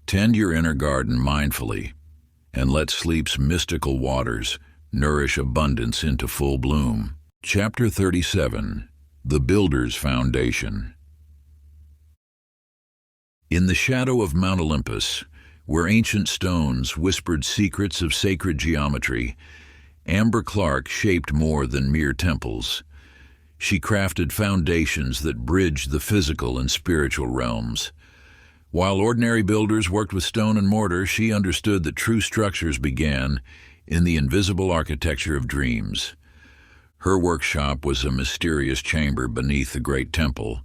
Speaker 1: Tend your inner garden mindfully, and let sleep's mystical waters nourish abundance into full bloom. Chapter 37. The Builder's Foundation. In the shadow of Mount Olympus, where ancient stones whispered secrets of sacred geometry, Amber Clark shaped more than mere temples. She crafted foundations that bridged the physical and spiritual realms. While ordinary builders worked with stone and mortar, she understood that true structures began in the invisible architecture of dreams. Her workshop was a mysterious chamber beneath the great temple,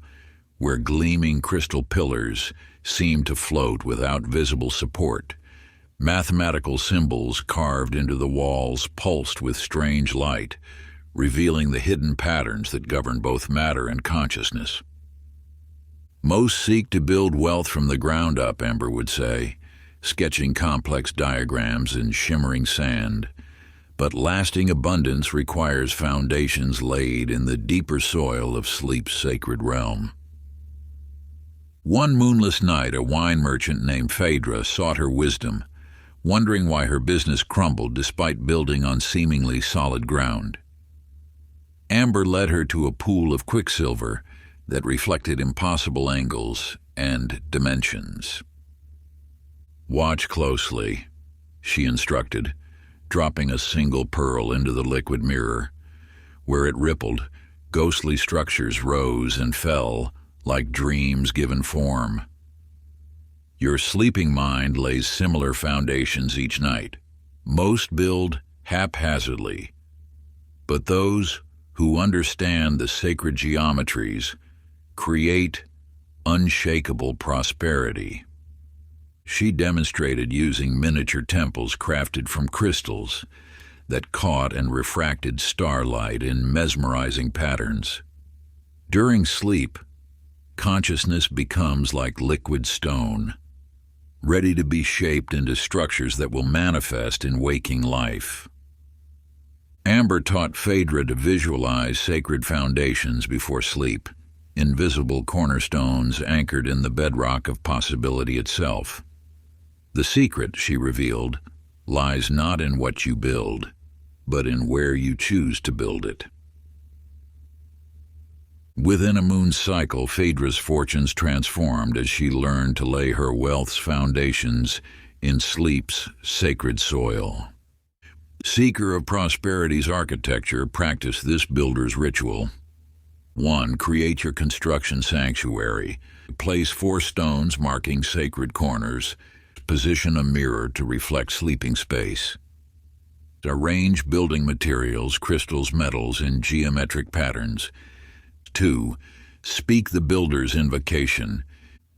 Speaker 1: where gleaming crystal pillars seemed to float without visible support. Mathematical symbols carved into the walls pulsed with strange light, revealing the hidden patterns that govern both matter and consciousness. "Most seek to build wealth from the ground up," Amber would say, sketching complex diagrams in shimmering sand. "But lasting abundance requires foundations laid in the deeper soil of sleep's sacred realm." One moonless night, a wine merchant named Phaedra sought her wisdom, wondering why her business crumbled despite building on seemingly solid ground. Amber led her to a pool of quicksilver that reflected impossible angles and dimensions. "Watch closely," she instructed, dropping a single pearl into the liquid mirror. Where it rippled, Ghostly structures rose and fell like dreams given form. Your sleeping mind lays similar foundations each night. Most build haphazardly, but those who understand the sacred geometries create unshakable prosperity. She demonstrated using miniature temples crafted from crystals that caught and refracted starlight in mesmerizing patterns. During sleep, consciousness becomes like liquid stone, ready to be shaped into structures that will manifest in waking life. Amber taught Phaedra to visualize sacred foundations before sleep, invisible cornerstones anchored in the bedrock of possibility itself. The secret, she revealed, lies not in what you build, but in where you choose to build it. Within a moon cycle, Phaedra's fortunes transformed as she learned to lay her wealth's foundations in sleep's sacred soil. Seeker of prosperity's architecture, practice this builder's ritual. 1. Create your construction sanctuary. Place 4 stones marking sacred corners. Position a mirror to reflect sleeping space. Arrange building materials, crystals, metals in geometric patterns. 2. Speak the builder's invocation.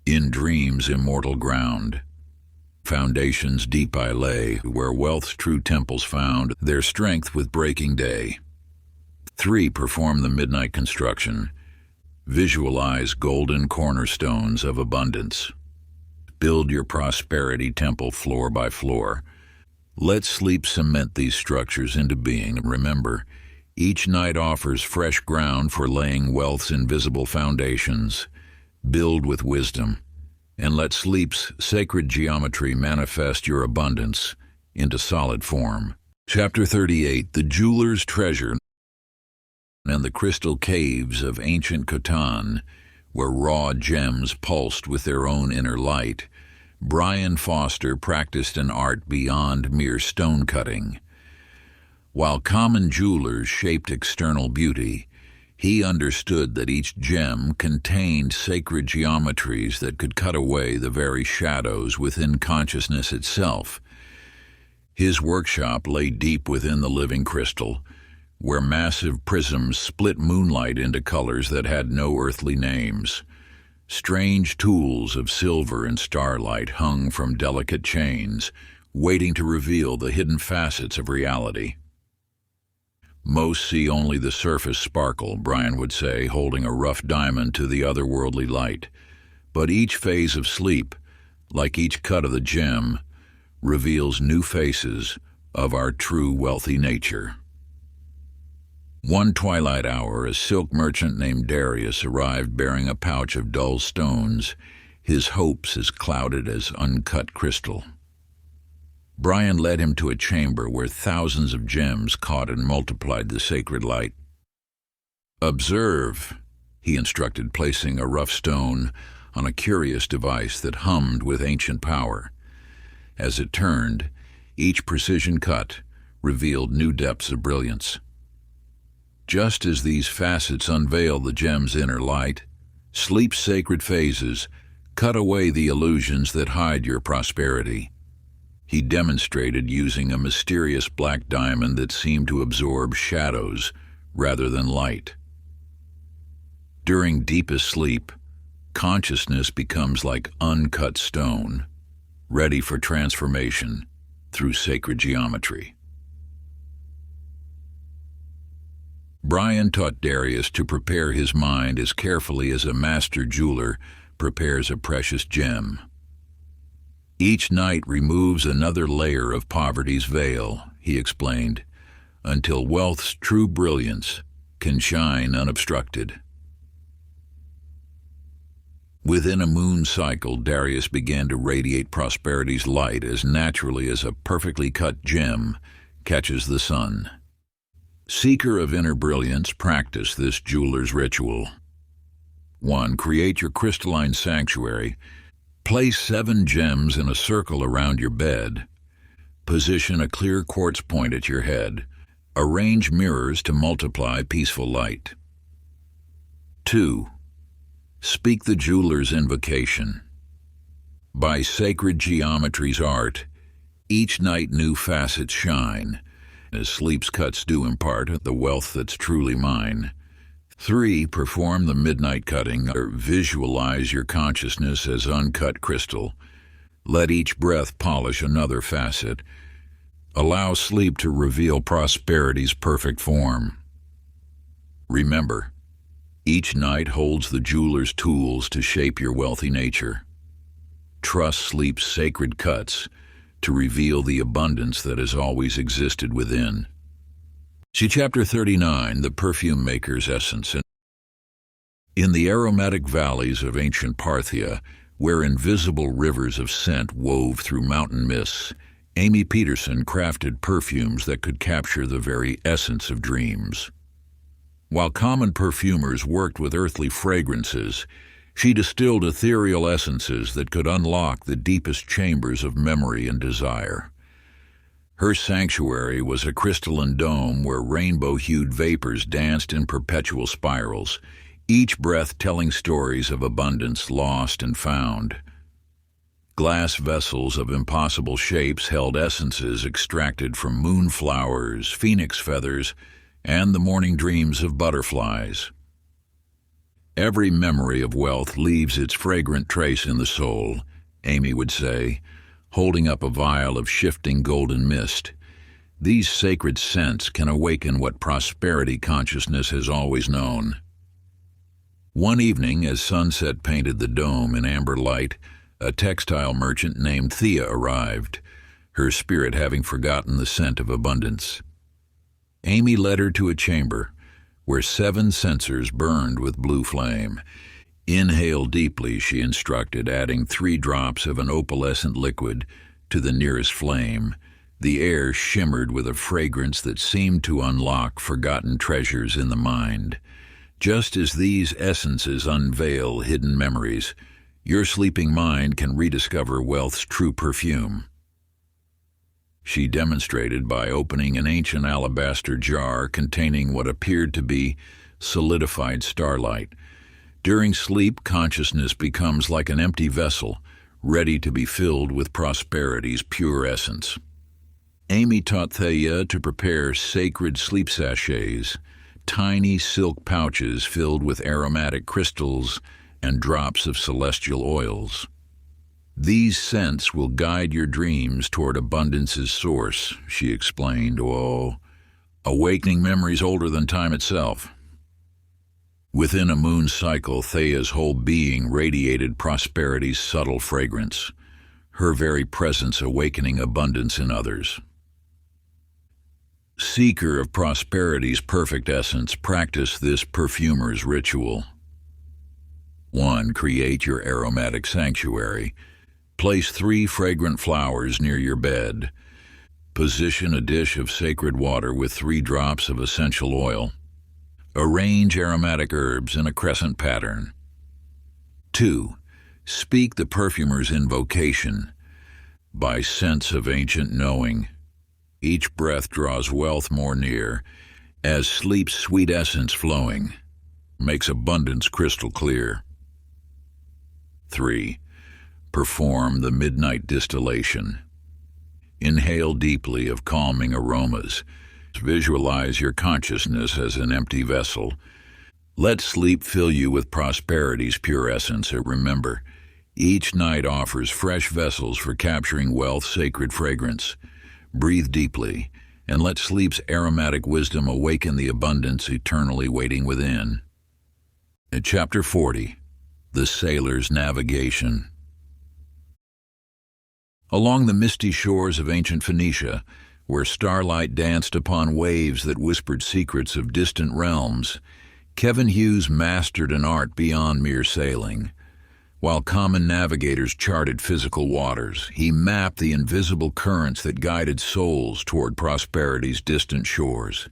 Speaker 1: In dreams, immortal ground. Foundations deep I lay, where wealth's true temples found their strength with breaking day. 3. Perform the midnight construction. Visualize golden cornerstones of abundance. Build your prosperity temple floor by floor. Let sleep cement these structures into being. Remember, each night offers fresh ground for laying wealth's invisible foundations. Build with wisdom, and let sleep's sacred geometry manifest your abundance into solid form. Chapter 38, The Jeweler's Treasure and the Crystal Caves of Ancient Khotan, where raw gems pulsed with their own inner light. Brian Foster practiced an art beyond mere stone cutting. While common jewelers shaped external beauty, he understood that each gem contained sacred geometries that could cut away the very shadows within consciousness itself. His workshop lay deep within the living crystal, where massive prisms split moonlight into colors that had no earthly names. Strange tools of silver and starlight hung from delicate chains, waiting to reveal the hidden facets of reality. Most see only the surface sparkle, Brian would say, holding a rough diamond to the otherworldly light. But each phase of sleep, like each cut of the gem, reveals new faces of our true wealthy nature. One twilight hour, a silk merchant named Darius arrived bearing a pouch of dull stones, his hopes as clouded as uncut crystal. Brian led him to a chamber where thousands of gems caught and multiplied the sacred light. "Observe," he instructed, placing a rough stone on a curious device that hummed with ancient power. As it turned, each precision cut revealed new depths of brilliance. Just as these facets unveil the gem's inner light, sleep's sacred phases cut away the illusions that hide your prosperity. He demonstrated using a mysterious black diamond that seemed to absorb shadows rather than light. During deepest sleep, consciousness becomes like uncut stone, ready for transformation through sacred geometry. Brian taught Darius to prepare his mind as carefully as a master jeweler prepares a precious gem. Each night removes another layer of poverty's veil, he explained, until wealth's true brilliance can shine unobstructed. Within a moon cycle, Darius began to radiate prosperity's light as naturally as a perfectly cut gem catches the sun. Seeker of inner brilliance, practice this jeweler's ritual. 1. Create your crystalline sanctuary. Place 7 gems in a circle around your bed. Position a clear quartz point at your head. Arrange mirrors to multiply peaceful light. 2. Speak the jeweler's invocation. By sacred geometry's art, each night new facets shine, as sleep's cuts do impart the wealth that's truly mine. 3. Perform the midnight cutting, or visualize your consciousness as uncut crystal. Let each breath polish another facet. Allow sleep to reveal prosperity's perfect form. Remember, each night holds the jeweler's tools to shape your wealthy nature. Trust sleep's sacred cuts to reveal the abundance that has always existed within. See Chapter 39, The Perfume Maker's Essence. In the aromatic valleys of ancient Parthia, where invisible rivers of scent wove through mountain mists, Amy Peterson crafted perfumes that could capture the very essence of dreams. While common perfumers worked with earthly fragrances, she distilled ethereal essences that could unlock the deepest chambers of memory and desire. Her sanctuary was a crystalline dome where rainbow-hued vapors danced in perpetual spirals, each breath telling stories of abundance lost and found. Glass vessels of impossible shapes held essences extracted from moonflowers, phoenix feathers, and the morning dreams of butterflies. Every memory of wealth leaves its fragrant trace in the soul, Amy would say, holding up a vial of shifting golden mist. These sacred scents can awaken what prosperity consciousness has always known. One evening, as sunset painted the dome in amber light, a textile merchant named Thea arrived, her spirit having forgotten the scent of abundance. Amy led her to a chamber where 7 censers burned with blue flame. Inhale deeply, she instructed, adding 3 drops of an opalescent liquid to the nearest flame. The air shimmered with a fragrance that seemed to unlock forgotten treasures in the mind. Just as these essences unveil hidden memories, your sleeping mind can rediscover wealth's true perfume. She demonstrated by opening an ancient alabaster jar containing what appeared to be solidified starlight. During sleep, consciousness becomes like an empty vessel, ready to be filled with prosperity's pure essence. Amy taught Thea to prepare sacred sleep sachets, tiny silk pouches filled with aromatic crystals and drops of celestial oils. These scents will guide your dreams toward abundance's source, she explained, awakening memories older than time itself. Within a moon cycle, Thea's whole being radiated prosperity's subtle fragrance, her very presence awakening abundance in others. Seeker of prosperity's perfect essence, practice this perfumer's ritual. 1. Create your aromatic sanctuary. Place 3 fragrant flowers near your bed. Position a dish of sacred water with 3 drops of essential oil. Arrange aromatic herbs in a crescent pattern. 2. Speak the perfumer's invocation. By sense of ancient knowing, each breath draws wealth more near, as sleep's sweet essence flowing makes abundance crystal clear. 3. Perform the midnight distillation. Inhale deeply of calming aromas. Visualize your consciousness as an empty vessel. Let sleep fill you with prosperity's pure essence. Remember, each night offers fresh vessels for capturing wealth's sacred fragrance. Breathe deeply, and let sleep's aromatic wisdom awaken the abundance eternally waiting within. At Chapter 40, The Sailor's Navigation. Along the misty shores of ancient Phoenicia, where starlight danced upon waves that whispered secrets of distant realms, Kevin Hughes mastered an art beyond mere sailing. While common navigators charted physical waters, he mapped the invisible currents that guided souls toward prosperity's distant shores.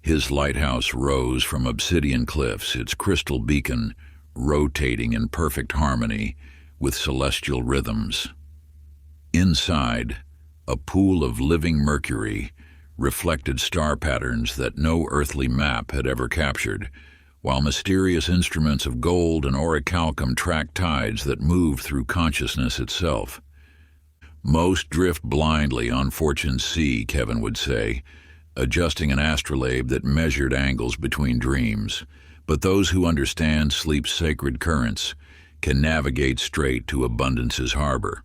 Speaker 1: His lighthouse rose from obsidian cliffs, its crystal beacon rotating in perfect harmony with celestial rhythms. Inside, a pool of living mercury reflected star patterns that no earthly map had ever captured, while mysterious instruments of gold and orichalcum track tides that move through consciousness itself. Most drift blindly on fortune's sea, Kevin would say, adjusting an astrolabe that measured angles between dreams. But those who understand sleep's sacred currents can navigate straight to abundance's harbor.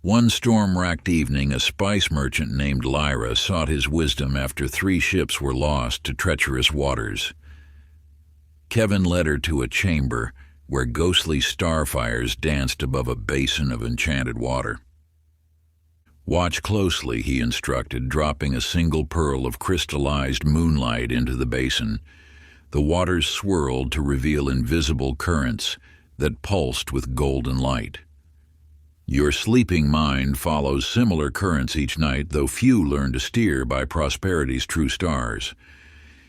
Speaker 1: One storm-racked evening, a spice merchant named Lyra sought his wisdom after 3 ships were lost to treacherous waters. Kevin led her to a chamber where ghostly starfires danced above a basin of enchanted water. "Watch closely," he instructed, dropping a single pearl of crystallized moonlight into the basin. The waters swirled to reveal invisible currents that pulsed with golden light. "Your sleeping mind follows similar currents each night, though few learn to steer by prosperity's true stars."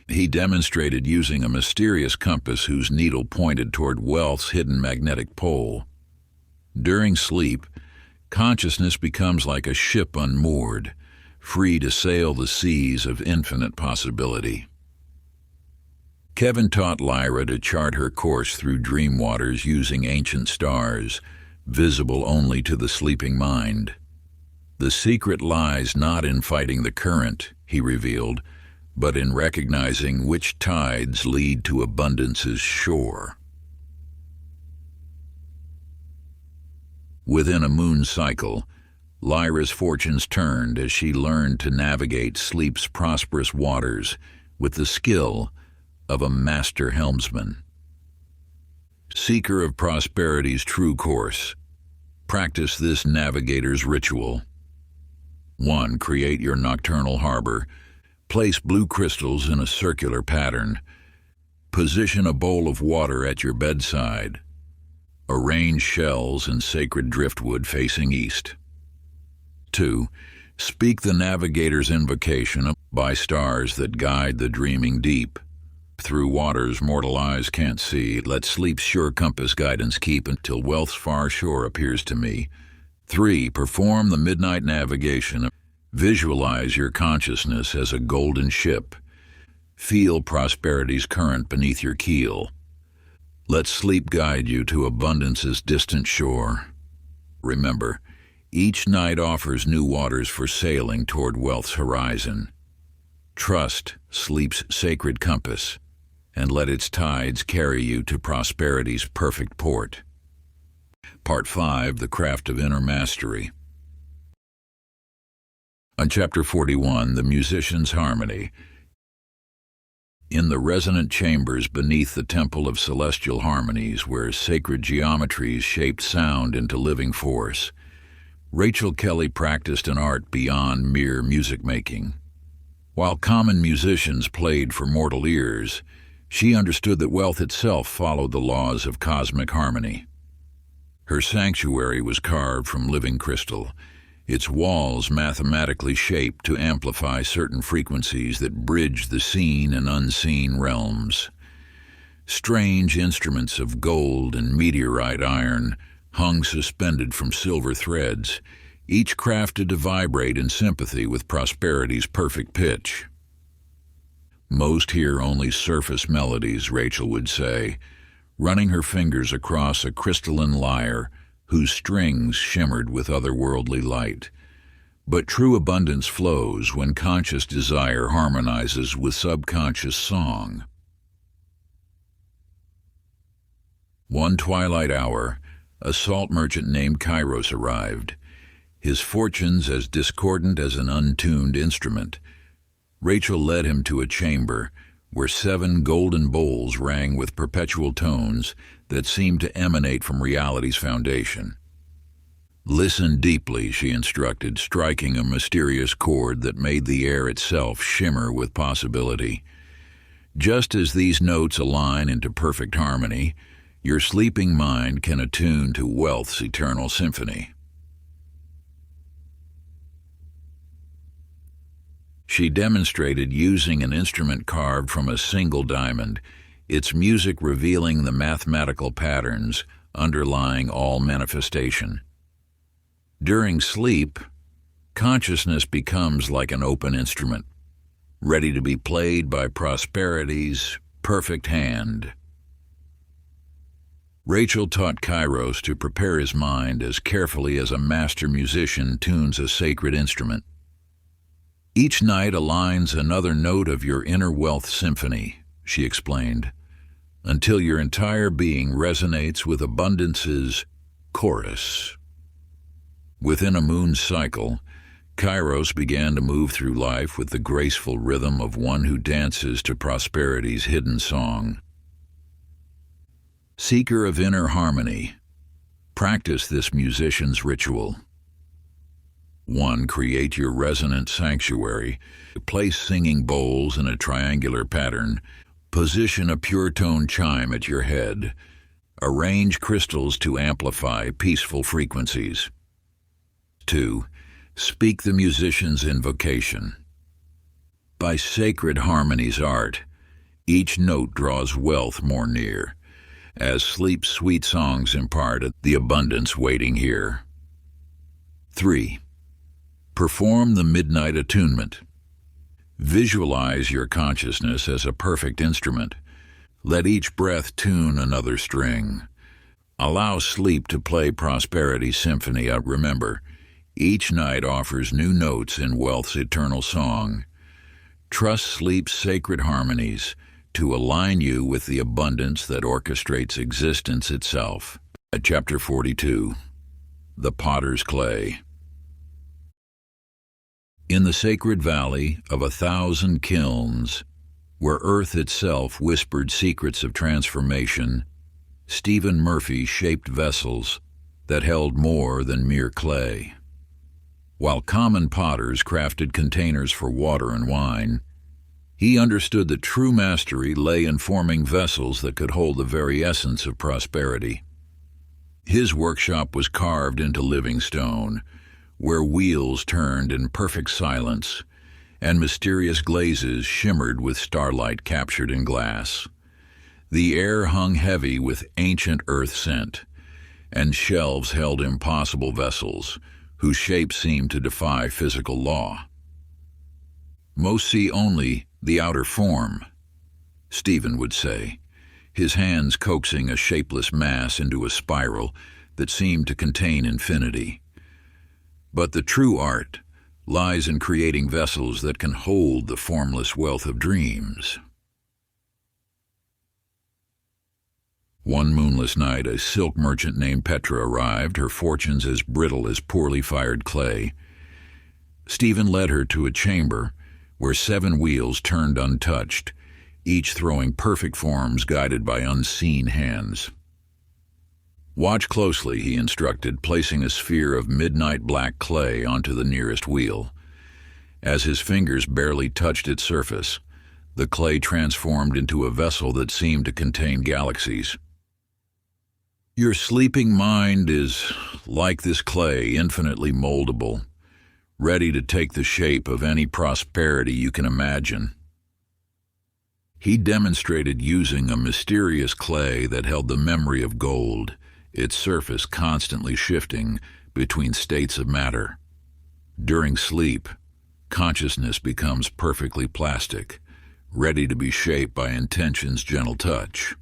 Speaker 1: He demonstrated using a mysterious compass whose needle pointed toward wealth's hidden magnetic pole. During sleep, consciousness becomes like a ship unmoored, free to sail the seas of infinite possibility. Kevin taught Lyra to chart her course through dream waters using ancient stars, visible only to the sleeping mind. "The secret lies not in fighting the current," he revealed, "but in recognizing which tides lead to abundance's shore." Within a moon cycle, Lyra's fortunes turned as she learned to navigate sleep's prosperous waters with the skill of a master helmsman. Seeker of prosperity's true course, practice this navigator's ritual. 1. Create your nocturnal harbor. Place blue crystals in a circular pattern. Position a bowl of water at your bedside. Arrange shells and sacred driftwood facing east. 2. Speak the navigator's invocation by stars that guide the dreaming deep. Through waters mortal eyes can't see, let sleep's sure compass guidance keep until wealth's far shore appears to me. 3. Perform the midnight navigation. Visualize your consciousness as a golden ship. Feel prosperity's current beneath your keel. Let sleep guide you to abundance's distant shore. Remember, each night offers new waters for sailing toward wealth's horizon. Trust sleep's sacred compass, and let its tides carry you to prosperity's perfect port. Part 5, The Craft of Inner Mastery. On Chapter 41, The Musician's Harmony. In the resonant chambers beneath the Temple of Celestial Harmonies, where sacred geometries shaped sound into living force, Rachel Kelly practiced an art beyond mere music-making. While common musicians played for mortal ears, she understood that wealth itself followed the laws of cosmic harmony. Her sanctuary was carved from living crystal, its walls mathematically shaped to amplify certain frequencies that bridge the seen and unseen realms. Strange instruments of gold and meteorite iron hung suspended from silver threads, each crafted to vibrate in sympathy with prosperity's perfect pitch. "Most hear only surface melodies," Rachel would say, running her fingers across a crystalline lyre whose strings shimmered with otherworldly light. But true abundance flows when conscious desire harmonizes with subconscious song. One twilight hour, a salt merchant named Kairos arrived, his fortunes as discordant as an untuned instrument. Rachel led him to a chamber where 7 golden bowls rang with perpetual tones that seemed to emanate from reality's foundation. "Listen deeply," she instructed, striking a mysterious chord that made the air itself shimmer with possibility. "Just as these notes align into perfect harmony, your sleeping mind can attune to wealth's eternal symphony." She demonstrated using an instrument carved from a single diamond, its music revealing the mathematical patterns underlying all manifestation. During sleep, consciousness becomes like an open instrument. ready to be played by prosperity's perfect hand. Rachel taught Kairos to prepare his mind as carefully as a master musician tunes a sacred instrument. Each night aligns another note of your inner wealth symphony, she explained, until your entire being resonates with abundance's chorus. Within a moon cycle, Kairos began to move through life with the graceful rhythm of one who dances to prosperity's hidden song. Seeker of inner harmony, practice this musician's ritual. 1. Create your resonant sanctuary. Place singing bowls in a triangular pattern. Position a pure tone chime at your head. Arrange crystals to amplify peaceful frequencies. 2. Speak the musician's invocation. By sacred harmony's art, each note draws wealth more near, as sleep's sweet songs impart the abundance waiting here. 3. Perform the midnight attunement. Visualize your consciousness as a perfect instrument. Let each breath tune another string. Allow sleep to play prosperity's symphony. Remember, each night offers new notes in wealth's eternal song. Trust sleep's sacred harmonies to align you with the abundance that orchestrates existence itself. Chapter 42. The Potter's Clay. In the sacred valley of 1,000 kilns, where earth itself whispered secrets of transformation, Stephen Murphy shaped vessels that held more than mere clay. While common potters crafted containers for water and wine, he understood that true mastery lay in forming vessels that could hold the very essence of prosperity. His workshop was carved into living stone, where wheels turned in perfect silence and mysterious glazes shimmered with starlight captured in glass. The air hung heavy with ancient earth scent, and shelves held impossible vessels whose shapes seemed to defy physical law. Most see only the outer form, Stephen would say, his hands coaxing a shapeless mass into a spiral that seemed to contain infinity. But the true art lies in creating vessels that can hold the formless wealth of dreams. One moonless night, a silk merchant named Petra arrived, her fortunes as brittle as poorly fired clay. Stephen led her to a chamber where 7 wheels turned untouched, each throwing perfect forms guided by unseen hands. Watch closely, he instructed, placing a sphere of midnight black clay onto the nearest wheel. As his fingers barely touched its surface, the clay transformed into a vessel that seemed to contain galaxies. Your sleeping mind is like this clay, infinitely moldable, ready to take the shape of any prosperity you can imagine. He demonstrated using a mysterious clay that held the memory of gold, its surface constantly shifting between states of matter. During sleep, consciousness becomes perfectly plastic, ready to be shaped by intention's gentle touch.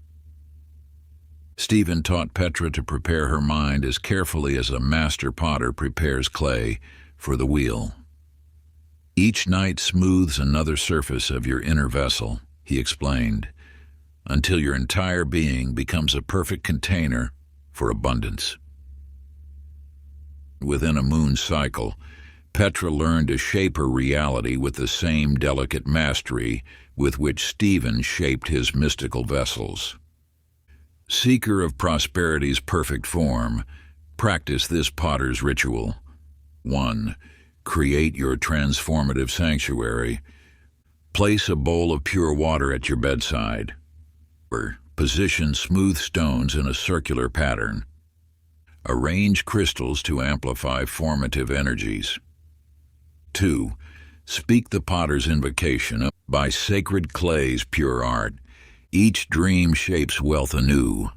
Speaker 1: Stephen taught Petra to prepare her mind as carefully as a master potter prepares clay for the wheel. Each night smooths another surface of your inner vessel, he explained, until your entire being becomes a perfect container for abundance. Within a moon cycle, Petra learned to shape her reality with the same delicate mastery with which Stephen shaped his mystical vessels. Seeker of prosperity's perfect form, practice this potter's ritual. 1. Create your transformative sanctuary. Place a bowl of pure water at your bedside. Position smooth stones in a circular pattern. Arrange crystals to amplify formative energies. 2. Speak the potter's invocation. By sacred clay's pure art, each dream shapes wealth anew,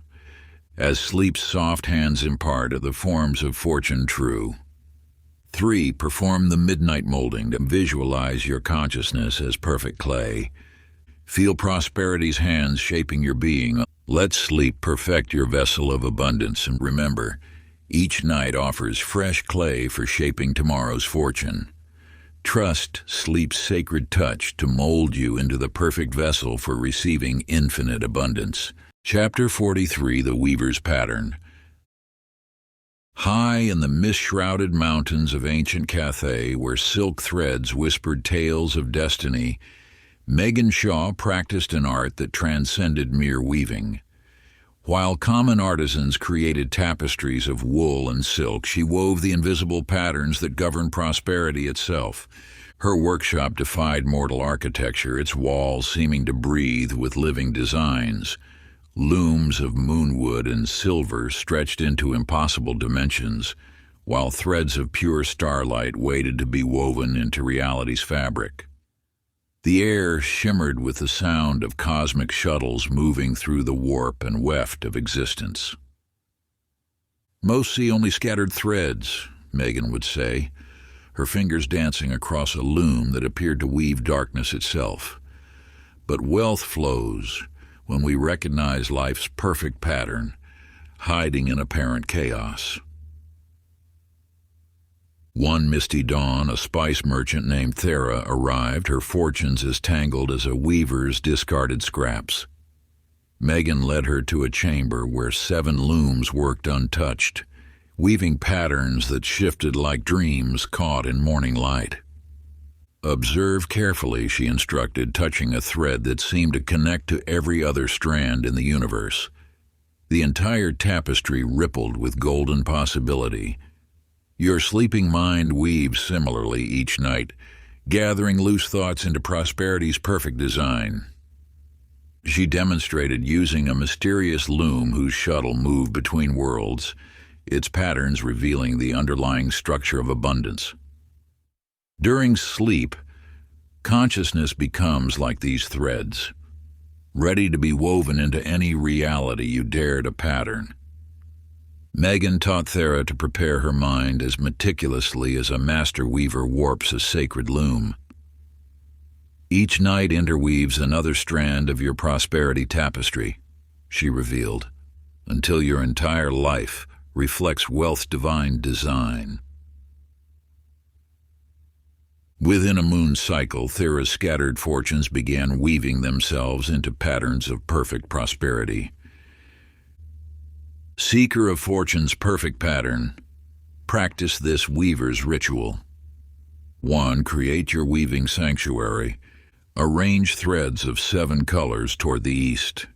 Speaker 1: as sleep's soft hands impart the forms of fortune true. 3. Perform the midnight molding to visualize your consciousness as perfect clay. Feel prosperity's hands shaping your being. Let sleep perfect your vessel of abundance, and remember, each night offers fresh clay for shaping tomorrow's fortune. Trust sleep's sacred touch to mold you into the perfect vessel for receiving infinite abundance. Chapter 43, The Weaver's Pattern. High in the mist-shrouded mountains of ancient Cathay, where silk threads whispered tales of destiny, Megan Shaw practiced an art that transcended mere weaving. While common artisans created tapestries of wool and silk, she wove the invisible patterns that govern prosperity itself. Her workshop defied mortal architecture, its walls seeming to breathe with living designs. Looms of moonwood and silver stretched into impossible dimensions, while threads of pure starlight waited to be woven into reality's fabric. The air shimmered with the sound of cosmic shuttles moving through the warp and weft of existence. "Most see only scattered threads," Megan would say, her fingers dancing across a loom that appeared to weave darkness itself. But wealth flows when we recognize life's perfect pattern, hiding in apparent chaos. One misty dawn, a spice merchant named Thera arrived, her fortunes as tangled as a weaver's discarded scraps. Megan led her to a chamber where 7 looms worked untouched, weaving patterns that shifted like dreams caught in morning light. "Observe carefully," she instructed, touching a thread that seemed to connect to every other strand in the universe. The entire tapestry rippled with golden possibility. Your sleeping mind weaves similarly each night, gathering loose thoughts into prosperity's perfect design. She demonstrated using a mysterious loom whose shuttle moved between worlds, its patterns revealing the underlying structure of abundance. During sleep, consciousness becomes like these threads, ready to be woven into any reality you dare to pattern. Megan taught Thera to prepare her mind as meticulously as a master weaver warps a sacred loom. "Each night interweaves another strand of your prosperity tapestry," she revealed, "until your entire life reflects wealth's divine design." Within a moon cycle, Thera's scattered fortunes began weaving themselves into patterns of perfect prosperity. Seeker of fortune's perfect pattern, practice this weaver's ritual. 1. Create your weaving sanctuary. Arrange threads of 7 colors toward the east.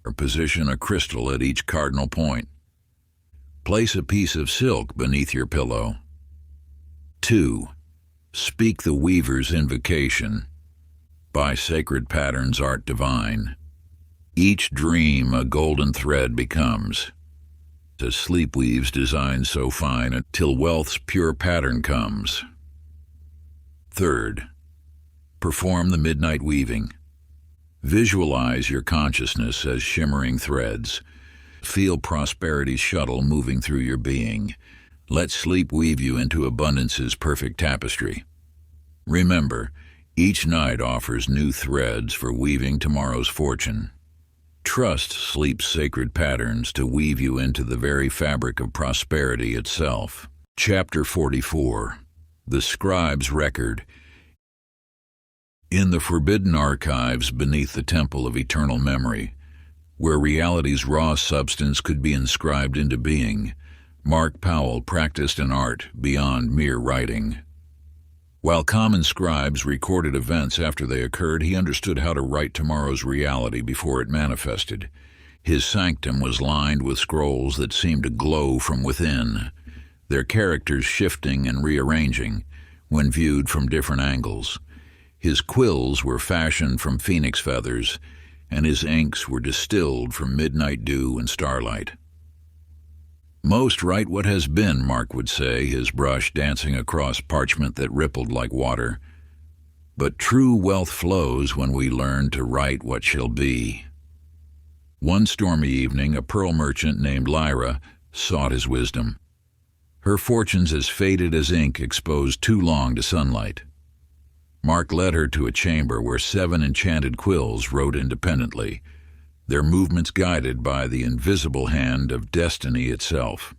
Speaker 1: Or position a crystal at each cardinal point. Place a piece of silk beneath your pillow. 2. Speak the weaver's invocation. By sacred patterns art divine. Each dream a golden thread becomes. As sleep weaves design so fine until wealth's pure pattern comes. 3. Perform the midnight weaving. Visualize your consciousness as shimmering threads. Feel prosperity's shuttle moving through your being. Let sleep weave you into abundance's perfect tapestry. Remember, each night offers new threads for weaving tomorrow's fortune. Trust sleep's sacred patterns to weave you into the very fabric of prosperity itself. Chapter 44, The Scribe's Record. In the forbidden archives beneath the Temple of Eternal Memory, where reality's raw substance could be inscribed into being, Mark Powell practiced an art beyond mere writing. While common scribes recorded events after they occurred, he understood how to write tomorrow's reality before it manifested. His sanctum was lined with scrolls that seemed to glow from within, their characters shifting and rearranging when viewed from different angles. His quills were fashioned from phoenix feathers, and his inks were distilled from midnight dew and starlight. "Most write what has been," Mark would say, his brush dancing across parchment that rippled like water. "But true wealth flows when we learn to write what shall be." One stormy evening, a pearl merchant named Lyra sought his wisdom. her fortunes as faded as ink exposed too long to sunlight. Mark led her to a chamber where 7 enchanted quills wrote independently, their movements guided by the invisible hand of destiny itself.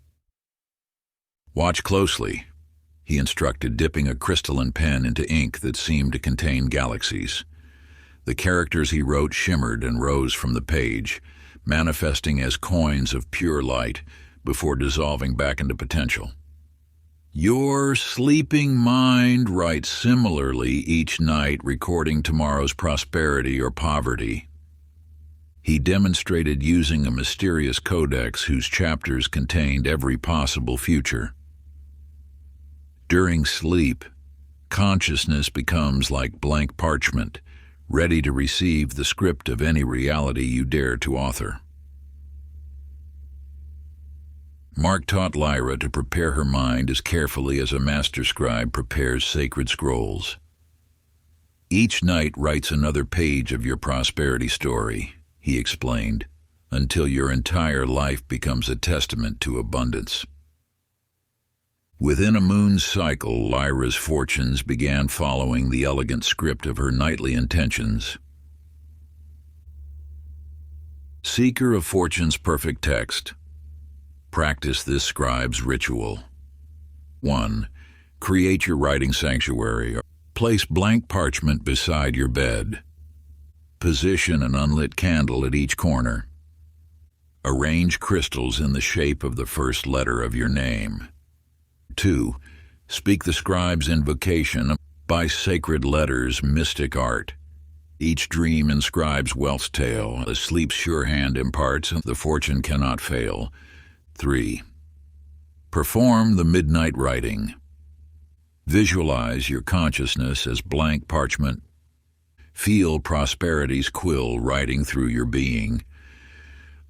Speaker 1: "Watch closely," he instructed, dipping a crystalline pen into ink that seemed to contain galaxies. The characters he wrote shimmered and rose from the page, manifesting as coins of pure light before dissolving back into potential. "Your sleeping mind writes similarly each night, recording tomorrow's prosperity or poverty." He demonstrated using a mysterious codex whose chapters contained every possible future. During sleep, consciousness becomes like blank parchment, ready to receive the script of any reality you dare to author. Mark taught Lyra to prepare her mind as carefully as a master scribe prepares sacred scrolls. "Each night writes another page of your prosperity story," he explained, "until your entire life becomes a testament to abundance." Within a moon's cycle, Lyra's fortunes began following the elegant script of her nightly intentions. Seeker of Fortune's perfect text. Practice this scribe's ritual. 1. Create your writing sanctuary. Place blank parchment beside your bed. Position an unlit candle at each corner. Arrange crystals in the shape of the first letter of your name. 2. Speak the scribe's invocation by sacred letters, mystic art. Each dream inscribes wealth's tale, as sleep's sure hand imparts, and the fortune cannot fail. 3. Perform the midnight writing. Visualize your consciousness as blank parchment. Feel prosperity's quill writing through your being.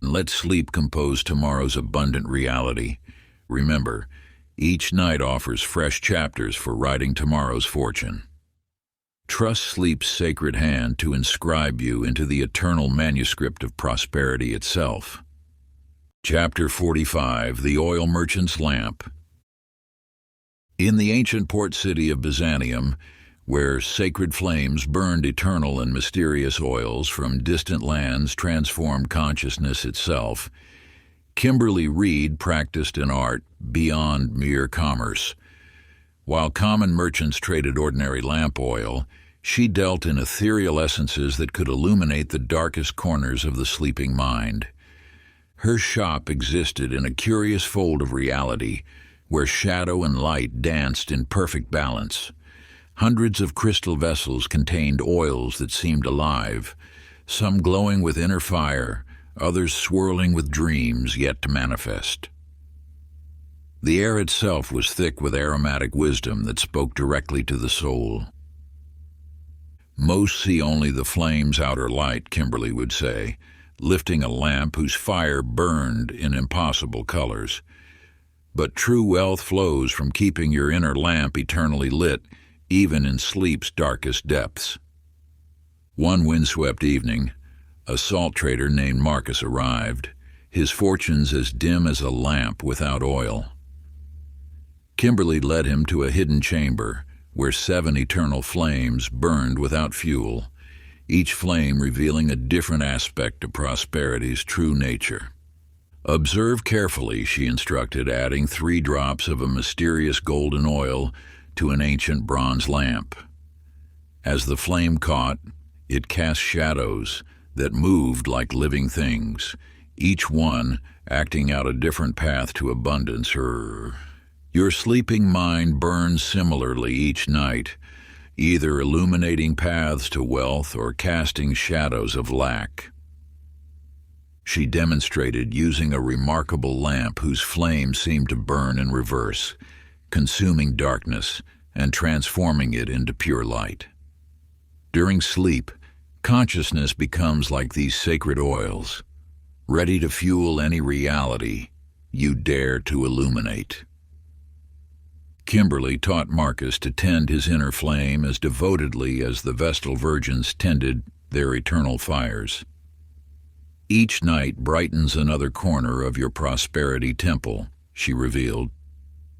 Speaker 1: Let sleep compose tomorrow's abundant reality. Remember, each night offers fresh chapters for writing tomorrow's fortune. Trust sleep's sacred hand to inscribe you into the eternal manuscript of prosperity itself. Chapter 45, The Oil Merchant's Lamp. In the ancient port city of Byzantium, where sacred flames burned eternal and mysterious oils from distant lands transformed consciousness itself, Kimberly Reed practiced an art beyond mere commerce. While common merchants traded ordinary lamp oil, she dealt in ethereal essences that could illuminate the darkest corners of the sleeping mind. Her shop existed in a curious fold of reality, where shadow and light danced in perfect balance. Hundreds of crystal vessels contained oils that seemed alive, some glowing with inner fire, others swirling with dreams yet to manifest. The air itself was thick with aromatic wisdom that spoke directly to the soul. "Most see only the flame's outer light," Kimberly would say, lifting a lamp whose fire burned in impossible colors. But true wealth flows from keeping your inner lamp eternally lit, even in sleep's darkest depths. One windswept evening, a salt trader named Marcus arrived, his fortunes as dim as a lamp without oil. Kimberly led him to a hidden chamber where 7 eternal flames burned without fuel, each flame revealing a different aspect of prosperity's true nature. "Observe carefully," she instructed, adding 3 drops of a mysterious golden oil to an ancient bronze lamp. As the flame caught, it cast shadows that moved like living things, each one acting out a different path to abundance. Your sleeping mind burns similarly each night, either illuminating paths to wealth or casting shadows of lack. She demonstrated using a remarkable lamp whose flame seemed to burn in reverse, consuming darkness and transforming it into pure light. During sleep, consciousness becomes like these sacred oils, ready to fuel any reality you dare to illuminate. Kimberly taught Marcus to tend his inner flame as devotedly as the Vestal virgins tended their eternal fires. "Each night brightens another corner of your prosperity temple," she revealed.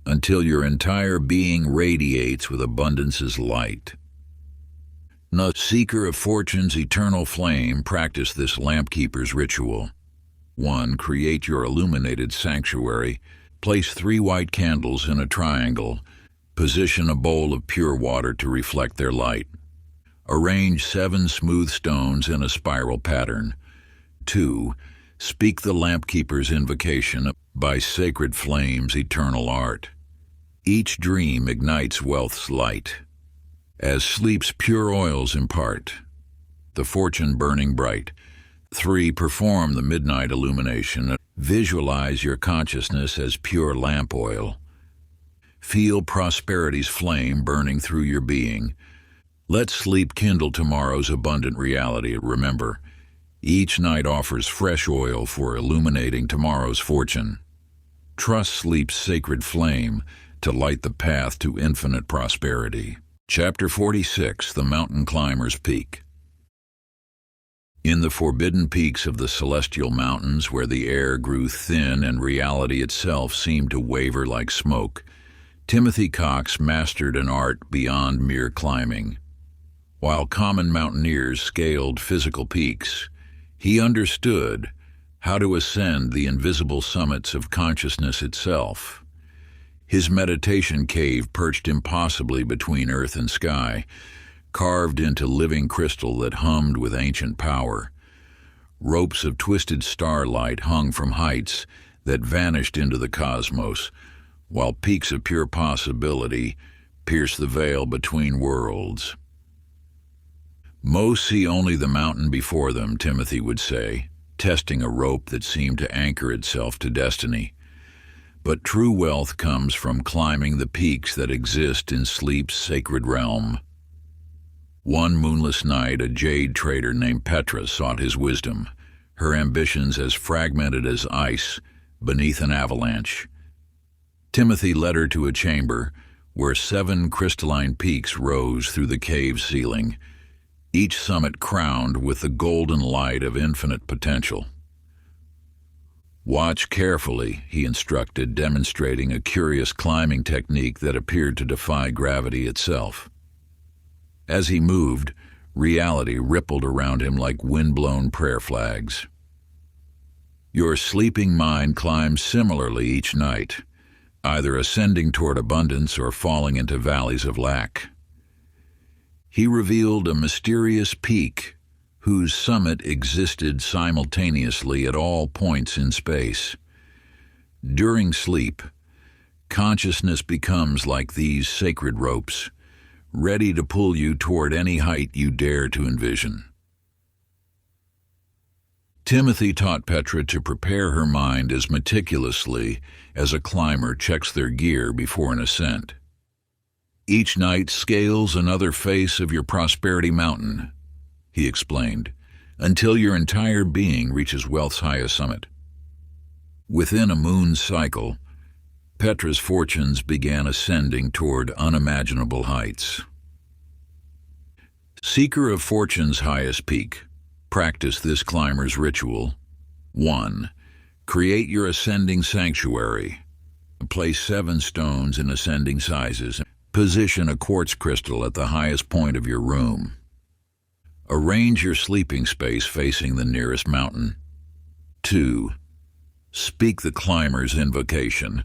Speaker 1: until your entire being radiates with abundance's light. Now, seeker of fortune's eternal flame, practice this lampkeeper's ritual. 1. Create your illuminated sanctuary. Place 3 white candles in a triangle. Position a bowl of pure water to reflect their light. Arrange 7 smooth stones in a spiral pattern. 2. Speak the lampkeeper's invocation by sacred flames, eternal art. Each dream ignites wealth's light, as sleep's pure oils impart, the fortune burning bright. 3. Perform the midnight illumination. Visualize your consciousness as pure lamp oil. Feel prosperity's flame burning through your being. Let sleep kindle tomorrow's abundant reality. Remember, each night offers fresh oil for illuminating tomorrow's fortune. Trust sleep's sacred flame to light the path to infinite prosperity. Chapter 46, The Mountain Climber's Peak. In the forbidden peaks of the celestial mountains, where the air grew thin and reality itself seemed to waver like smoke, Timothy Cox mastered an art beyond mere climbing. While common mountaineers scaled physical peaks, he understood how to ascend the invisible summits of consciousness itself. His meditation cave perched impossibly between earth and sky, carved into living crystal that hummed with ancient power. Ropes of twisted starlight hung from heights that vanished into the cosmos, while peaks of pure possibility pierced the veil between worlds. Most see only the mountain before them, Timothy would say, testing a rope that seemed to anchor itself to destiny. But true wealth comes from climbing the peaks that exist in sleep's sacred realm. One moonless night, a jade trader named Petra sought his wisdom, her ambitions as fragmented as ice beneath an avalanche. Timothy led her to a chamber where 7 crystalline peaks rose through the cave ceiling, each summit crowned with the golden light of infinite potential. Watch carefully, he instructed, demonstrating a curious climbing technique that appeared to defy gravity itself. As he moved, reality rippled around him like wind-blown prayer flags. Your sleeping mind climbs similarly each night, either ascending toward abundance or falling into valleys of lack. He revealed a mysterious peak whose summit existed simultaneously at all points in space. During sleep, consciousness becomes like these sacred ropes, ready to pull you toward any height you dare to envision. Timothy taught Petra to prepare her mind as meticulously as a climber checks their gear before an ascent. Each night scales another face of your prosperity mountain, he explained, until your entire being reaches wealth's highest summit. Within a moon's cycle, Petra's fortunes began ascending toward unimaginable heights. Seeker of fortune's highest peak, practice this climber's ritual. 1. Create your ascending sanctuary. Place 7 stones in ascending sizes. Position a quartz crystal at the highest point of your room. Arrange your sleeping space facing the nearest mountain. 2. Speak the climber's invocation.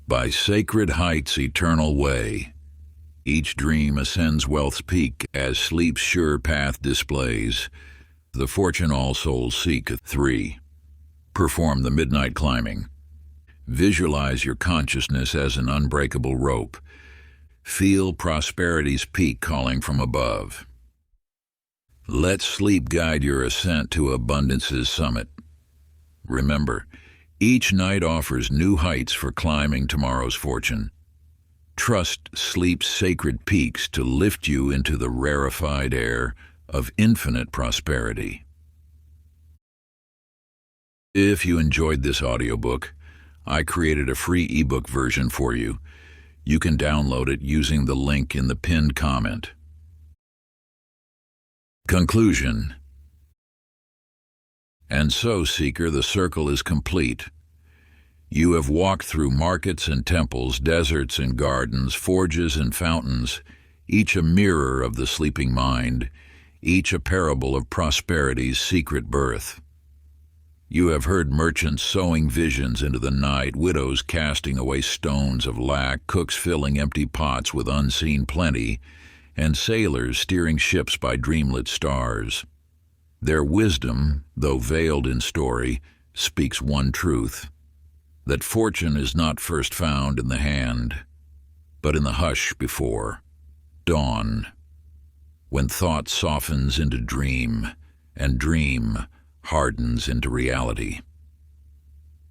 Speaker 1: By sacred heights, eternal way. Each dream ascends wealth's peak as sleep's sure path displays. The fortune all souls seek. 3. Perform the midnight climbing. Visualize your consciousness as an unbreakable rope. Feel prosperity's peak calling from above. Let sleep guide your ascent to abundance's summit. Remember, each night offers new heights for climbing tomorrow's fortune. Trust sleep's sacred peaks to lift you into the rarefied air of infinite prosperity. If you enjoyed this audiobook, I created a free ebook version for you. You can download it using the link in the pinned comment. Conclusion. And so, Seeker, the circle is complete. You have walked through markets and temples, deserts and gardens, forges and fountains, each a mirror of the sleeping mind, each a parable of prosperity's secret birth. You have heard merchants sowing visions into the night, widows casting away stones of lack, cooks filling empty pots with unseen plenty, and sailors steering ships by dreamlit stars. Their wisdom, though veiled in story, speaks one truth: that fortune is not first found in the hand, but in the hush before dawn, when thought softens into dream, and dream hardens into reality.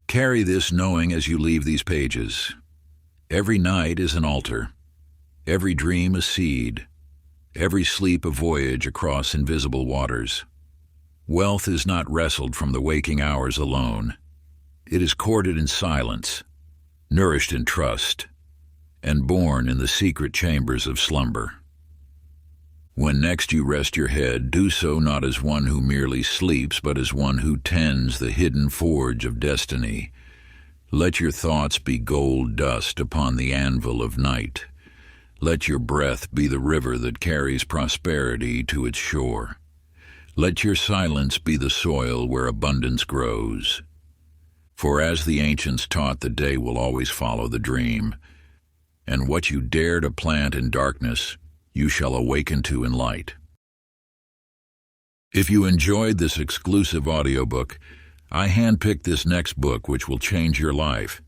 Speaker 1: Carry this knowing as you leave these pages. Every night is an altar, every dream a seed, every sleep a voyage across invisible waters. Wealth is not wrestled from the waking hours alone. It is courted in silence, nourished in trust, and born in the secret chambers of slumber. When next you rest your head, do so not as one who merely sleeps, but as one who tends the hidden forge of destiny. Let your thoughts be gold dust upon the anvil of night. Let your breath be the river that carries prosperity to its shore. Let your silence be the soil where abundance grows. For as the ancients taught, the day will always follow the dream, and what you dare to plant in darkness, you shall awaken to in light. If you enjoyed this exclusive audiobook, I handpicked this next book which will change your life.